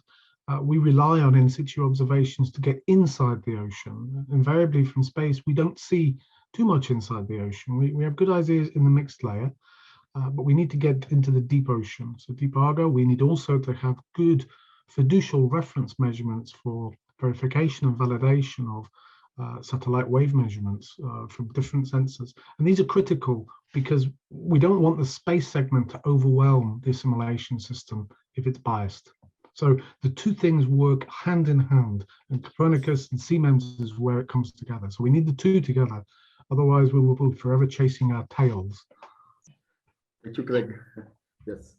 P: We rely on in-situ observations to get inside the ocean. Invariably from space, we don't see too much inside the ocean. We have good ideas in the mixed layer, but we need to get into the deep ocean. So deep Argo, we need also to have good fiducial reference measurements for verification and validation of satellite wave measurements from different sensors. And these are critical because we don't want the space segment to overwhelm the assimilation system if it's biased. So the two things work hand in hand, and Copernicus and CMEMS is where it comes together. So we need the two together. Otherwise, we will be forever chasing our tails.
N: Thank you, Greg. Yes.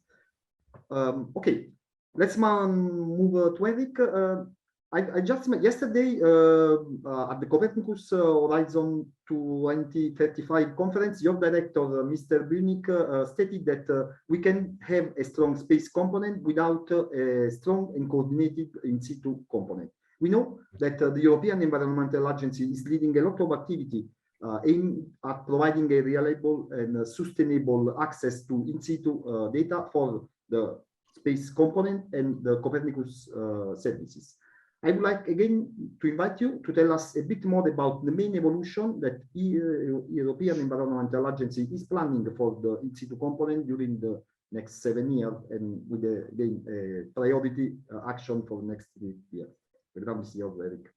N: Okay, let's move to Eric. I just met yesterday at the Copernicus Horizon 2035 conference, your director, Mr. Bunik, stated that we can have a strong space component without a strong and coordinated in-situ component. We know that the European Environmental Agency is leading a lot of activity aimed at providing a reliable and sustainable access to in-situ data for the space component and the Copernicus services. I would like again to invite you to tell us a bit more about the main evolution that European Environmental Agency is planning for the in-situ component during the next 7 years, and with the priority action for the next 3 years. The ground is yours, Eric.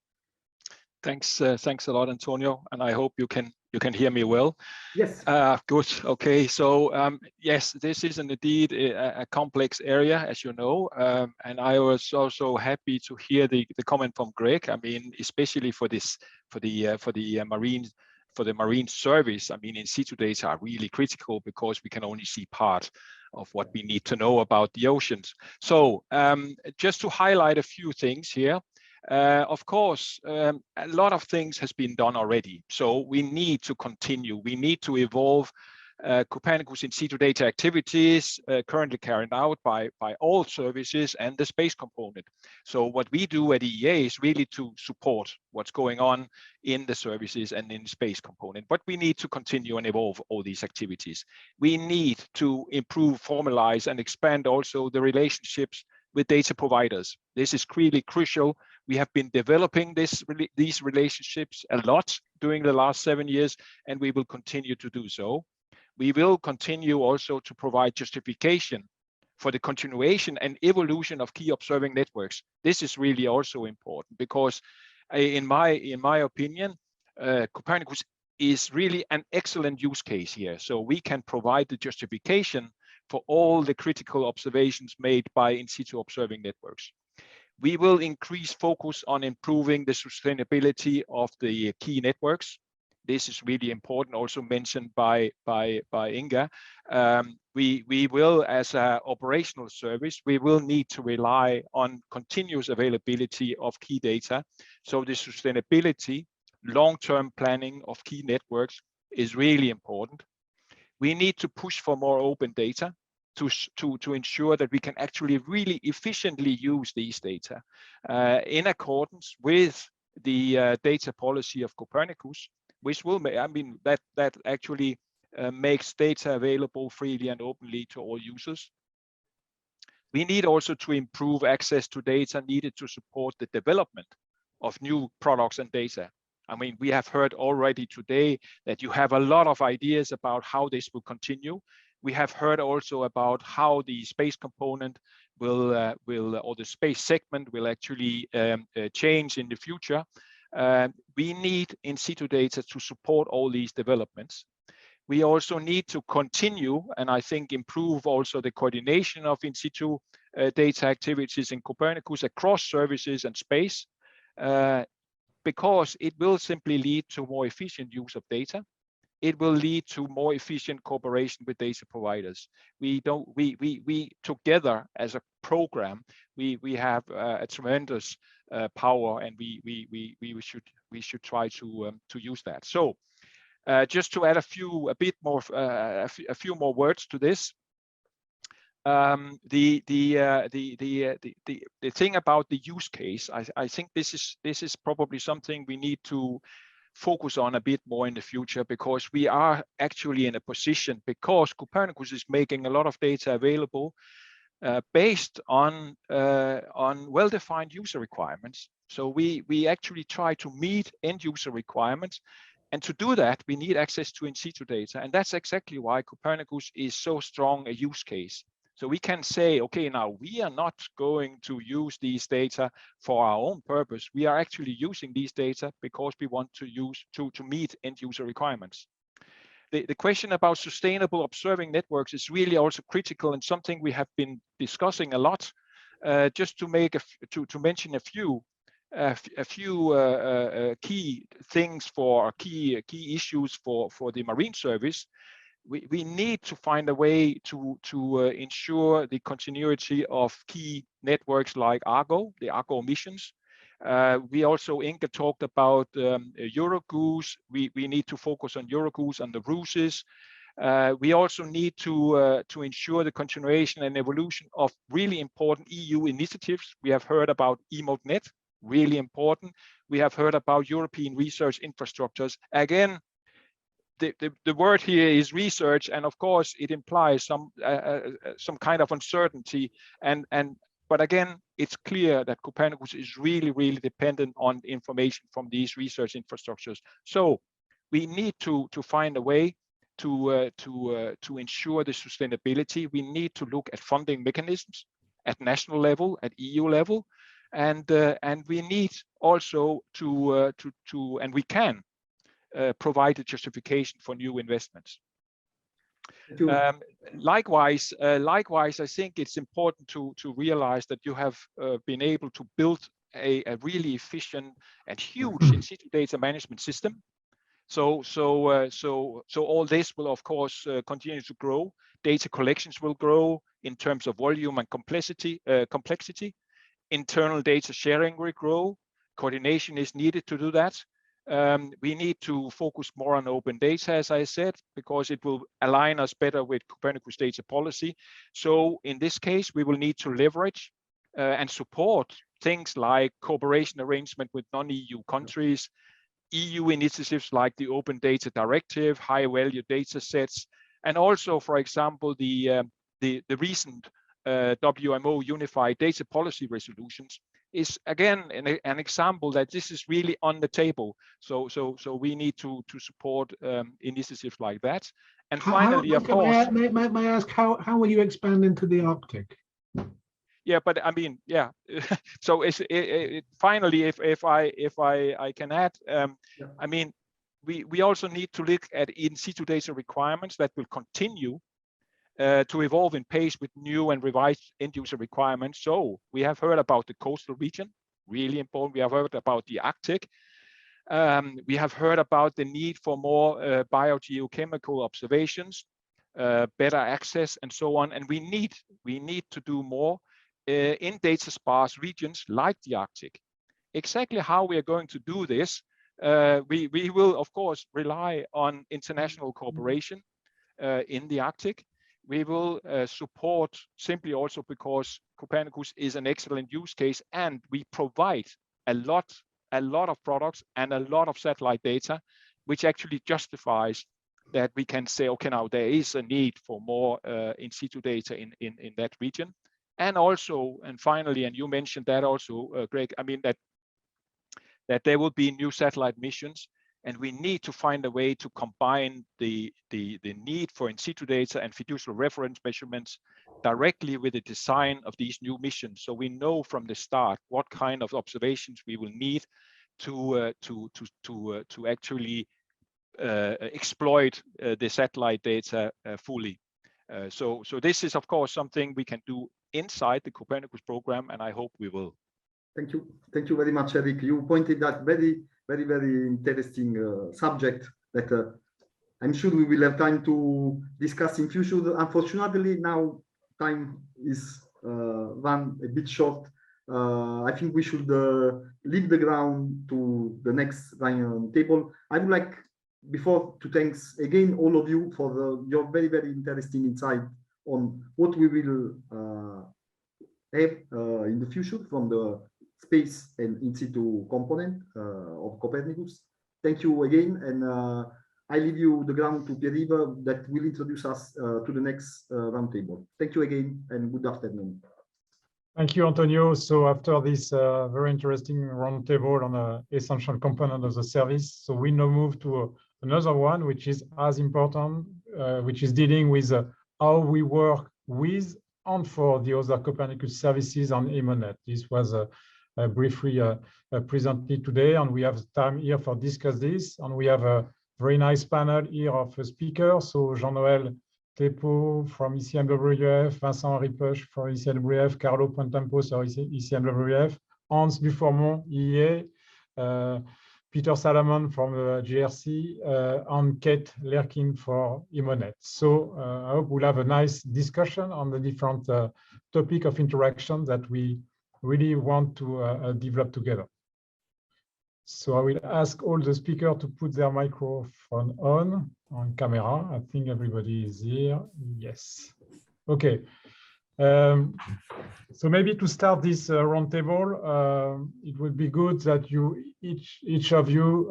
R: Thanks a lot, Antonio, and I hope you can hear me well.
N: Yes.
R: Good. Okay. So yes, this is indeed a complex area, as you know, and I was also happy to hear the comment from Greg. I mean, especially for the marine service. I mean, in-situ data are really critical because we can only see part of what we need to know about the oceans. So just to highlight a few things here. Of course, a lot of things has been done already. So we need to continue. We need to evolve Copernicus in-situ data activities currently carried out by all services and the space component. So what we do at EEA is really to support what's going on in the services and in the space component. But we need to continue and evolve all these activities. We need to improve, formalize, and expand also the relationships with data providers. This is really crucial. We have been developing these relationships a lot during the last 7 years, and we will continue to do so. We will continue also to provide justification for the continuation and evolution of key observing networks. This is really also important because, in my opinion, Copernicus is really an excellent use case here. So we can provide the justification for all the critical observations made by in-situ observing networks. We will increase focus on improving the sustainability of the key networks. This is really important, also mentioned by Inga. We will, as an operational service, we will need to rely on continuous availability of key data. So the sustainability, long-term planning of key networks is really important. We need to push for more open data to ensure that we can actually really efficiently use these data in accordance with the data policy of Copernicus, which will, I mean, that actually makes data available freely and openly to all users. We need also to improve access to data needed to support the development of new products and data. I mean, we have heard already today that you have a lot of ideas about how this will continue. We have heard also about how the space component or the space segment will actually change in the future. We need in-situ data to support all these developments. We also need to continue and I think improve also the coordination of in-situ data activities in Copernicus across services and space, because it will simply lead to more efficient use of data. It will lead to more efficient cooperation with data providers. We together as a program, we have a tremendous power, and we should try to use that. So just to add a few more words to this. The thing about the use case, I think this is probably something we need to focus on a bit more in the future, because we are actually in a position, because Copernicus is making a lot of data available based on well-defined user requirements. So we actually try to meet end user requirements, and to do that we need access to in-situ data, and that's exactly why Copernicus is so strong a use case. So we can say, okay, now we are not going to use these data for our own purpose. We are actually using these data because we want to use to meet end user requirements. The question about sustainable observing networks is really also critical, and something we have been discussing a lot. Just to mention a few key things for key issues for the Marine Service. We need to find a way to ensure the continuity of key networks like Argo, the Argo missions. We also, Inga talked about Eurogoose. We need to focus on Eurogoose and the ruses. We also need to ensure the continuation and evolution of really important EU initiatives. We have heard about EMODNet, really important. We have heard about European research infrastructures. Again, the word here is research, and of course it implies some kind of uncertainty, but again, it's clear that Copernicus is really dependent on information from these research infrastructures. So we need to find a way to ensure the sustainability. We need to look at funding mechanisms at national level, at EU level, and we need also and we can provide a justification for new investments. Likewise, I think it's important to realize that you have been able to build a really efficient and huge in-situ data management system. So all this will of course continue to grow. Data collections will grow in terms of volume and complexity. Internal data sharing will grow. Coordination is needed to do that. We need to focus more on open data, as I said, because it will align us better with Copernicus data policy. So in this case, we will need to leverage and support things like cooperation arrangement with non-EU countries, EU initiatives like the Open Data Directive, high value data sets, and also, for example, the recent WMO Unified Data Policy Resolutions is again an example that this is really on the table. So we need to support initiatives like that. And finally, of course,
P: may I ask how will you expand into the Arctic?
R: Yeah, but I mean, yeah. So finally, if I can add, I mean, we also need to look at in-situ data requirements that will continue to evolve in pace with new and revised end user requirements. So we have heard about the coastal region, really important. We have heard about the Arctic. We have heard about the need for more biogeochemical observations, better access, and so on. And we need to do more in data sparse regions like the Arctic. Exactly how we are going to do this, we will of course rely on international cooperation in the Arctic. We will support simply also because Copernicus is an excellent use case, and we provide a lot of products and a lot of satellite data, which actually justifies that we can say, okay, now there is a need for more in-situ data in that region. And also, and finally, and you mentioned that also, Greg, I mean that there will be new satellite missions, and we need to find a way to combine the need for in-situ data and fiducial reference measurements directly with the design of these new missions. So we know from the start what kind of observations we will need to actually exploit the satellite data fully. So this is of course something we can do inside the Copernicus program, and I hope we will.
N: Thank you. Thank you very much, Eric. You pointed that very interesting subject that I'm sure we will have time to discuss in future. Unfortunately, now time is run a bit short. I think we should leave the ground to the next round table. I would like, before, to thanks again all of you for your very interesting insight on what we will have in the future from the space and in situ component of Copernicus. Thank you again, and I leave you the ground to Pierre that will introduce us to the next roundtable. Thank you again, and good afternoon.
D: Thank you, Antonio. So after this very interesting roundtable on an essential component of the service, so we now move to another one, which is as important, which is dealing with how we work with and for the other Copernicus services on EMONET. This was briefly presented today, and we have time here for discuss this. And we have a very nice panel here of speakers. So Jean-Noël Tepo from ICMWF, Vincent Ripoche from ICMWF, Carlo Pontempo from ICMWF, Hans Duformont, EEA, Peter Salomon from GRC, and Kate Lerkin for EMONET. So I hope we'll have a nice discussion on the different topic of interaction that we really want to develop together. So I will ask all the speakers to put their microphone on camera. I think everybody is here. Yes. Okay. So maybe to start this roundtable, it would be good that each of you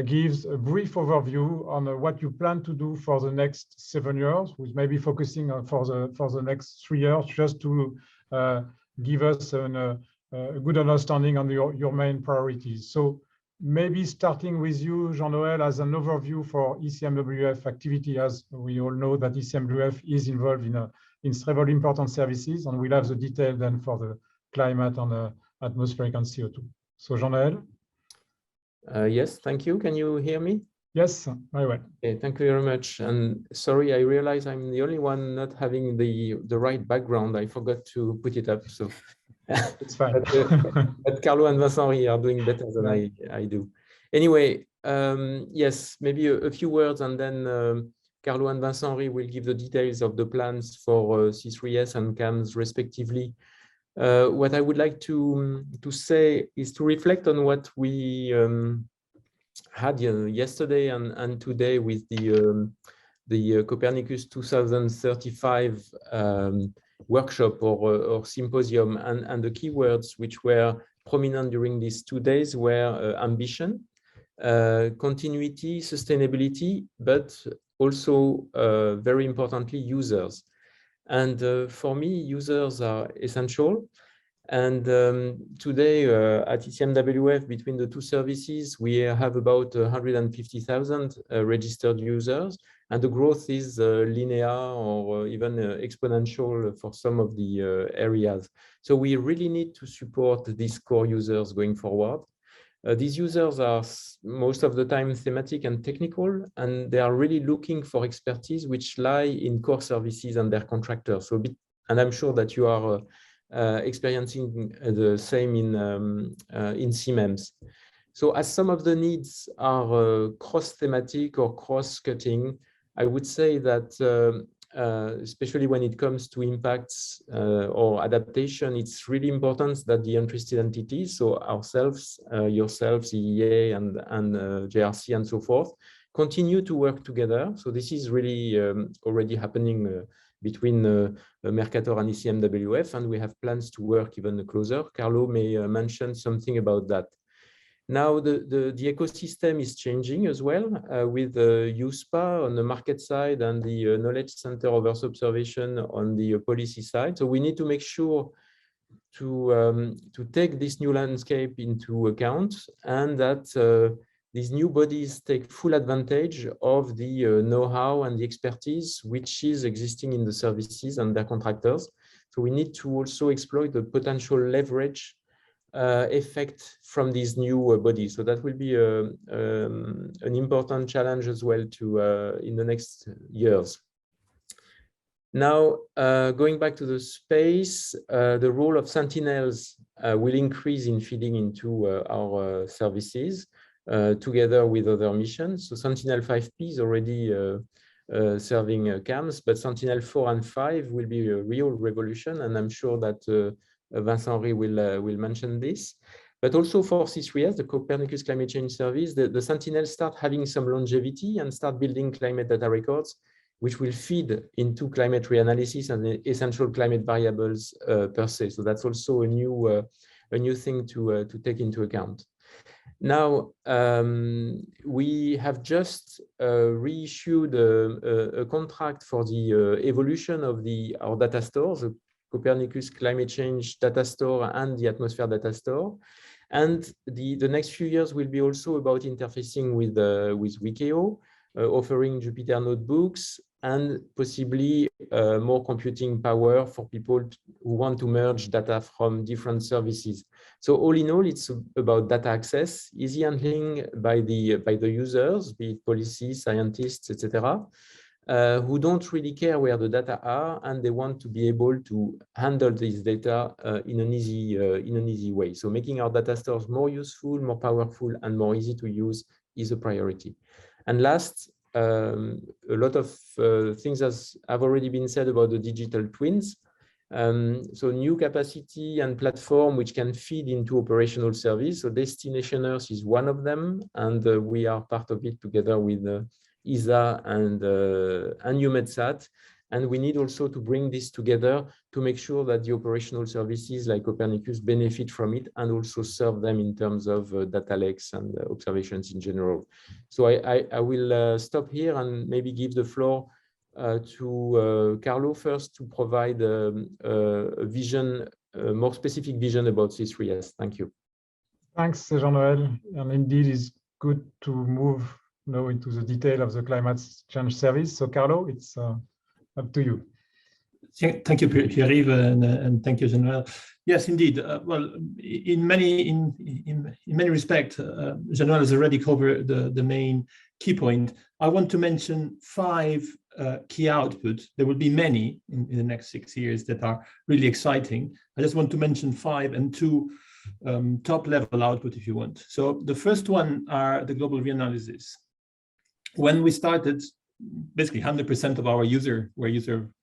D: gives a brief overview on what you plan to do for the next 7 years, with maybe focusing on for the next 3 years, just to give us a good understanding on your main priorities. So maybe starting with you, Jean-Noël, as an overview for ECMWF activity, as we all know that ECMWF is involved in several important services, and we'll have the detail then for the climate and atmospheric and CO2. So Jean-Noël?
S: Yes, thank you. Can you hear me?
D: Yes, very well.
S: Okay, thank you very much. And sorry, I realize I'm the only one not having the right background. I forgot to put it up. So
D: it's fine.
S: but Carlo and Vincent are doing better than I do. Anyway, yes, maybe a few words, and then Carlo and Vincent will give the details of the plans for C3S and CAMS respectively. What I would like to say is to reflect on what we had yesterday and today with the Copernicus 2035 workshop or symposium, and the keywords which were prominent during these 2 days were ambition, continuity, sustainability, but also very importantly users. And for me, users are essential. And today at ECMWF, between the two services, we have about 150,000 registered users, and the growth is linear or even exponential for some of the areas. So we really need to support these core users going forward. These users are most of the time thematic and technical, and they are really looking for expertise which lie in core services and their contractors. So, and I'm sure that you are experiencing the same in CMEMS. So as some of the needs are cross-thematic or cross-cutting, I would say that especially when it comes to impacts or adaptation, it's really important that the interested entities, so ourselves, yourselves, EEA and JRC and so forth, continue to work together. So this is really already happening between Mercator and ECMWF, and we have plans to work even closer. Carlo may mention something about that. Now, the ecosystem is changing as well with USPAR on the market side and the Knowledge Center of Earth Observation on the policy side. So we need to make sure to take this new landscape into account, and that these new bodies take full advantage of the know-how and the expertise which is existing in the services and their contractors. So we need to also exploit the potential leverage effect from these new bodies. So that will be an important challenge as well to in the next years. Now, going back to the space, the role of sentinels will increase in feeding into our services together with other missions. So Sentinel-5P is already serving CAMS, but Sentinel-4 and 5 will be a real revolution, and I'm sure that Vincent-Henri will mention this. But also for C3S, the Copernicus Climate Change Service, the Sentinels start having some longevity and start building climate data records, which will feed into climate reanalysis and the essential climate variables per se. So that's also a new thing to take into account. Now, we have just reissued a contract for the evolution of our data stores, the Copernicus Climate Change Data Store and the Atmosphere Data Store. And the next few years will be also about interfacing with WCAO, offering Jupyter notebooks, and possibly more computing power for people who want to merge data from different services. So all in all, it's about data access, easy handling by the users, be it policy, scientists, etc., who don't really care where the data are, and they want to be able to handle this data in an easy way. So making our data stores more useful, more powerful, and more easy to use is a priority. And last, a lot of things have already been said about the digital twins. So new capacity and platform which can feed into operational service. So Destination Earth is one of them, and we are part of it together with ESA and EUMETSAT. And we need also to bring this together to make sure that the operational services like Copernicus benefit from it and also serve them in terms of data lakes and observations in general. So I will stop here and maybe give the floor to Carlo first to provide a vision, a more specific vision about C3S. Thank you.
D: Thanks, Jean-Noël. And indeed, it's good to move now into the detail of the climate change service. So Carlo, it's up to you.
T: Thank you, Pierre, and thank you, Jean-Noël. Yes, indeed. Well, in many respects, Jean-Noël has already covered the main key point. I want to mention 5 key outputs. There will be many in the next 6 years that are really exciting. I just want to mention 5 and 2 top-level output, if you want. So the first one are the global reanalysis. When we started, basically 100% of our user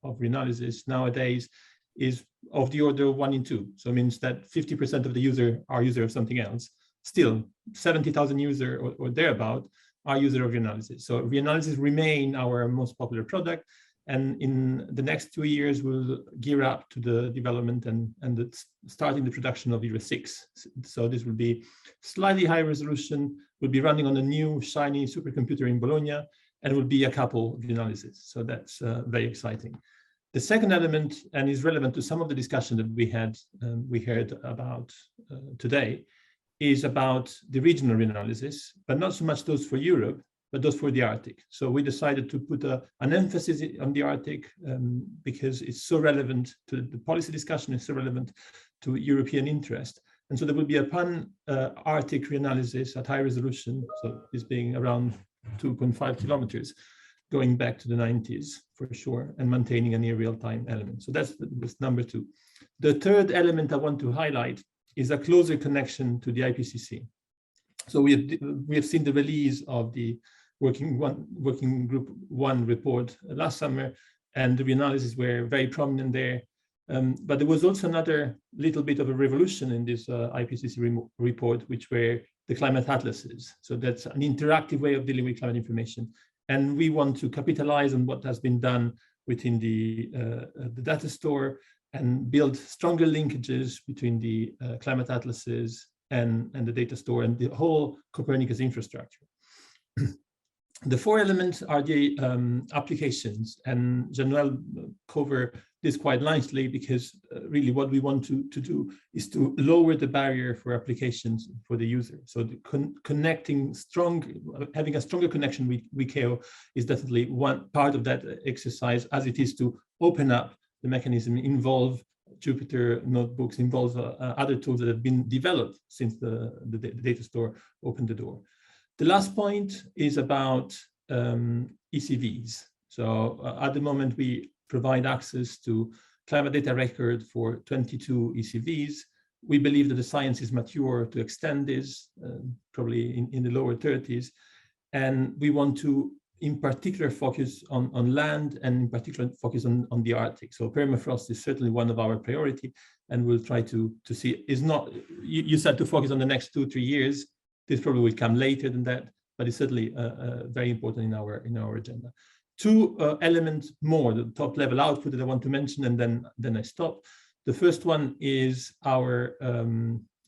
T: of reanalysis nowadays is of the order of 1 in 2. So it means that 50% of the user are user of something else. Still, 70,000 users or thereabout are user of reanalysis. So reanalysis remain our most popular product. And in the next 2 years, we'll gear up to the development and starting the production of ERA 6. So this will be slightly higher resolution, will be running on a new shiny supercomputer in Bologna, and will be a couple of analysis. So that's very exciting. The second element, and is relevant to some of the discussion that we heard about today, is about the regional reanalysis, but not so much those for Europe, but those for the Arctic. So we decided to put an emphasis on the Arctic because it's so relevant to the policy discussion, it's so relevant to European interest. And so there will be a pan-Arctic reanalysis at high resolution, so this being around 2.5 kilometers, going back to the 90s for sure, and maintaining a near real-time element. So that's number 2. The third element I want to highlight is a closer connection to the IPCC. So we have seen the release of the Working Group 1 report last summer, and the reanalysis were very prominent there. But there was also another little bit of a revolution in this IPCC report, which were the climate atlases. So that's an interactive way of dealing with climate information. And we want to capitalize on what has been done within the data store and build stronger linkages between the climate atlases and the data store and the whole Copernicus infrastructure. The 4 elements are the applications, and Jean-Noël covered this quite nicely, because really what we want to do is to lower the barrier for applications for the user. So the having a stronger connection with WCAO is definitely one part of that exercise, as it is to open up the mechanism, involve Jupyter notebooks, involve other tools that have been developed since the data store opened the door. The last point is about ECVs. So at the moment, we provide access to climate data record for 22 ECVs. We believe that the science is mature to extend this, probably in the lower 30s. And we want to, in particular, focus on land and in particular focus on the Arctic. So permafrost is certainly one of our priority, and we'll try to see, is not, you said to focus on the next 2-3 years. This probably will come later than that, but it's certainly very important in our agenda. Two elements more, the top level output that I want to mention, and then I stop. The first one is our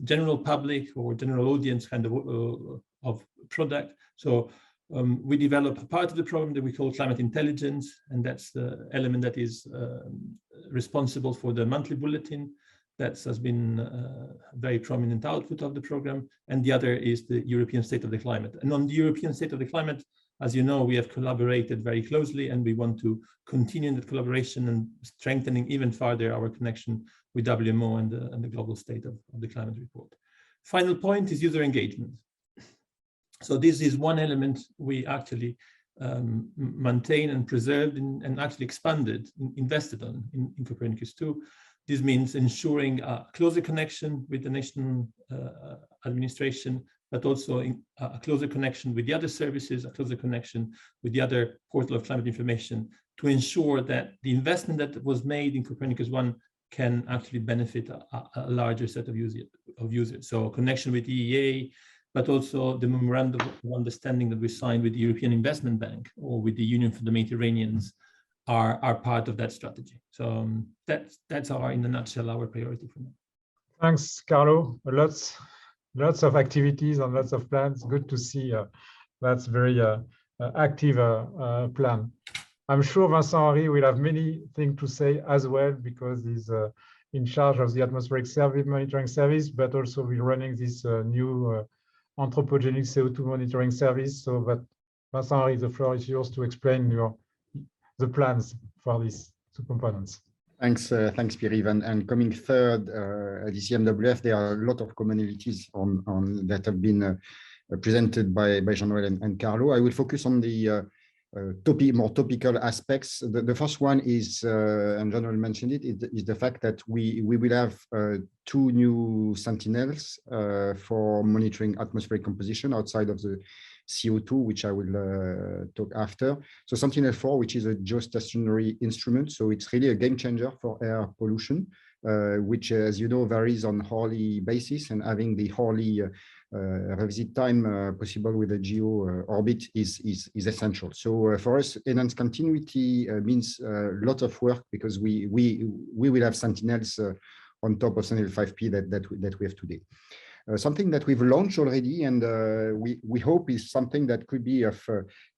T: general public or general audience kind of product. So we develop a part of the program that we call climate intelligence, and that's the element that is responsible for the monthly bulletin. That has been a very prominent output of the program. And the other is the European State of the Climate. And on the European State of the Climate, as you know, we have collaborated very closely, and we want to continue in that collaboration and strengthening even further our connection with WMO and the global state of the climate report. Final point is user engagement. So this is one element we actually maintain and preserved and actually expanded, invested on in Copernicus 2. This means ensuring a closer connection with the national administration, but also a closer connection with the other services, a closer connection with the other portal of climate information, to ensure that the investment that was made in Copernicus 1 can actually benefit a larger set of users. So connection with EEA, but also the memorandum of understanding that we signed with the European Investment Bank or with the Union for the Mediterraneans are part of that strategy. So that's our, in a nutshell, our priority for now.
D: Thanks, Carlo. Lots of activities and lots of plans. Good to see. That's very active plan. I'm sure Vincent-Henri will have many things to say as well, because he's in charge of the atmospheric survey monitoring service, but also we're running this new anthropogenic CO2 monitoring service. So, but Vincent-Henri, the floor is yours to explain the plans for these two components.
U: Thanks, Pierre. And coming third, at the CMWF, there are a lot of commonalities on that have been presented by Jean-Noël and Carlo. I will focus on the more topical aspects. The first one is, and Jean-Noël mentioned it, is the fact that we will have 2 new sentinels for monitoring atmospheric composition outside of the CO2, which I will talk after. So Sentinel-4, which is a geostationary instrument. So it's really a game changer for air pollution, which, as you know, varies on hourly basis, and having the hourly revisit time possible with a geo orbit is essential. So for us, enhanced continuity means a lot of work, because we will have sentinels on top of Sentinel-5P that we have today. Something that we've launched already, and we hope is something that could be of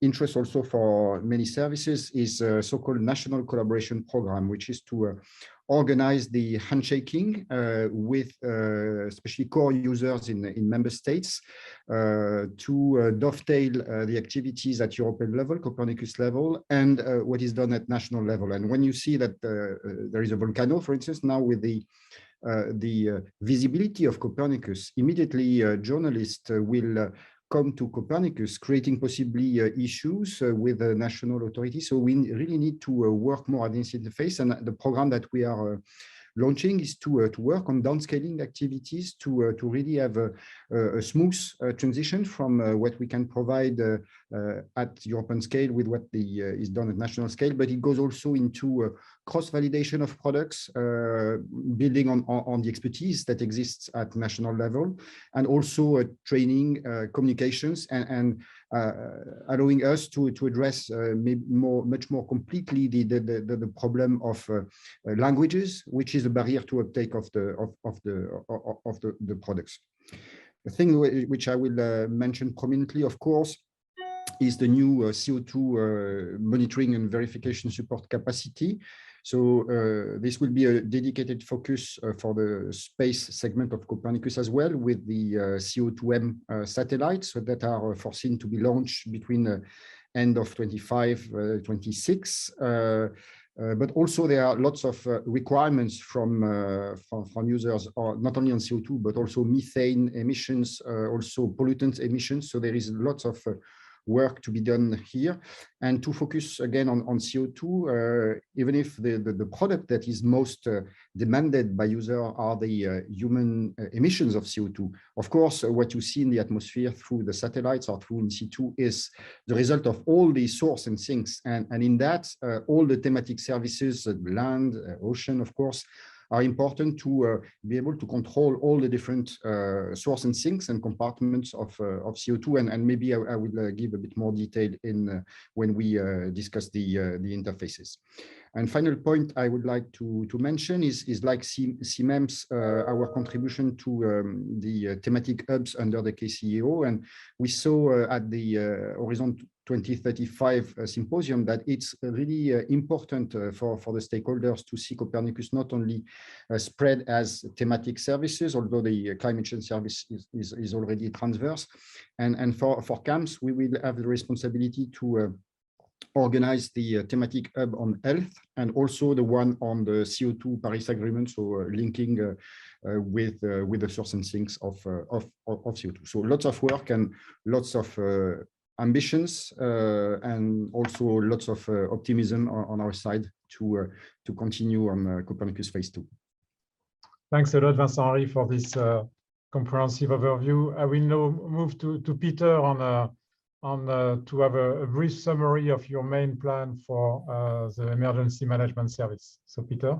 U: interest also for many services, is a so-called National Collaboration Program, which is to organize the handshaking with especially core users in member states to dovetail the activities at European level, Copernicus level, and what is done at national level. And when you see that there is a volcano, for instance, now with the visibility of Copernicus, immediately journalists will come to Copernicus, creating possibly issues with the national authorities. So we really need to work more at this interface, and the program that we are launching is to work on downscaling activities to really have a smooth transition from what we can provide at European scale with what is done at national scale, but it goes also into cross-validation of products, building on the expertise that exists at national level, and also training, communications, and allowing us to address much more completely the problem of languages, which is a barrier to uptake of the products. The thing which I will mention prominently, of course, is the new CO2 monitoring and verification support capacity. So this will be a dedicated focus for the space segment of Copernicus as well, with the CO2M satellites that are foreseen to be launched between end of 25-26. But also there are lots of requirements from users, not only on CO2, but also methane emissions, also pollutant emissions. So there is lots of work to be done here, and to focus again on CO2, even if the product that is most demanded by users are the human emissions of CO2. Of course, what you see in the atmosphere through the satellites or through in situ is the result of all the source and sinks, and in that all the thematic services, land, ocean, of course, are important to be able to control all the different source and sinks and compartments of CO2, and maybe I will give a bit more detail in when we discuss the interfaces. And final point I would like to mention is like CMEMS, our contribution to the thematic hubs under the KCEO, and we saw at the Horizon 2035 symposium that it's really important for the stakeholders to see Copernicus not only spread as thematic services, although the climate change service is already transverse, and for CAMS we will have the responsibility to organize the thematic hub on health and also the one on the CO2 Paris Agreement, so linking with the source and sinks of CO2. So lots of work and lots of ambitions and also lots of optimism on our side to continue on Copernicus Phase 2.
D: Thanks a lot, Vincent-Henri, for this comprehensive overview. I will now move to Peter to have a brief summary of your main plan for the emergency management service. So, Peter.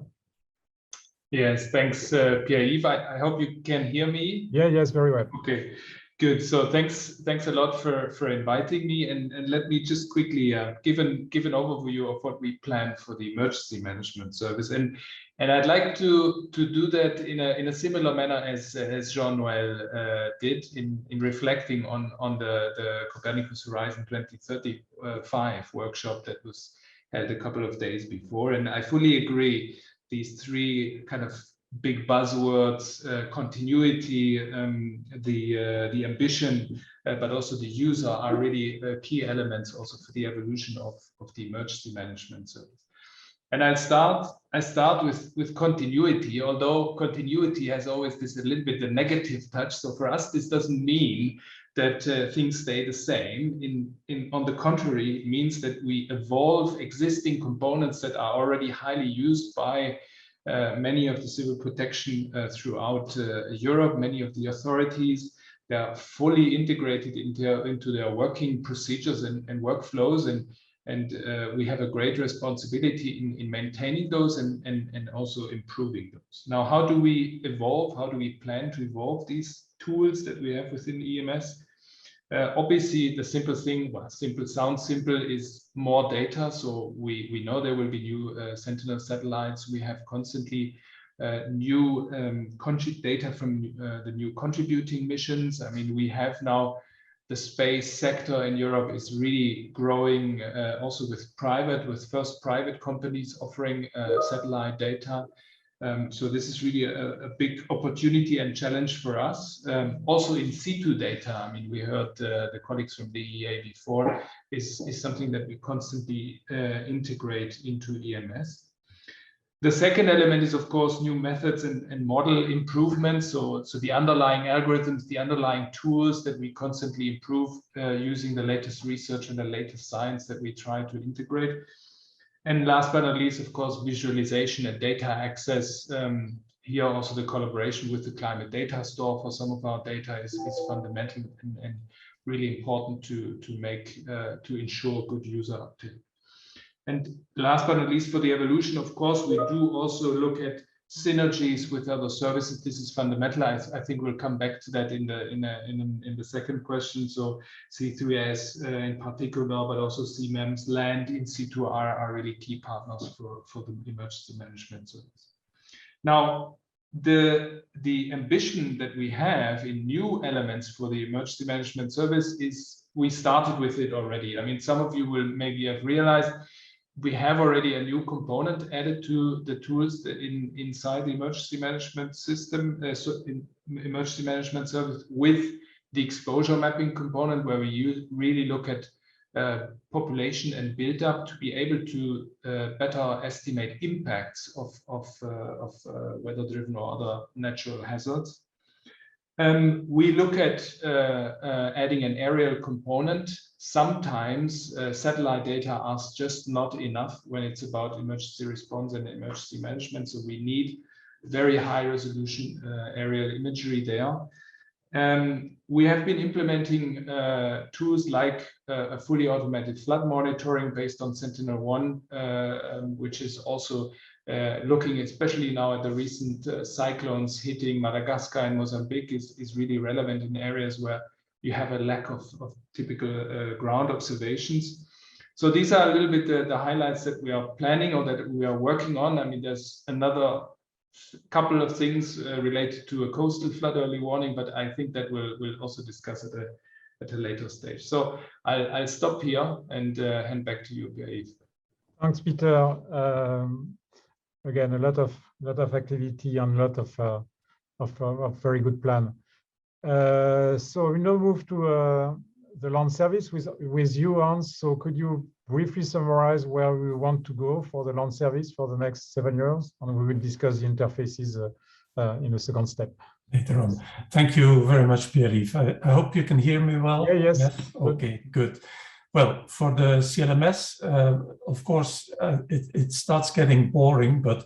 B: Yes, thanks, Pierre-Yves. I hope you can hear me.
D: Yeah, yes, very well.
B: Okay, good. So thanks a lot for inviting me, and let me just quickly give an overview of what we plan for the emergency management service, and I'd like to do that in a similar manner as Jean-Noël did in reflecting on the Copernicus Horizon 2035 workshop that was held a couple of days before, and I fully agree. These three kind of big buzzwords, continuity, the ambition, but also the user are really key elements also for the evolution of the emergency management service. And I start with continuity, although continuity has always this a little bit a negative touch. So for us, this doesn't mean that things stay the same. On the contrary, it means that we evolve existing components that are already highly used by many of the civil protection throughout Europe. Many of the authorities, they are fully integrated into their working procedures and workflows, and we have a great responsibility in maintaining those and also improving those. Now, how do we evolve? How do we plan to evolve these tools that we have within EMS? Obviously, the simple thing, well, simple sounds simple, is more data. So we know there will be new Sentinel satellites. We have constantly new data from the new contributing missions. I mean, we have now the space sector in Europe is really growing, also with first private companies offering satellite data. So this is really a big opportunity and challenge for us. Also in situ data, I mean, we heard the colleagues from the EA before, is something that we constantly integrate into EMS. The second element is, of course, new methods and model improvements. So the underlying algorithms, the underlying tools that we constantly improve using the latest research and the latest science that we try to integrate. And last but not least, of course, visualization and data access. Here also the collaboration with the Climate Data Store for some of our data is fundamental and really important to ensure good user uptake. And last but not least, for the evolution, of course, we do also look at synergies with other services. This is fundamental. I think we'll come back to that in the second question. So C3S in particular, but also CMEMS, land, in situ are really key partners for the emergency management service. Now, the ambition that we have in new elements for the emergency management service is, we started with it already. I mean, some of you will maybe have realized we have already a new component added to the tools that inside the emergency management system, emergency management service, with the exposure mapping component, where we really look at population and build-up to be able to better estimate impacts of weather-driven or other natural hazards. We look at adding an aerial component. sometimes satellite data are just not enough when it's about emergency response and emergency management. So we need very high resolution aerial imagery there. We have been implementing tools like a fully automated flood monitoring based on Sentinel-1, which is also looking especially now at the recent cyclones hitting Madagascar and Mozambique is really relevant in areas where you have a lack of typical ground observations. So these are a little bit the highlights that we are planning or that we are working on. I mean, there's another couple of things related to a coastal flood early warning, but I think that we'll also discuss at a later stage. So I'll stop here and hand back to you, Pierre.
D: Thanks, Peter. Again, a lot of activity and a lot of very good plan. So we now move to the land service with you, Hans. So could you briefly summarize where we want to go for the land service for the next 7 years? And we will discuss the interfaces in a second step.
T: Later on. Thank you very much, Pierre. I hope you can hear me well.
D: Yeah, yes.
T: Okay, good. Well, for the CLMS, of course, it starts getting boring, but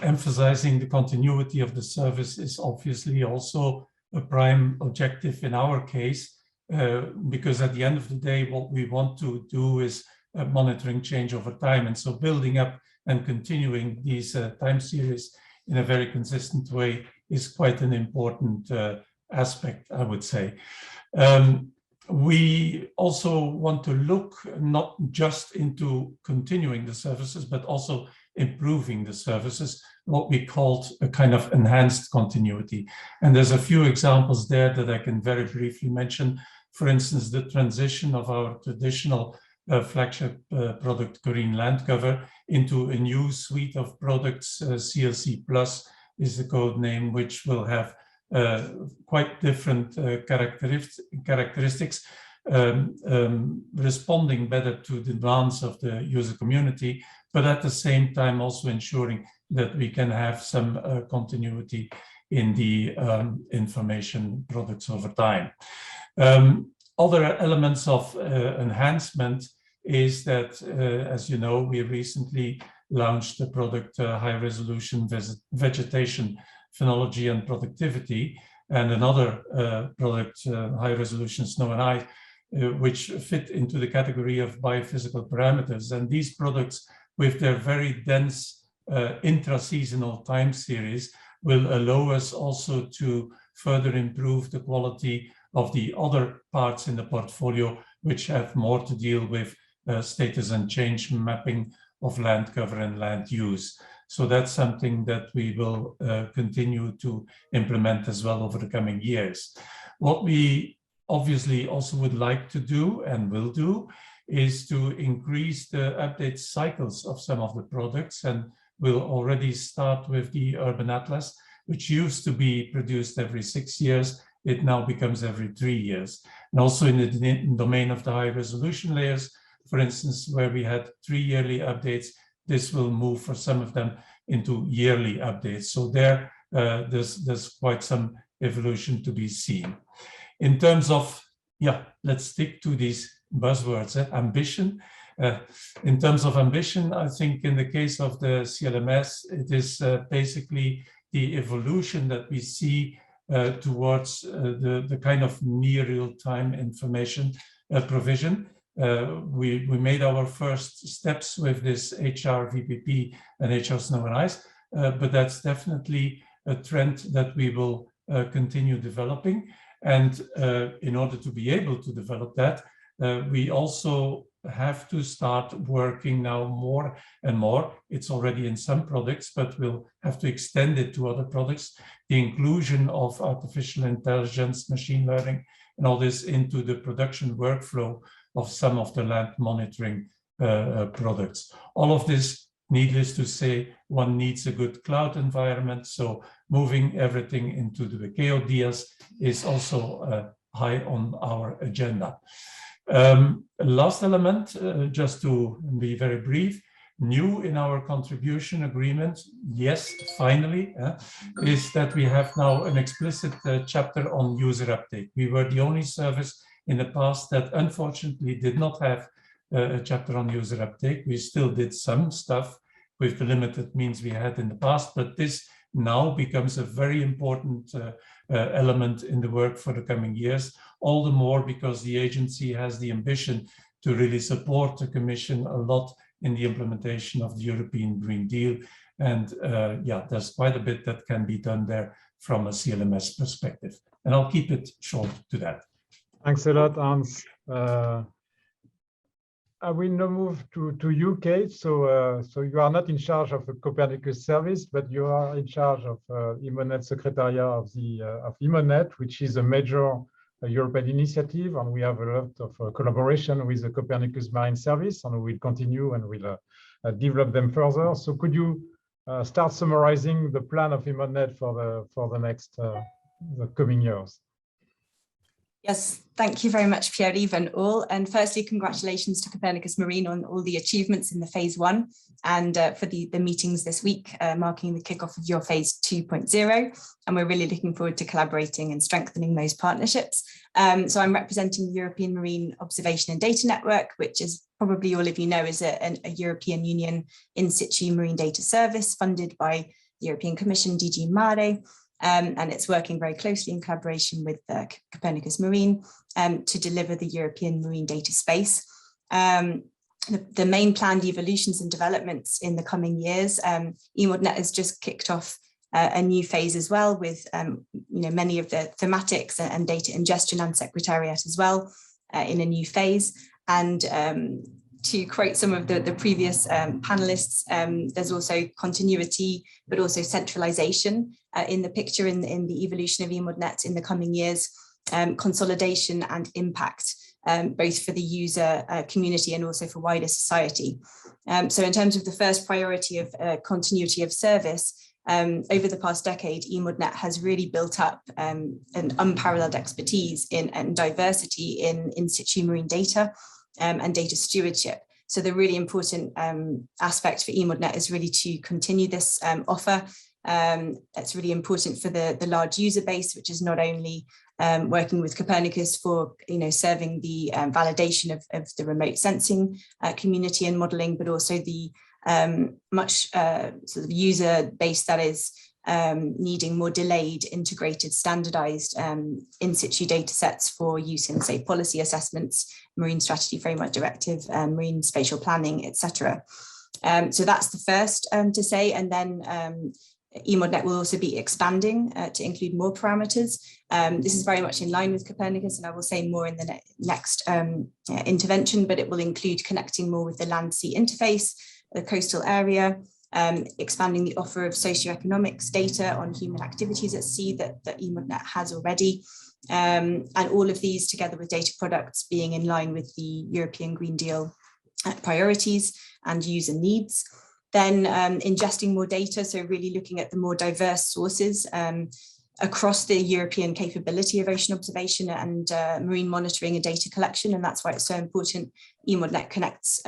T: emphasizing the continuity of the service is obviously also a prime objective in our case, because at the end of the day, what we want to do is monitoring change over time. And so building up and continuing these time series in a very consistent way is quite an important aspect, I would say. We also want to look not just into continuing the services, but also improving the services, what we called a kind of enhanced continuity. And there's a few examples there that I can very briefly mention. For instance, the transition of our traditional flagship product, Green Land Cover, into a new suite of products. CLC Plus is the code name, which will have quite different characteristics, responding better to the demands of the user community, but at the same time also ensuring that we can have some continuity in the information products over time. Other elements of enhancement is that, as you know, we recently launched the product High Resolution Vegetation Phenology and Productivity, and another product, High Resolution Snow and Ice, which fit into the category of biophysical parameters. And these products, with their very dense intra-seasonal time series, will allow us also to further improve the quality of the other parts in the portfolio, which have more to deal with status and change mapping of land cover and land use. So that's something that we will continue to implement as well over the coming years. What we obviously also would like to do and will do is to increase the update cycles of some of the products, and we'll already start with the Urban Atlas, which used to be produced every 6 years. It now becomes every 3 years. And also in the domain of the high resolution layers, for instance, where we had 3 yearly updates, this will move for some of them into yearly updates. So there's quite some evolution to be seen. In terms of, let's stick to these buzzwords, ambition. In terms of ambition, I think in the case of the CLMS, it is basically the evolution that we see towards the kind of near real-time information provision. We made our first steps with this HR VPP and HR Snow and Ice, but that's definitely a trend that we will continue developing. And in order to be able to develop that, we also have to start working now more and more. It's already in some products, but we'll have to extend it to other products. The inclusion of artificial intelligence, machine learning, and all this into the production workflow of some of the land monitoring products. All of this, needless to say, one needs a good cloud environment. So moving everything into the Mecator DS is also high on our agenda. Last element, just to be very brief, new in our contribution agreement, yes, finally, is that we have now an explicit chapter on user update. We were the only service in the past that unfortunately did not have a chapter on user uptake. We still did some stuff with the limited means we had in the past, but this now becomes a very important element in the work for the coming years, all the more because the agency has the ambition to really support the Commission a lot in the implementation of the European Green Deal. And yeah, there's quite a bit that can be done there from a CLMS perspective. And I'll keep it short to that.
D: Thanks a lot, Hans. I will now move to you, Kate. So you are not in charge of the Copernicus service, but you are in charge of IMONET Secretariat of IMONET, which is a major European initiative, and we have a lot of collaboration with the Copernicus Marine Service, and we will continue and we'll develop them further. So could you start summarizing the plan of IMONET for the next the coming years?
C: Yes, thank you very much, Pierre-Yves and all. And firstly, congratulations to Copernicus Marine on all the achievements in the phase 1 and for the meetings this week, marking the kickoff of your phase 2.0. And we're really looking forward to collaborating and strengthening those partnerships. So I'm representing the European Marine Observation and Data Network, which is probably all of you know is a European Union in-situ marine data service funded by the European Commission, DG Mare. And it's working very closely in collaboration with Copernicus Marine to deliver the European marine data space. The main planned evolutions and developments in the coming years, IMONET has just kicked off a new phase as well with many of the thematics and data ingestion and secretariat as well in a new phase. And to quote some of the previous panelists, there's also continuity, but also centralization in the picture in the evolution of IMONET in the coming years, consolidation and impact, both for the user community and also for wider society. So in terms of the first priority of continuity of service, over the past decade, IMONET has really built up an unparalleled expertise and diversity in situ marine data and data stewardship. So the really important aspect for IMONET is really to continue this offer. It's really important for the large user base, which is not only working with Copernicus for serving the validation of the remote sensing community and modeling, but also the much sort of user base that is needing more delayed, integrated, standardized in situ data sets for use in, say, policy assessments, marine strategy framework directive, marine spatial planning, etc. So that's the first to say, and then IMONET will also be expanding to include more parameters. This is very much in line with Copernicus, and I will say more in the next intervention, but it will include connecting more with the land-sea interface, the coastal area, expanding the offer of socioeconomics data on human activities at sea that IMONET has already, and all of these together with data products being in line with the European Green Deal priorities and user needs. Then ingesting more data, so really looking at the more diverse sources across the European capability of ocean observation and marine monitoring and data collection. And that's why it's so important IMONET connects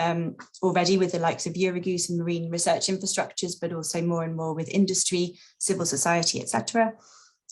C: already with the likes of Eurogoose and marine research infrastructures, but also more and more with industry, civil society, etc.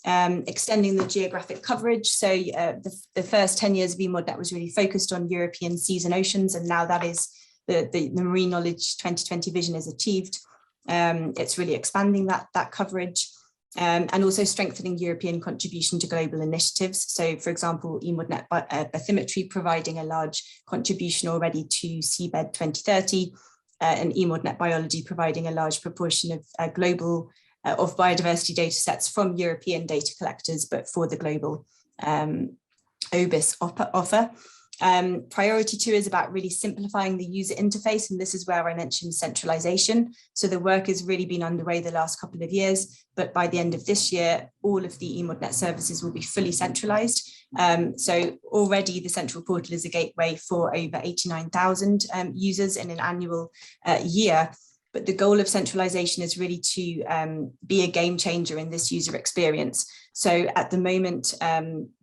C: Extending the geographic coverage. So the first 10 years of IMONET was really focused on European seas and oceans, and now that is the Marine Knowledge 2020 vision is achieved. It's really expanding that coverage. And also strengthening European contribution to global initiatives. So, for example, IMONET bathymetry providing a large contribution already to Seabed 2030, and IMONET biology providing a large proportion of global of biodiversity data sets from European data collectors, but for the global OBIS offer. Priority 2 is about really simplifying the user interface, and this is where I mentioned centralization. So the work has really been underway the last couple of years, but by the end of this year, all of the IMONET services will be fully centralized. So already the central portal is a gateway for over 89,000 users in an annual year. But the goal of centralization is really to be a game changer in this user experience. So at the moment,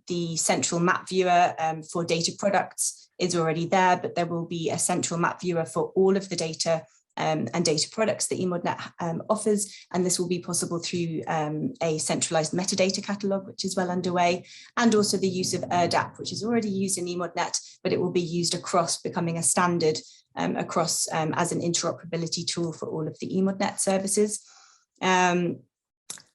C: the central map viewer for data products is already there, but there will be a central map viewer for all of the data and data products that eModNet offers. And this will be possible through a centralized metadata catalog, which is well underway, and also the use of ERDAP, which is already used in eModNet, but it will be used across, becoming a standard across as an interoperability tool for all of the eModNet services.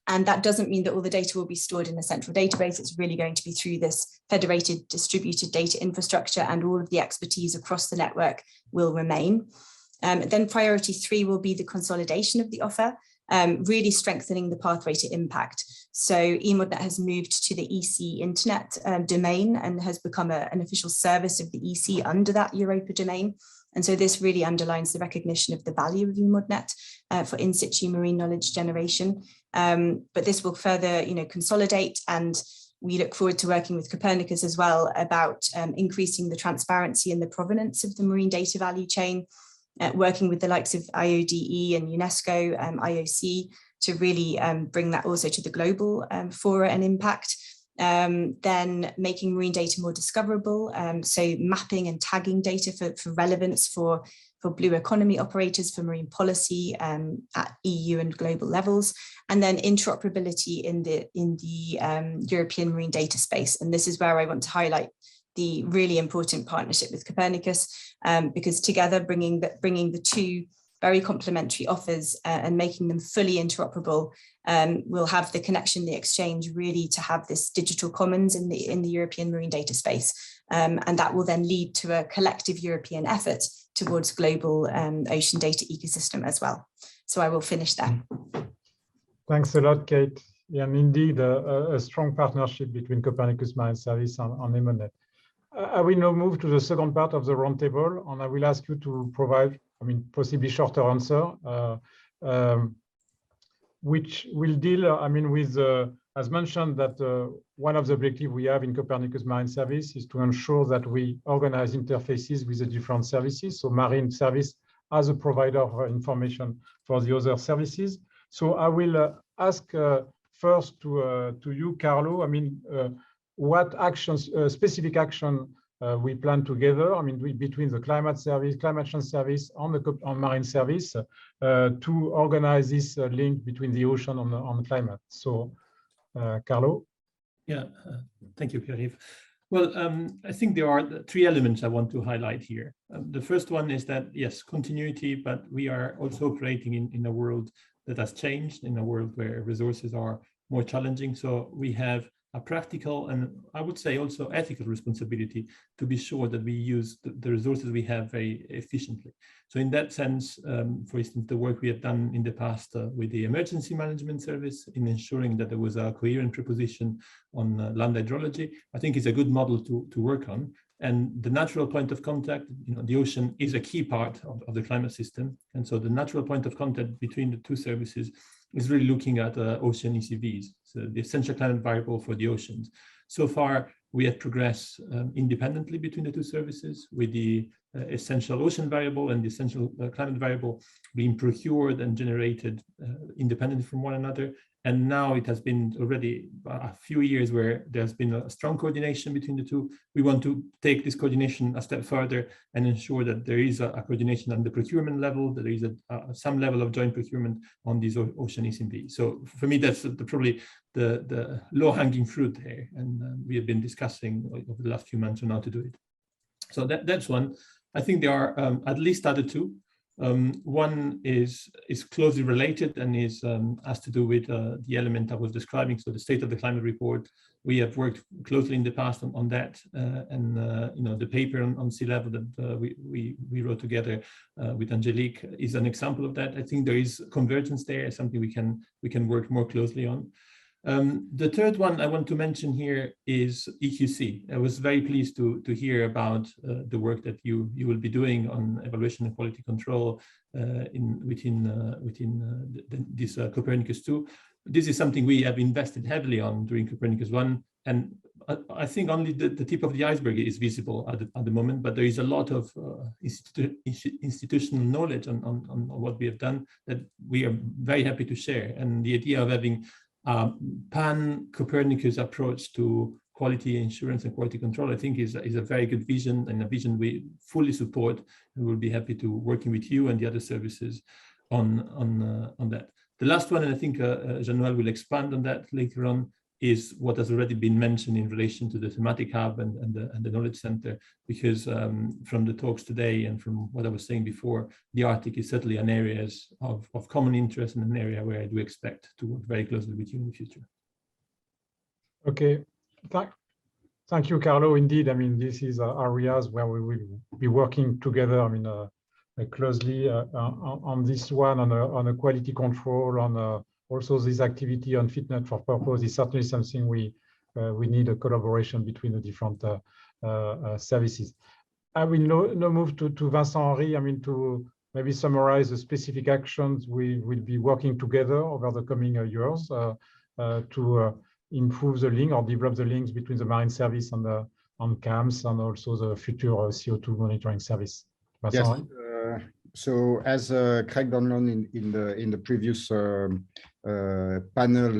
C: And that doesn't mean that all the data will be stored in a central database. It's really going to be through this federated distributed data infrastructure, and all of the expertise across the network will remain. Then priority 3 will be the consolidation of the offer, really strengthening the pathway to impact. So eModNet has moved to the EC Internet domain and has become an official service of the EC under that Europa domain. And so this really underlines the recognition of the value of eModNet for in-situ marine knowledge generation. But this will further, consolidate, and we look forward to working with Copernicus as well about increasing the transparency and the provenance of the marine data value chain, working with the likes of IODE and UNESCO, IOC, to really bring that also to the global fora and impact. Then making marine data more discoverable, so mapping and tagging data for relevance for blue economy operators, for marine policy at EU and global levels, and then interoperability in the European marine data space. And this is where I want to highlight the really important partnership with Copernicus, because together bringing the two very complementary offers and making them fully interoperable, we'll have the connection, the exchange, really to have this digital commons in the European marine data space. And that will then lead to a collective European effort towards global ocean data ecosystem as well. So I will finish there.
D: Thanks a lot, Kate. And indeed, a strong partnership between Copernicus Marine Service and eModNet. I will now move to the second part of the roundtable, and I will ask you to provide, possibly shorter answer, which will deal, with, as mentioned, that one of the objectives we have in Copernicus Marine Service is to ensure that we organize interfaces with the different services. So Marine Service as a provider of information for the other services. So I will ask first to you, Carlo, what actions, specific action we plan together, between the climate change service on Marine Service to organize this link between the ocean and climate. So, Carlo?
T: Yeah, thank you, Pierre. Well, I think there are 3 elements I want to highlight here. The first one is that, yes, continuity, but we are also operating in a world that has changed, in a world where resources are more challenging. So we have a practical and I would say also ethical responsibility to be sure that we use the resources we have very efficiently. So in that sense, for instance, the work we have done in the past with the emergency management service in ensuring that there was a coherent proposition on land hydrology, I think is a good model to work on. And the natural point of contact, the ocean is a key part of the climate system. And so the natural point of contact between the 2 services is really looking at ocean ECVs, so the essential climate variable for the oceans. So far, we have progressed independently between the 2 services, with the essential ocean variable and the essential climate variable being procured and generated independently from one another. And now it has been already a few years where there's been a strong coordination between the 2. We want to take this coordination a step further and ensure that there is a coordination on the procurement level, that there is some level of joint procurement on these ocean ECV. So for me, that's probably the low-hanging fruit there. And we have been discussing over the last few months on how to do it. So that's one. I think there are at least other 2. One is closely related and has to do with the element I was describing, so the state of the climate report. We have worked closely in the past on that, and the paper on sea level that we wrote together with Angélique is an example of that. I think there is convergence there, something we can work more closely on. The third one I want to mention here is EQC. I was very pleased to hear about the work that you will be doing on evaluation and quality control within this Copernicus 2. This is something we have invested heavily on during Copernicus 1, and I think only the tip of the iceberg is visible at the moment, but there is a lot of institutional knowledge on what we have done that we are very happy to share. And the idea of having pan-Copernicus approach to quality assurance and quality control, I think is a very good vision, and a vision we fully support, and we'll be happy to working with you and the other services on that. The last one, and I think Jean-Noël will expand on that later on, is what has already been mentioned in relation to the thematic hub and the knowledge center, because from the talks today and from what I was saying before, the Arctic is certainly an area of common interest and an area where I do expect to work very closely with you in the future.
D: Okay, thank you, Carlo. Indeed, I mean, this is areas where we will be working together, I mean, closely on this one, on a quality control, on also this activity on fitness for purpose is certainly something we need a collaboration between the different services. I will now move to Vincent Henry, I mean, to maybe summarize the specific actions we will be working together over the coming years to improve the link or develop the links between the marine service and the CAMS and also the future CO2 monitoring service. Vincent
U: Yes.
D: Henry?
U: So as Craig Donlon in the previous panel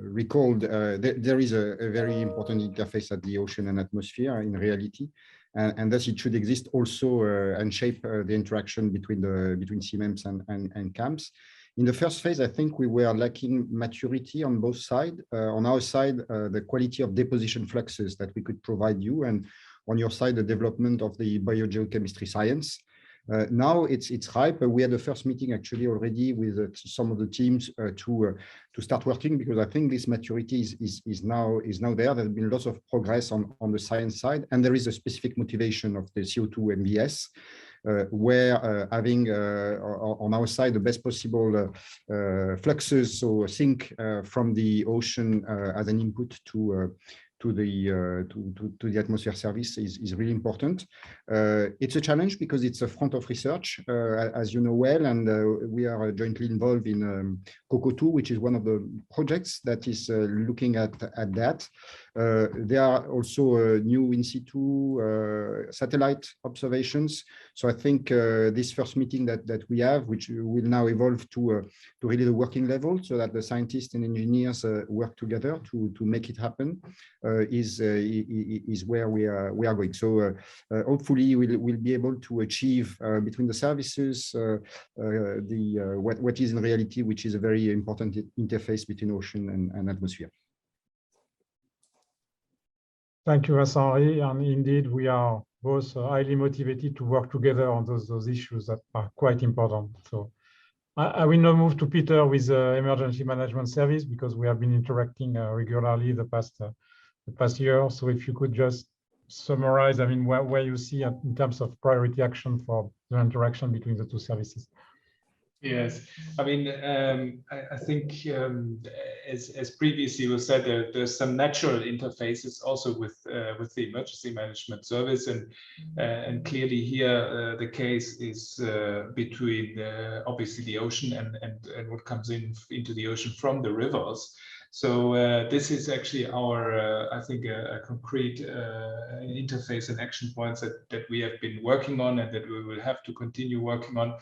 U: recalled, there is a very important interface at the ocean and atmosphere in reality, and thus it should exist also and shape the interaction between CMEMS and CAMS. In the first phase, I think we were lacking maturity on both sides. On our side, the quality of deposition fluxes that we could provide you, and on your side, the development of the biogeochemistry science. Now it's ripe. We had a first meeting actually already with some of the teams to start working, because I think this maturity is now there. There's been lots of progress on the science side, and there is a specific motivation of the CO2 MVS. Where having on our side the best possible fluxes, so sink from the ocean as an input to the atmosphere service is really important. It's a challenge because it's a front of research, as you know well, and we are jointly involved in COCO2, which is one of the projects that is looking at that. There are also new in-situ satellite observations. So I think this first meeting that we have, which will now evolve to really the working level, so that the scientists and engineers work together to make it happen, is where we are going. So hopefully we'll be able to achieve between the services what is in reality, which is a very important interface between ocean and atmosphere.
D: Thank you, Vincent. And indeed, we are both highly motivated to work together on those issues that are quite important. So I will now move to Peter with the Emergency Management Service, because we have been interacting regularly the past year. So if you could just summarize, I mean, where you see in terms of priority action for the interaction between the two services.
B: Yes, I mean, I think as previously was said, there's some natural interfaces also with the emergency management service, and clearly here the case is between obviously the ocean and what comes into the ocean from the rivers. So this is actually our, I think, a concrete interface and action points that we have been working on, and that we will have to continue working on,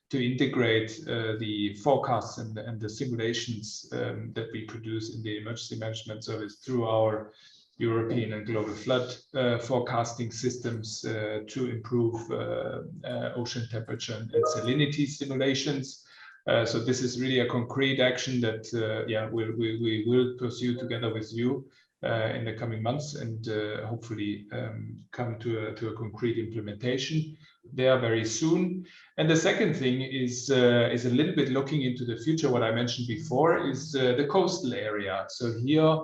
B: to integrate the forecasts and the simulations that we produce in the emergency management service through our European and global flood forecasting systems to improve ocean temperature and salinity simulations. So this is really a concrete action that we will pursue together with you in the coming months, and hopefully come to a concrete implementation there very soon. And the second thing is a little bit looking into the future. What I mentioned before is the coastal area. So here,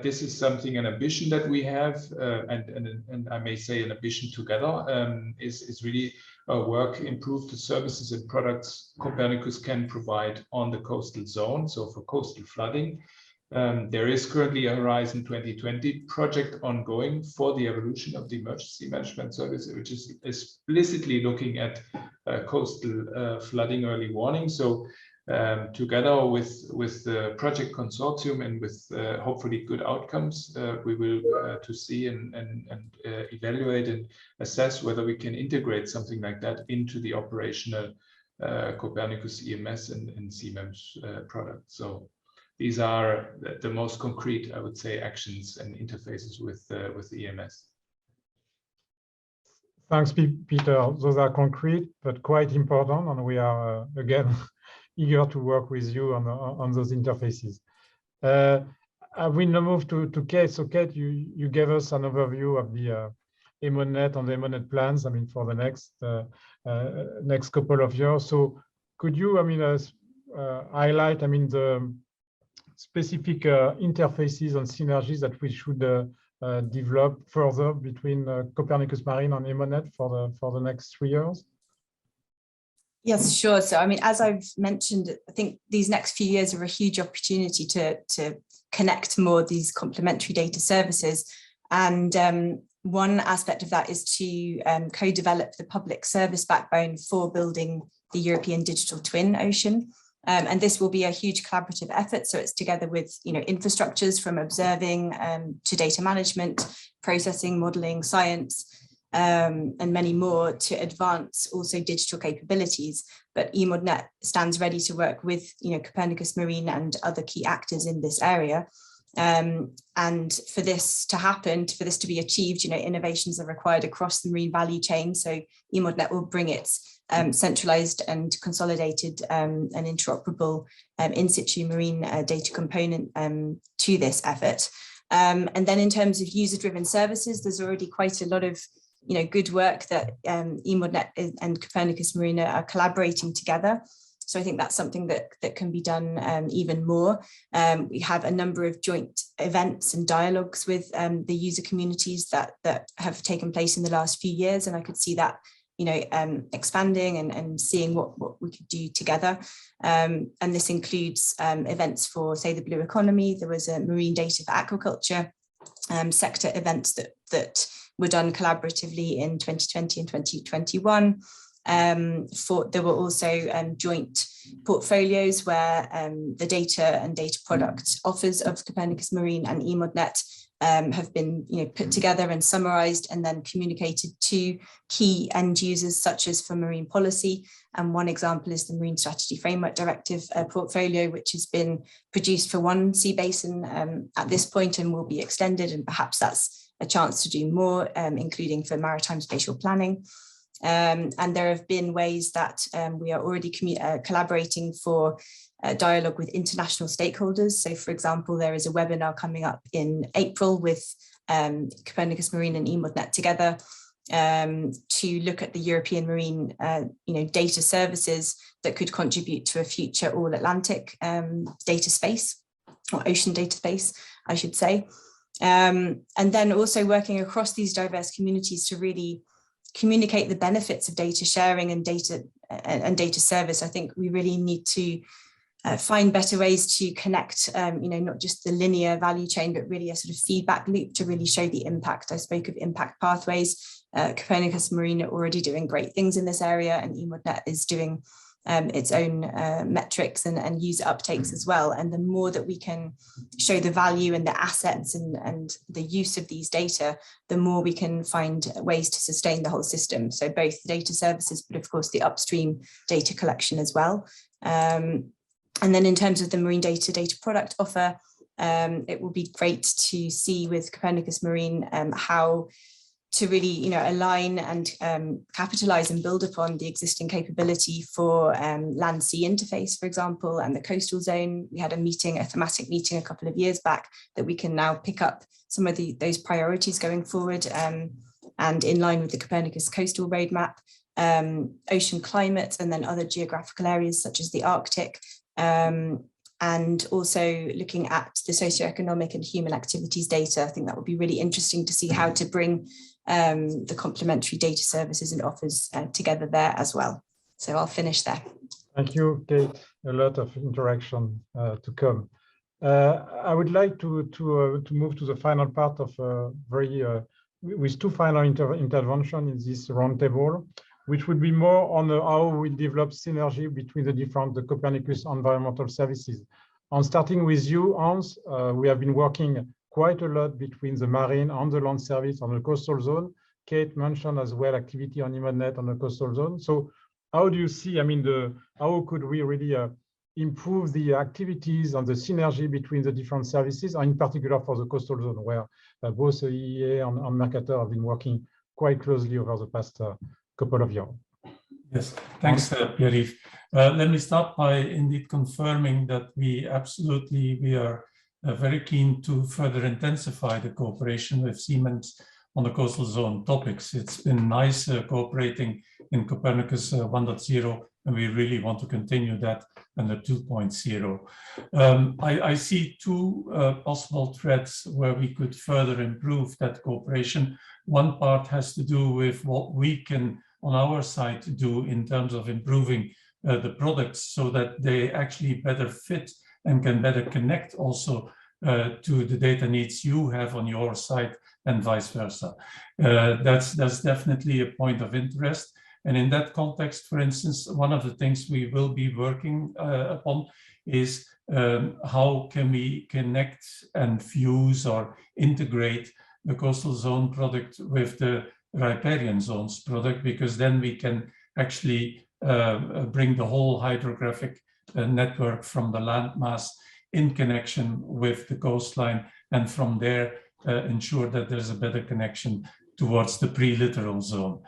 B: this is something, an ambition that we have, and I may say an ambition together, is really work, improve the services and products Copernicus can provide on the coastal zone. So for coastal flooding, there is currently a Horizon 2020 project ongoing for the evolution of the emergency management service, which is explicitly looking at coastal flooding early warning. So together with the project consortium and with hopefully good outcomes, we will to see and evaluate and assess whether we can integrate something like that into the operational Copernicus EMS and CMEMS product. So these are the most concrete, I would say, actions and interfaces with the EMS.
D: Thanks, Peter. Those are concrete, but quite important, and we are, again, eager to work with you on those interfaces. I will now move to Kate. So Kate, you gave us an overview of the EMONET and the EMONET plans, I mean, for the next couple of years. So could you, I mean, highlight, I mean, the specific interfaces and synergies that we should develop further between Copernicus Marine and EMONET for the next 3 years?
C: Yes, sure. So, I mean, as I've mentioned, I think these next few years are a huge opportunity to connect more of these complementary data services. And one aspect of that is to co-develop the public service backbone for building the European digital twin ocean. And this will be a huge collaborative effort. So it's together with, infrastructures from observing to data management, processing, modeling, science, and many more to advance also digital capabilities. But EMONET stands ready to work with, Copernicus Marine and other key actors in this area. And for this to happen, for this to be achieved, innovations are required across the marine value chain. So EMONET will bring its centralized and consolidated and interoperable in-situ marine data component to this effort. And then in terms of user-driven services, there's already quite a lot of good work that EMONET and Copernicus Marine are collaborating together. So I think that's something that can be done even more. We have a number of joint events and dialogues with the user communities that have taken place in the last few years, and I could see that expanding and seeing what we could do together. And this includes events for, say, the blue economy. There was a marine data for aquaculture sector events that were done collaboratively in 2020 and 2021. There were also joint portfolios where the data and data product offers of Copernicus Marine and EMONET have been put together and summarized and then communicated to key end users, such as for marine policy. And one example is the Marine Strategy Framework Directive portfolio, which has been produced for one sea basin at this point and will be extended, and perhaps that's a chance to do more, including for maritime spatial planning. And there have been ways that we are already collaborating for dialogue with international stakeholders. So, for example, there is a webinar coming up in April with Copernicus Marine and EMONET together to look at the European marine data services that could contribute to a future all-Atlantic data space, or ocean data space, I should say. And then also working across these diverse communities to really communicate the benefits of data sharing and data service. I think we really need to find better ways to connect, not just the linear value chain, but really a sort of feedback loop to really show the impact. I spoke of impact pathways. Copernicus Marine are already doing great things in this area, and EMONET is doing its own metrics and user uptakes as well. And the more that we can show the value and the assets and the use of these data, the more we can find ways to sustain the whole system. So both the data services, but of course the upstream data collection as well. And then in terms of the marine data product offer, it will be great to see with Copernicus Marine how to really align and capitalize and build upon the existing capability for land-sea interface, for example, and the coastal zone. We had a thematic meeting a couple of years back that we can now pick up some of those priorities going forward, and in line with the Copernicus coastal roadmap, ocean climate, and then other geographical areas such as the Arctic, and also looking at the socioeconomic and human activities data. I think that would be really interesting to see how to bring the complementary data services and offers together there as well. So I'll finish there.
D: Thank you, Kate. A lot of interaction to come. I would like to move to the final part of with two final interventions in this roundtable, which would be more on how we develop synergy between the Copernicus environmental services. And starting with you, Hans, we have been working quite a lot between the marine and the land service on the coastal zone. Kate mentioned as well activity on EMONET on the coastal zone. So how do you see, how could we really improve the activities and the synergy between the different services, and in particular for the coastal zone, where both EEA and Mercator have been working quite closely over the past couple of years.
A: Yes, thanks, Pierre. Let me start by indeed confirming that we are very keen to further intensify the cooperation with Siemens on the coastal zone topics. It's been nice cooperating in Copernicus 1.0, and we really want to continue that under 2.0. I see two possible threads where we could further improve that cooperation. One part has to do with what we can on our side do in terms of improving the products so that they actually better fit and can better connect also to the data needs you have on your side and vice versa. That's definitely a point of interest. And in that context, for instance, one of the things we will be working upon is how can we connect and fuse or integrate the coastal zone product with the riparian zones product, because then we can actually bring the whole hydrographic network from the landmass in connection with the coastline, and from there ensure that there's a better connection towards the pre-littoral zone.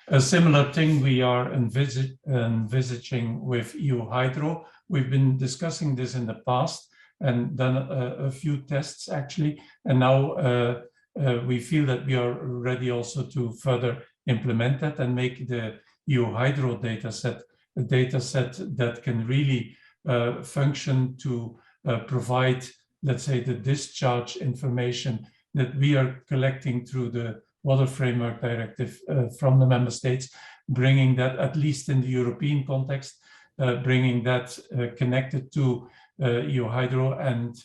A: A similar thing we are envisaging with EU Hydro. We've been discussing this in the past and done a few tests actually, and now we feel that we are ready also to further implement that and make the EU Hydro dataset a dataset that can really function to provide, let's say, the discharge information that we are collecting through the Water Framework Directive from the member states, bringing that, at least in the European context, bringing that connected to EU Hydro, and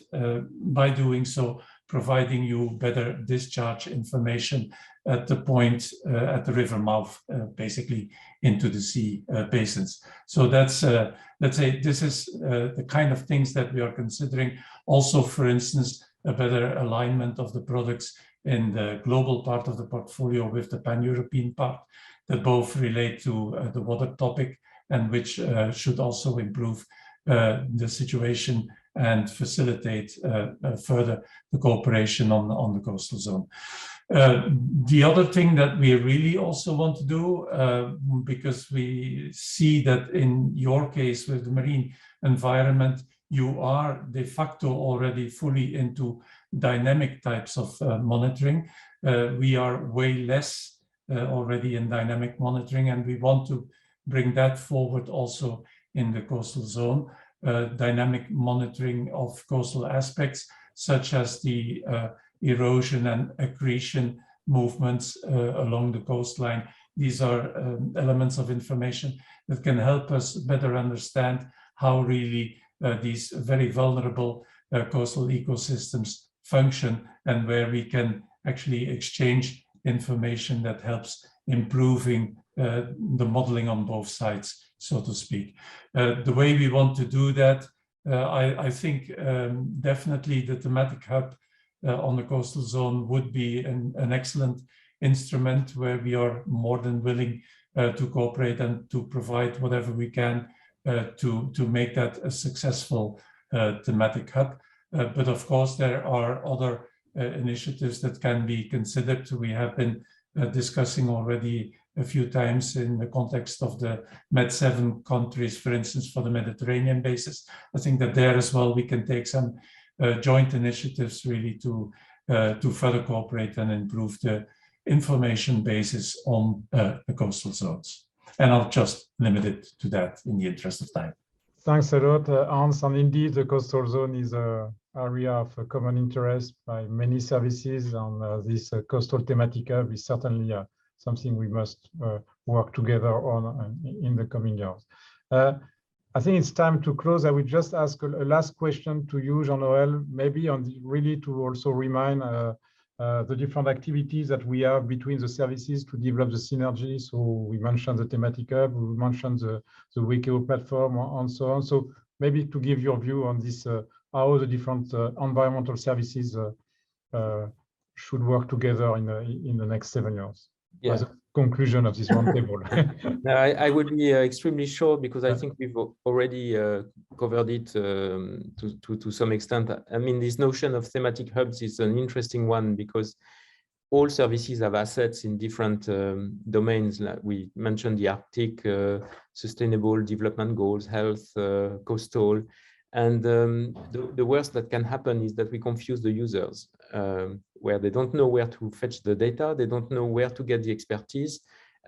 A: by doing so, providing you better discharge information at the point at the river mouth, basically into the sea basins. So that's, let's say, this is the kind of things that we are considering. Also, for instance, a better alignment of the products in the global part of the portfolio with the pan-European part, that both relate to the water topic, and which should also improve the situation and facilitate further the cooperation on the coastal zone. The other thing that we really also want to do, because we see that in your case with the marine environment, you are de facto already fully into dynamic types of monitoring. We are way less already in dynamic monitoring, and we want to bring that forward also in the coastal zone. Dynamic monitoring of coastal aspects, such as the erosion and accretion movements along the coastline. These are elements of information that can help us better understand how really these very vulnerable coastal ecosystems function, and where we can actually exchange information that helps improving the modeling on both sides, so to speak. The way we want to do that, I think definitely the thematic hub on the coastal zone would be an excellent instrument, where we are more than willing to cooperate and to provide whatever we can to make that a successful thematic hub. But of course, there are other initiatives that can be considered. We have been discussing already a few times in the context of the Med7 countries, for instance, for the Mediterranean basis. I think that there as well we can take some joint initiatives really to further cooperate and improve the information basis on the coastal zones. And I'll just limit it to that in the interest of time.
D: Thanks a lot, Hans. And indeed, the coastal zone is an area of common interest by many services, and this coastal thematic hub is certainly something we must work together on in the coming years. I think it's time to close. I would just ask a last question to you, Jean-Noël, maybe on really to also remind the different activities that we have between the services to develop the synergy. So we mentioned the thematic hub, we mentioned the WKO platform, and so on. So maybe to give your view on this, how the different environmental services should work together in the next 7 years.
S: Yeah.
D: As a conclusion of this roundtable.
S: I would be extremely short, because I think we've already covered it to some extent. I mean, this notion of thematic hubs is an interesting one because all services have assets in different domains. Like we mentioned the Arctic, sustainable development goals, health, coastal. And the worst that can happen is that we confuse the users, where they don't know where to fetch the data, they don't know where to get the expertise,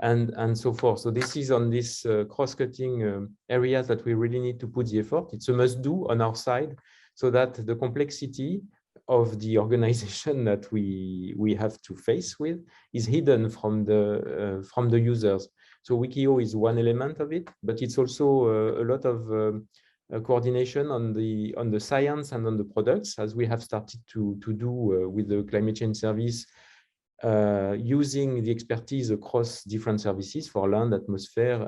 S: and so forth. So this is on this cross-cutting areas that we really need to put the effort. It's a must-do on our side, so that the complexity of the organization that we have to face with is hidden from the users. So Wikio is one element of it, but it's also a lot of coordination on the science and on the products, as we have started to do with the climate change service, using the expertise across different services for land, atmosphere,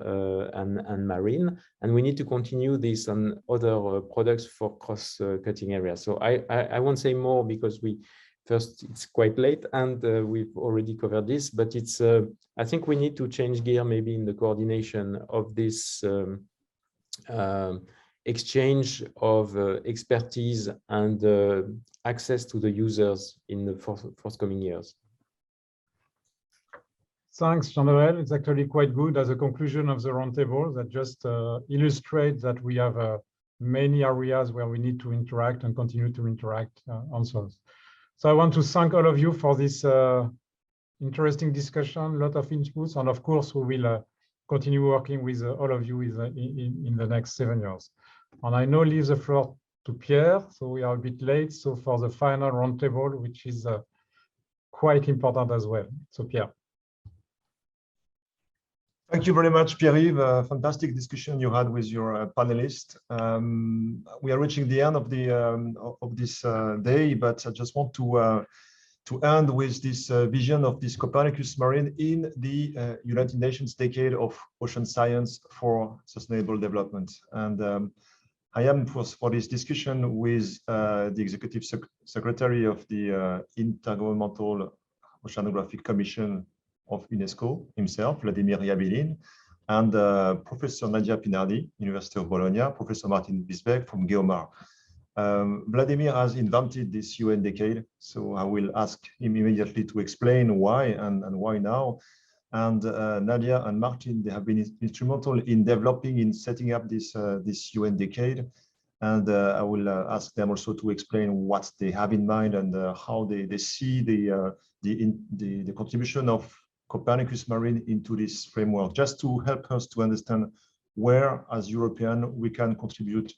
S: and marine. And we need to continue this on other products for cross-cutting areas. So I won't say more because it's quite late and we've already covered this, but it's I think we need to change gear maybe in the coordination of this exchange of expertise and access to the users in the forthcoming years.
D: Thanks, Jean-Noël. It's actually quite good as a conclusion of the roundtable that just illustrates that we have many areas where we need to interact and continue to interact on those. So I want to thank all of you for this interesting discussion, a lot of inputs, and of course we will continue working with all of you in the next 7 years. And I now leave the floor to Pierre, so we are a bit late, so for the final roundtable, which is quite important as well. So Pierre.
E: Thank you very much, Pierre-Yves. Fantastic discussion you had with your panelists. We are reaching the end of this day, but I just want to end with this vision of this Copernicus Marine in the United Nations Decade of Ocean Science for Sustainable Development. And I am for this discussion with the Executive Secretary of the Intergovernmental Oceanographic Commission of UNESCO himself, Vladimir Yabilin, and Professor Nadia Pinardi, University of Bologna, Professor Martin Bisbeck from Geomar. Vladimir has invented this UN decade, so I will ask him immediately to explain why and why now. And Nadia and Martin, they have been instrumental in developing, in setting up this UN decade. And I will ask them also to explain what they have in mind and how they see the contribution of Copernicus Marine into this framework, just to help us to understand where, as European, we can contribute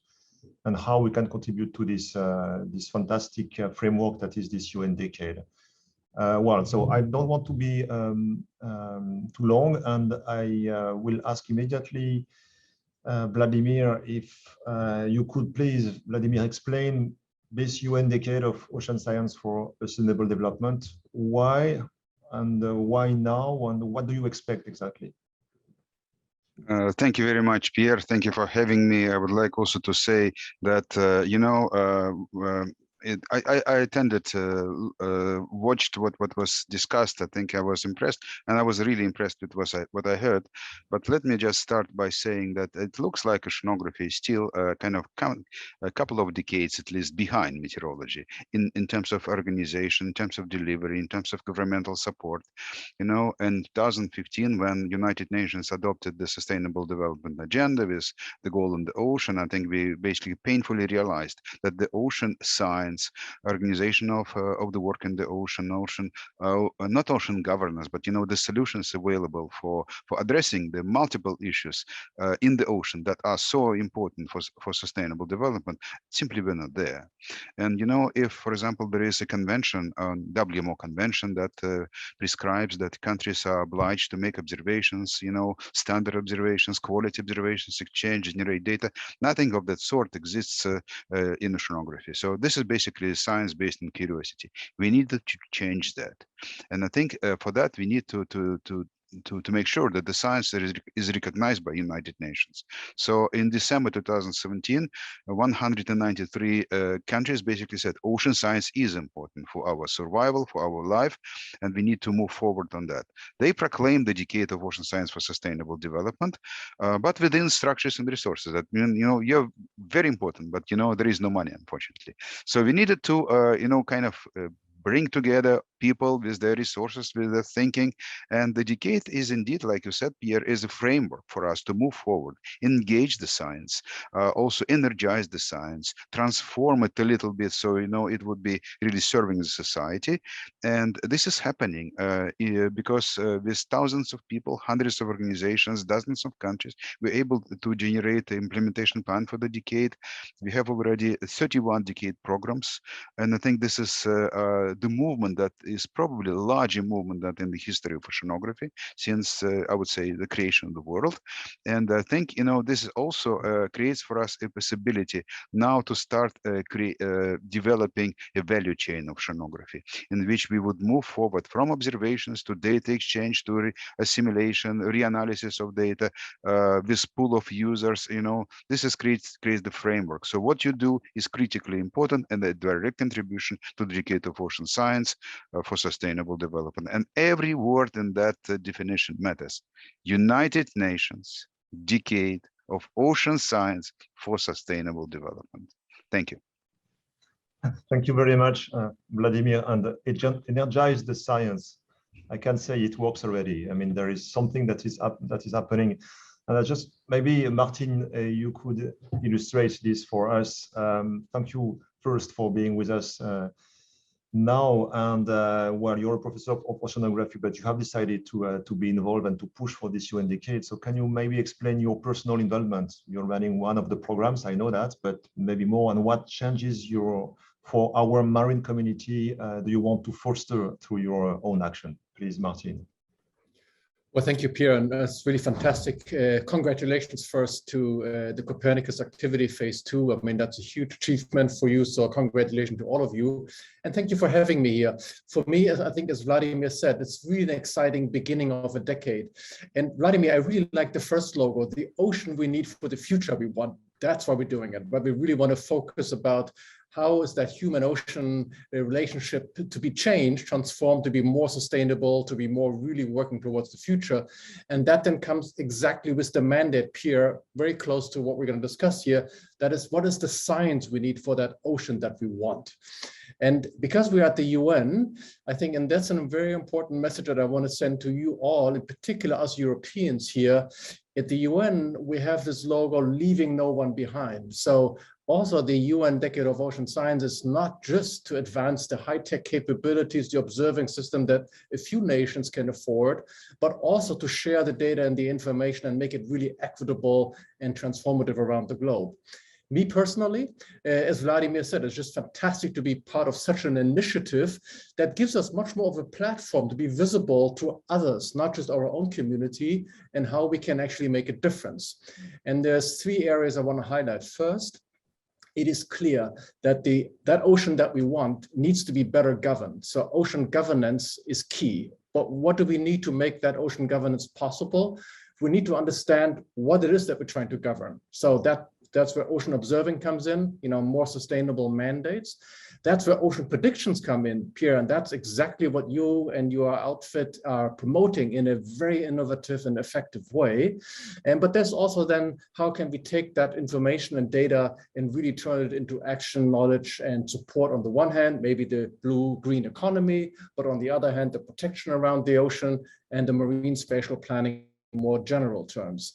E: and how we can contribute to this fantastic framework that is this UN decade. Well, so I don't want to be too long, and I will ask immediately Vladimir if you could please, Vladimir, explain this UN decade of ocean science for sustainable development. Why and why now, and what do you expect exactly?
V: Thank you very much, Pierre. Thank you for having me. I would like also to say that, I attended, watched what was discussed. I think I was impressed, and I was really impressed with what I heard. But let me just start by saying that it looks like oceanography is still kind of a couple of decades at least behind meteorology in terms of organization, in terms of delivery, in terms of governmental support. In 2015, when United Nations adopted the Sustainable Development Agenda with the goal on the ocean, I think we basically painfully realized that the ocean science, organization of the work in the ocean, not ocean governance, but the solutions available for addressing the multiple issues in the ocean that are so important for sustainable development simply were not there. And if, for example, there is a convention, WMO convention, that prescribes that countries are obliged to make observations, standard observations, quality observations, exchange, generate data, nothing of that sort exists in oceanography. So this is basically science based on curiosity. We need to change that, and I think for that we need to to make sure that the science is recognized by United Nations. So in December 2017, 193 countries basically said ocean science is important for our survival, for our life, and we need to move forward on that. They proclaimed the decade of ocean science for sustainable development, but within structures and resources. That you're very important, but there is no money, unfortunately. So we needed to kind of bring together people with their resources, with their thinking. And the decade is indeed, like you said, Pierre, is a framework for us to move forward, engage the science, also energize the science, transform it a little bit so, it would be really serving the society. And this is happening because with thousands of people, hundreds of organizations, dozens of countries, we're able to generate the implementation plan for the decade. We have already 31 decade programs. And I think this is the movement that is probably a larger movement than in the history of oceanography since I would say the creation of the world. And I think this also creates for us a possibility now to start developing a value chain of oceanography in which we would move forward from observations to data exchange to assimilation, reanalysis of data, this pool of users. This is creates the framework. So what you do is critically important and a direct contribution to the decade of ocean science for sustainable development. And every word in that definition matters. United Nations Decade of Ocean Science for Sustainable Development. Thank you.
E: Thank you very much, Vladimir. And energize the science. I can say it works already. I mean, there is something that is happening. And I just, maybe Martin, you could illustrate this for us. Thank you first for being with us now. And well, you're a professor of oceanography, but you have decided to be involved and to push for this UN decade. So can you maybe explain your personal involvement? You're running one of the programs, I know that, but maybe more on what changes for our marine community do you want to foster through your own action? Please, Martin.
G: Well, thank you, Pierre, and that's really fantastic. Congratulations first to the Copernicus activity phase 2. I mean, that's a huge achievement for you, so congratulations to all of you. And thank you for having me here. For me, I think as Vladimir said, it's really an exciting beginning of a decade. And Vladimir, I really like the first logo, the ocean we need for the future we want. That's why we're doing it, but we really want to focus about how is that human-ocean relationship to be changed, transformed to be more sustainable, to be more really working towards the future. And that then comes exactly with the mandate, Pierre, very close to what we're going to discuss here. That is, what is the science we need for that ocean that we want? And because we're at the UN, I think, and that's a very important message that I want to send to you all, in particular us Europeans here. At the UN, we have this logo, leaving no one behind. So also the UN Decade of Ocean Science is not just to advance the high-tech capabilities, the observing system that a few nations can afford, but also to share the data and the information and make it really equitable and transformative around the globe. Me personally, as Vladimir said, it's just fantastic to be part of such an initiative that gives us much more of a platform to be visible to others, not just our own community, and how we can actually make a difference. And there's 3 areas I want to highlight. First, it is clear that that ocean that we want needs to be better governed. So ocean governance is key. But what do we need to make that ocean governance possible? We need to understand what it is that we're trying to govern. So that's where ocean observing comes in, more sustainable mandates. That's where ocean predictions come in, Pierre, and that's exactly what you and your outfit are promoting in a very innovative and effective way. But there's also then, how can we take that information and data and really turn it into action, knowledge, and support on the one hand, maybe the blue-green economy, but on the other hand, the protection around the ocean and the marine spatial planning in more general terms.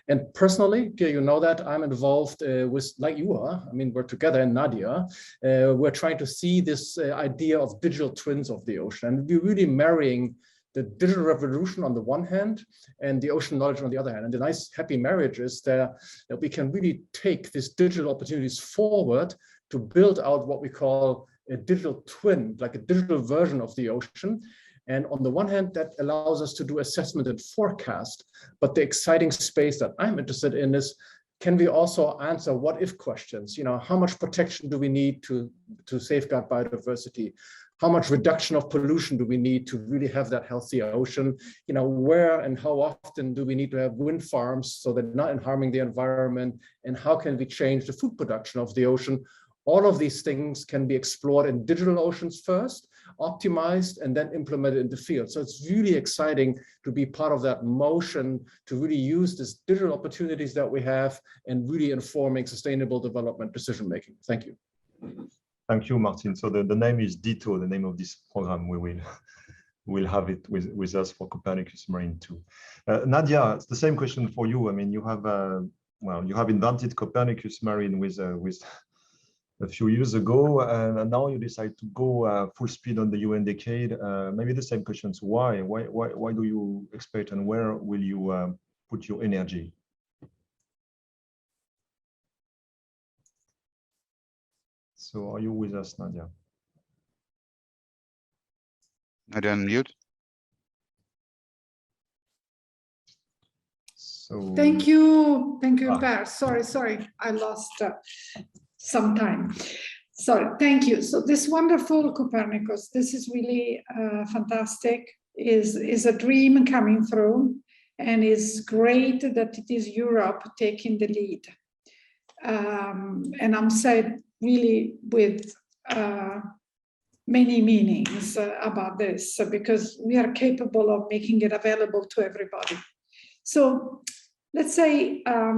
G: And personally, Pierre, you know that I'm involved with, like you are, I mean, we're together in Nadia, we're trying to see this idea of digital twins of the ocean. And we're really marrying the digital revolution on the one hand and the ocean knowledge on the other hand. And the nice happy marriage is that we can really take these digital opportunities forward to build out what we call a digital twin, like a digital version of the ocean. And on the one hand, that allows us to do assessment and forecast, but the exciting space that I'm interested in is, can we also answer what if questions? How much protection do we need to safeguard biodiversity? How much reduction of pollution do we need to really have that healthy ocean? You know, where and how often do we need to have wind farms so they're not harming the environment? And how can we change the food production of the ocean? All of these things can be explored in digital oceans first, optimized, and then implemented in the field. So it's really exciting to be part of that motion to really use these digital opportunities that we have and really informing sustainable development decision-making. Thank you.
E: Thank you, Martin. So the name is DITO, the name of this program. We'll have it with us for Copernicus Marine too. Nadia, it's the same question for you. I mean, you have you have invented Copernicus Marine with a few years ago, and now you decide to go full speed on the UN decade. Maybe the same questions. Why do you expect, and where will you put your energy? So are you with us, Nadia?
V: Nadia, unmute.
E: So
H: thank you, Pierre. Sorry, I lost some time. Sorry, thank you. So this wonderful Copernicus, this is really fantastic. Is a dream coming through, and it's great that it is Europe taking the lead. And I'm said really with many meanings about this, because we are capable of making it available to everybody. So let's say, I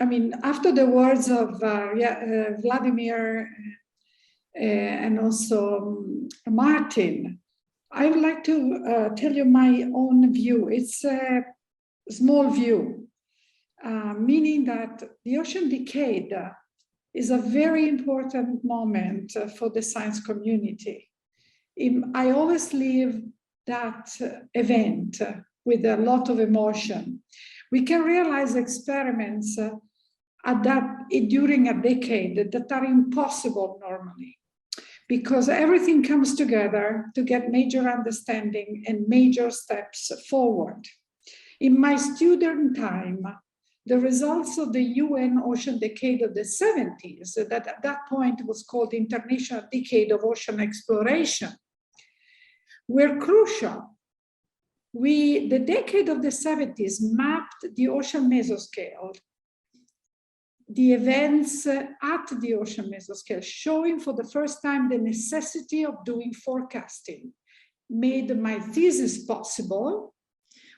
H: mean, after the words of Vladimir and also Martin, I would like to tell you my own view. It's a small view, meaning that the ocean decade is a very important moment for the science community. I always leave that event with a lot of emotion. We can realize experiments during a decade that are impossible normally, because everything comes together to get major understanding and major steps forward. In my student time, the results of the UN Ocean Decade of the 70s, that at that point was called International Decade of Ocean Exploration, were crucial. The decade of the 70s mapped the ocean mesoscale, the events at the ocean mesoscale, showing for the first time the necessity of doing forecasting, made my thesis possible,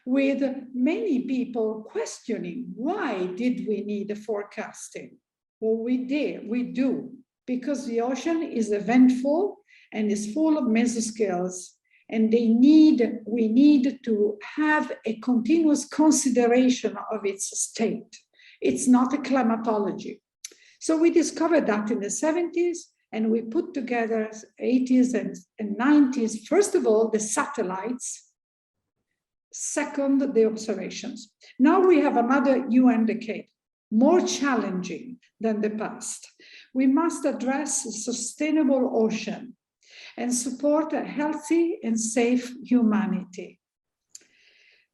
H: with many people questioning, why did we need forecasting? Well, we do, because the ocean is eventful and is full of mesoscales, and we need to have a continuous consideration of its state. It's not a climatology. So we discovered that in the 70s, and we put together 80s and 90s, first of all, the satellites, second, the observations. Now we have another UN decade, more challenging than the past. We must address a sustainable ocean and support a healthy and safe humanity.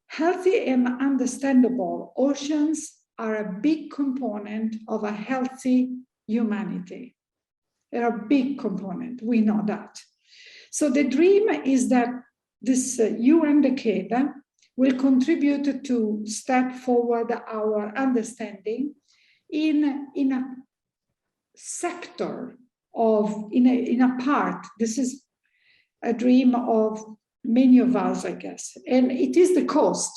H: Healthy and understandable oceans are a big component of a healthy humanity. They're a big component, we know that. So the dream is that this UN decade will contribute to step forward our understanding in a sector of, in a part. This is a dream of many of us, I guess, and it is the coast.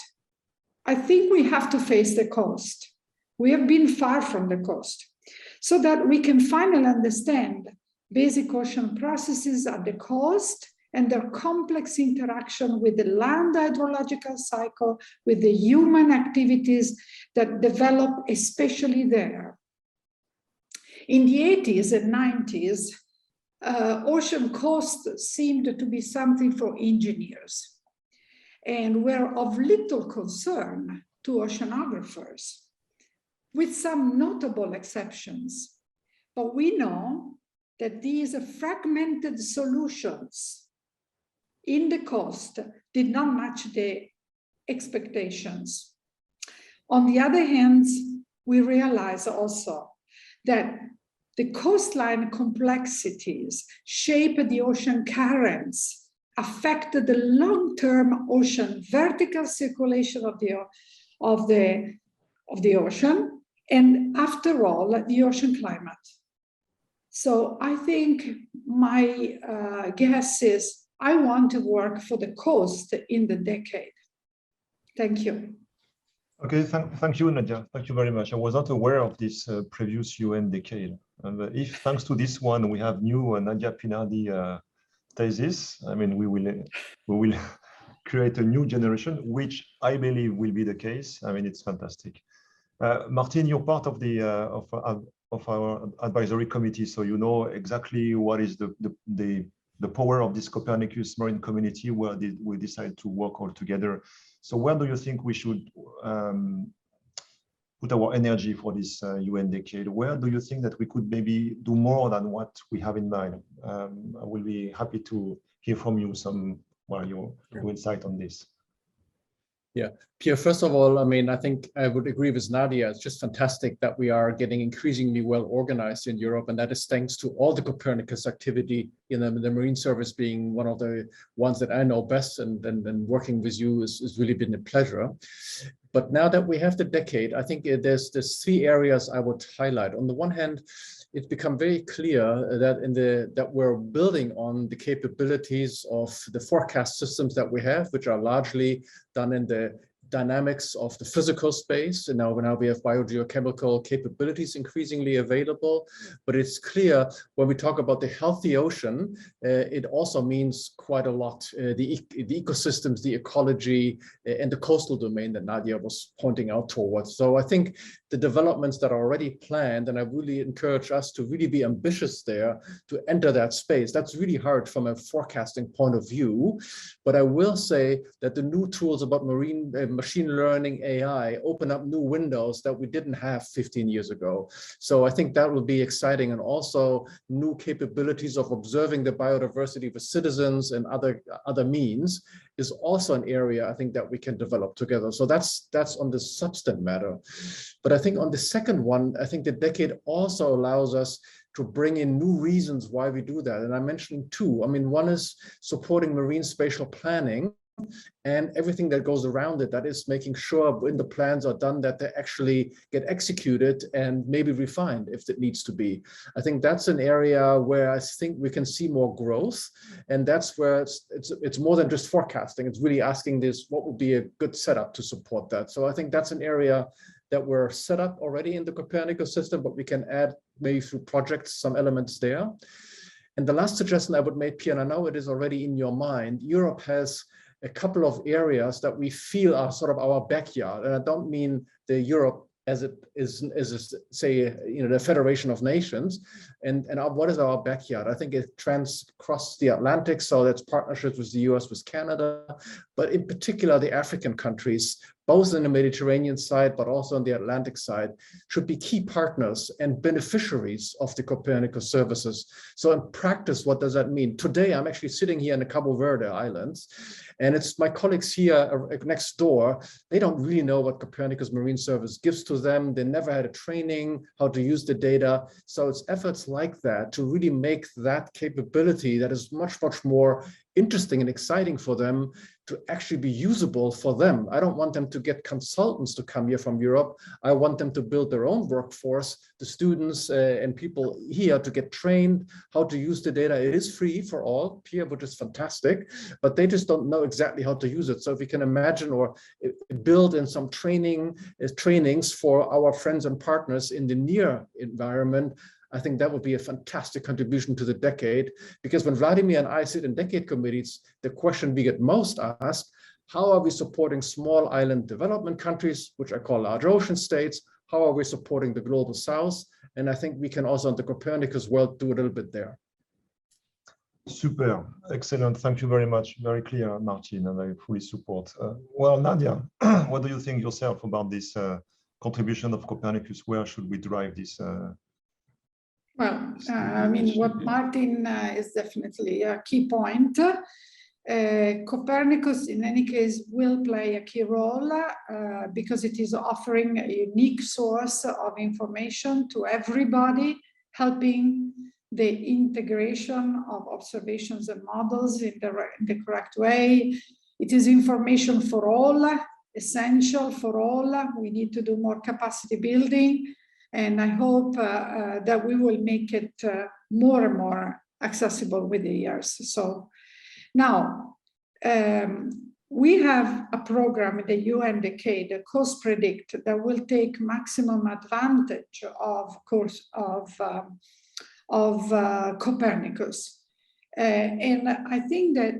H: I think we have to face the coast. We have been far from the coast, so that we can finally understand basic ocean processes at the coast and their complex interaction with the land hydrological cycle, with the human activities that develop especially there. In the 80s and 90s, ocean coasts seemed to be something for engineers and were of little concern to oceanographers, with some notable exceptions. But we know that these fragmented solutions in the coast did not match the expectations. On the other hand, we realize also that the coastline complexities shape the ocean currents, affect the long-term ocean vertical circulation of the ocean, and after all, the ocean climate. So I think my guess is I want to work for the coast in the decade. Thank you.
E: Okay, thank you, Nadia. Thank you very much. I was not aware of this previous UN decade. And if thanks to this one, we have new Nadia Pinardi thesis, I mean, we will create a new generation, which I believe will be the case. I mean, it's fantastic. Martin, you're part of the of our advisory committee, so you know exactly what is the power of this Copernicus Marine community, where we decide to work all together. So where do you think we should put our energy for this UN decade? Where do you think that we could maybe do more than what we have in mind? I will be happy to hear from you some, well, your insight on this.
G: Yeah, Pierre, first of all, I mean, I think I would agree with Nadia. It's just fantastic that we are getting increasingly well organized in Europe, and that is thanks to all the Copernicus activity, you know, the Marine Service being one of the ones that I know best, and working with you has really been a pleasure. But now that we have the decade, I think there's 3 areas I would highlight. On the one hand, it's become very clear that that we're building on the capabilities of the forecast systems that we have, which are largely done in the dynamics of the physical space. And now we have biogeochemical capabilities increasingly available. But it's clear when we talk about the healthy ocean, it also means quite a lot. The ecosystems, the ecology, and the coastal domain that Nadia was pointing out towards. So I think the developments that are already planned, and I really encourage us to really be ambitious there to enter that space. That's really hard from a forecasting point of view. But I will say that the new tools about marine machine learning, AI, open up new windows that we didn't have 15 years ago. So I think that will be exciting, and also new capabilities of observing the biodiversity for citizens and other means is also an area I think that we can develop together. So that's on the substance matter. But I think on the second one, I think the decade also allows us to bring in new reasons why we do that. And I mentioned 2. I mean, one is supporting marine spatial planning and everything that goes around it, that is making sure when the plans are done that they actually get executed and maybe refined if it needs to be. I think that's an area where I think we can see more growth, and that's where it's more than just forecasting. It's really asking this, what would be a good setup to support that? So I think that's an area that we're set up already in the Copernicus system, but we can add maybe through projects some elements there. And the last suggestion I would make, Pierre, and I know it is already in your mind, Europe has a couple of areas that we feel are sort of our backyard. And I don't mean the Europe as it is say, you know, the Federation of Nations. And what is our backyard? I think it crosses the Atlantic, so that's partnerships with the US, with Canada, but in particular the African countries, both in the Mediterranean side, but also on the Atlantic side, should be key partners and beneficiaries of the Copernicus services. So in practice, what does that mean? Today, I'm actually sitting here in the Cabo Verde Islands, and it's my colleagues here next door. They don't really know what Copernicus Marine Service gives to them. They never had a training, how to use the data. So it's efforts like that to really make that capability that is much, much more interesting and exciting for them to actually be usable for them. I don't want them to get consultants to come here from Europe. I want them to build their own workforce, the students and people here to get trained how to use the data. It is free for all, Pierre, which is fantastic, but they just don't know exactly how to use it. So if we can imagine or build in some trainings for our friends and partners in the near environment, I think that would be a fantastic contribution to the decade, because when Vladimir and I sit in decade committees, the question we get most asked, how are we supporting small island development countries, which I call large ocean states? How are we supporting the global south? And I think we can also, in the Copernicus world, do a little bit there.
E: Super, excellent. Thank you very much. Very clear, Martin, and I fully support. Well, Nadia, what do you think yourself about this contribution of Copernicus? Where should we drive this?
H: Well, I mean, what Martin is definitely a key point. Copernicus, in any case, will play a key role because it is offering a unique source of information to everybody helping the integration of observations and models in the correct way. It is information for all, essential for all. We need to do more capacity building, and I hope that we will make it more and more accessible with the years. So now, we have a program in the UN decade, the Cost Predict, that will take maximum advantage of Copernicus. And I think that,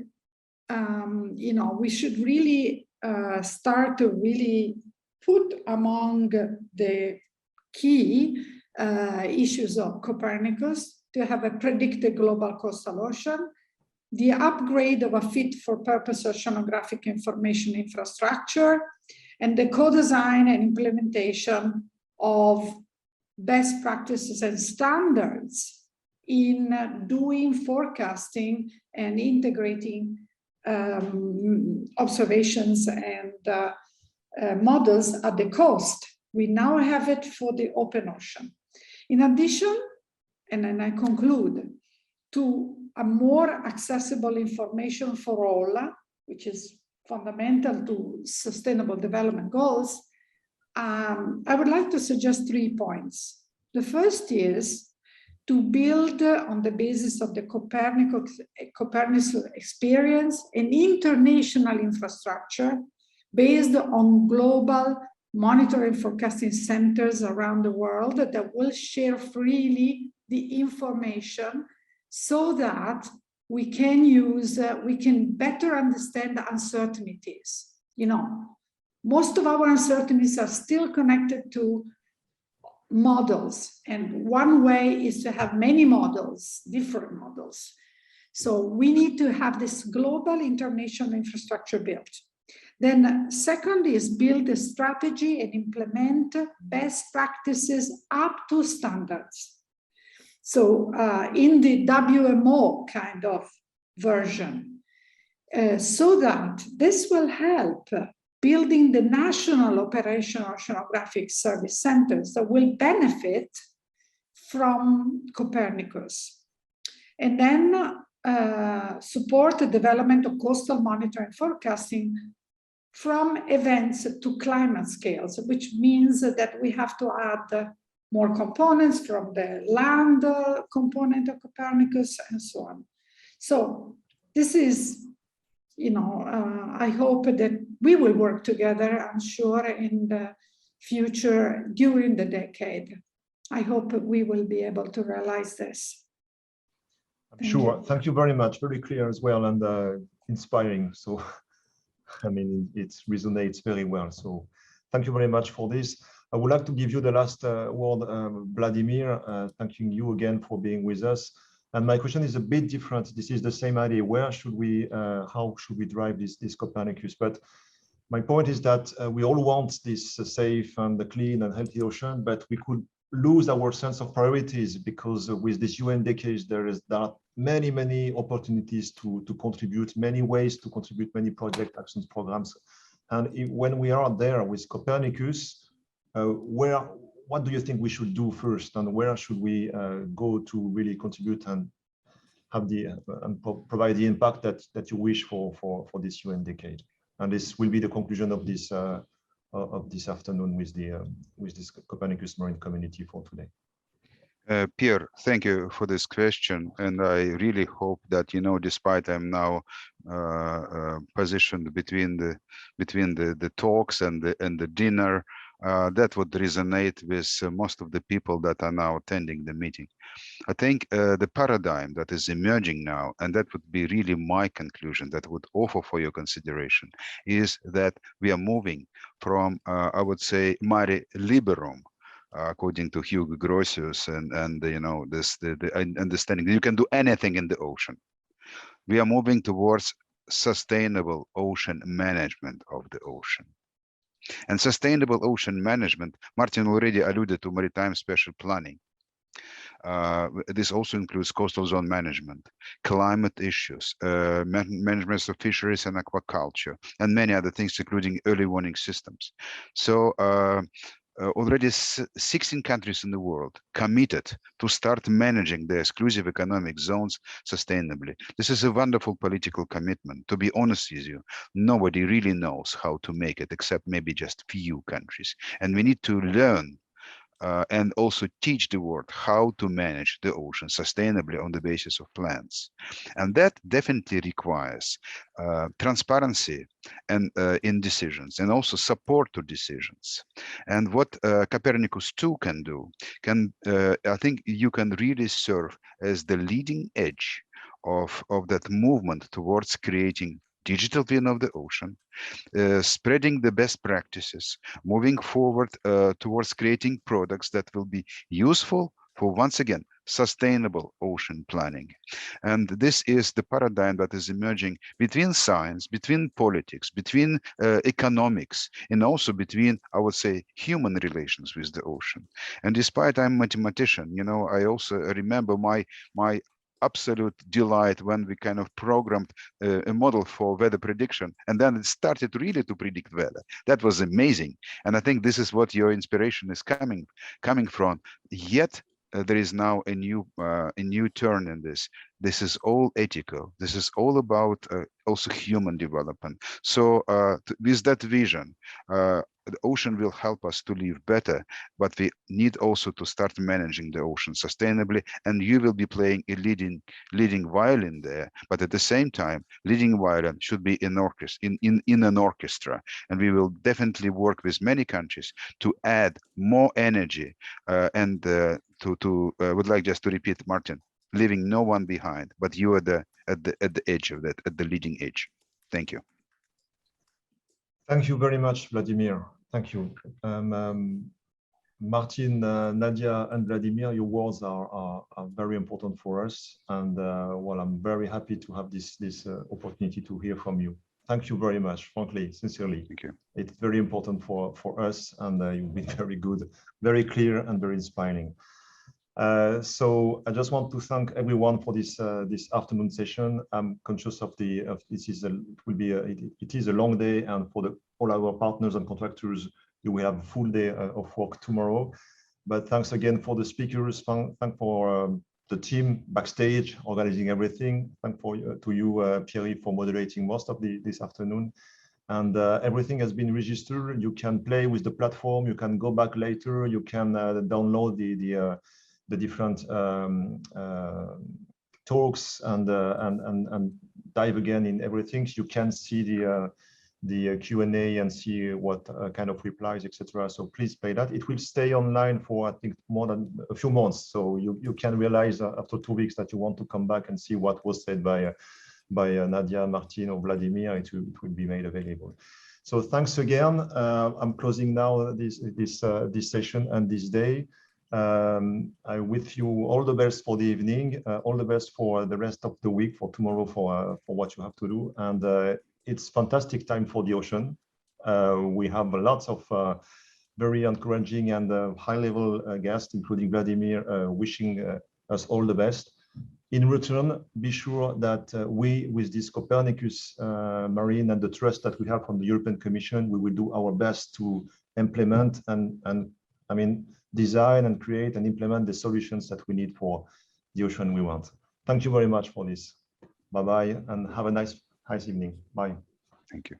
H: you know, we should really start to really put among the key issues of Copernicus to have a predicted global coastal ocean, the upgrade of a fit-for-purpose oceanographic information infrastructure, and the co-design and implementation of best practices and standards in doing forecasting and integrating observations and models at the coast. We now have it for the open ocean. In addition, and then I conclude, to a more accessible information for all, which is fundamental to sustainable development goals, I would like to suggest 3 points. The first is to build on the basis of the Copernicus experience an international infrastructure based on global monitoring forecasting centers around the world that will share freely the information so that we can better understand the uncertainties. You know, most of our uncertainties are still connected to models, and one way is to have many models, different models. So we need to have this global international infrastructure built. Then second is build a strategy and implement best practices up to standards. So in the WMO kind of version, so that this will help building the national operational oceanographic service centers that will benefit from Copernicus. And then support the development of coastal monitoring forecasting from events to climate scales, which means that we have to add more components from the land component of Copernicus and so on. So this is, you know, I hope that we will work together, I'm sure, in the future during the decade. I hope we will be able to realize this.
E: I'm sure. Thank you very much. Very clear as well, and inspiring. So, I mean, it resonates very well. So thank you very much for this. I would like to give you the last word, Vladimir, thanking you again for being with us. And my question is a bit different. This is the same idea. Where should we, how should we drive this Copernicus? But my point is that we all want this safe and clean and healthy ocean, but we could lose our sense of priorities because with this UN decade, there are many what to contribute, many ways to contribute, many project actions, programs. And when we are there with Copernicus, what do you think we should do first, and where should we go to really contribute and have provide the impact that you wish for this UN decade? And this will be the conclusion of this afternoon with this Copernicus Marine community for today.
V: Pierre, thank you for this question, and I really hope that, you know, despite I'm now positioned between the talks and the dinner, that would resonate with most of the people that are now attending the meeting. I think the paradigm that is emerging now, and that would be really my conclusion that would offer for your consideration, is that we are moving from, I would say, mare liberum, according to Hugo Grotius, and you know, the understanding that you can do anything in the ocean. We are moving towards sustainable ocean management of the ocean. And sustainable ocean management, Martin already alluded to maritime special planning. This also includes coastal zone management, climate issues, management of fisheries and aquaculture, and many other things, including early warning systems. So already 16 countries in the world committed to start managing the exclusive economic zones sustainably. This is a wonderful political commitment. To be honest with you, nobody really knows how to make it except maybe just few countries. And we need to learn and also teach the world how to manage the ocean sustainably on the basis of plans. And that definitely requires transparency and in decisions, and also support to decisions. And what Copernicus 2 can do, I think you can really serve as the leading edge of that movement towards creating digital twin of the ocean, spreading the best practices, moving forward towards creating products that will be useful for, once again, sustainable ocean planning. And this is the paradigm that is emerging between science, between politics, between economics, and also between, I would say, human relations with the ocean. And despite I'm a mathematician, you know, I also remember my absolute delight when we kind of programmed a model for weather prediction, and then it started really to predict weather. That was amazing. And I think this is what your inspiration is coming from. Yet there is now a new turn in this. This is all ethical. This is all about also human development. So with that vision, the ocean will help us to live better, but we need also to start managing the ocean sustainably. And you will be playing a leading violin there. But at the same time, leading violin should be in an orchestra. And we will definitely work with many countries to add more energy and would like just to repeat, Martin, leaving no one behind, but you are at the edge of that, at the leading edge. Thank you.
E: Thank you very much, Vladimir. Thank you. Martin, Nadia, and Vladimir, your words are very important for us. And well, I'm very happy to have this opportunity to hear from you. Thank you very much, frankly, sincerely.
V: Thank you.
E: It's very important for us, and you've been very good, very clear, and very inspiring. So I just want to thank everyone for this afternoon session. I'm conscious of it is a long day, and for all our partners and contractors, you will have a full day of work tomorrow. But thanks again for the speakers. Thank for the team backstage organizing everything. Thank to you, Pierre, for moderating most of this afternoon. And everything has been registered. You can play with the platform. You can go back later. You can download the different talks and dive again in everything. You can see the Q&A and see what kind of replies, etc. So please play that. It will stay online for, I think, more than a few months. So you can realize after 2 weeks that you want to come back and see what was said by Nadia, Martin, or Vladimir. It will be made available. So thanks again. I'm closing now this session and this day. I wish you all the best for the evening, all the best for the rest of the week, for tomorrow, for what you have to do. And it's fantastic time for the ocean. We have lots of very encouraging and high-level guests, including Vladimir, wishing us all the best. In return, be sure that we, with this Copernicus Marine and the trust that we have from the European Commission, we will do our best to implement and I mean, design and create and implement the solutions that we need for the ocean we want. Thank you very much for this. Bye-bye, and have a nice evening. Bye.
V: Thank you.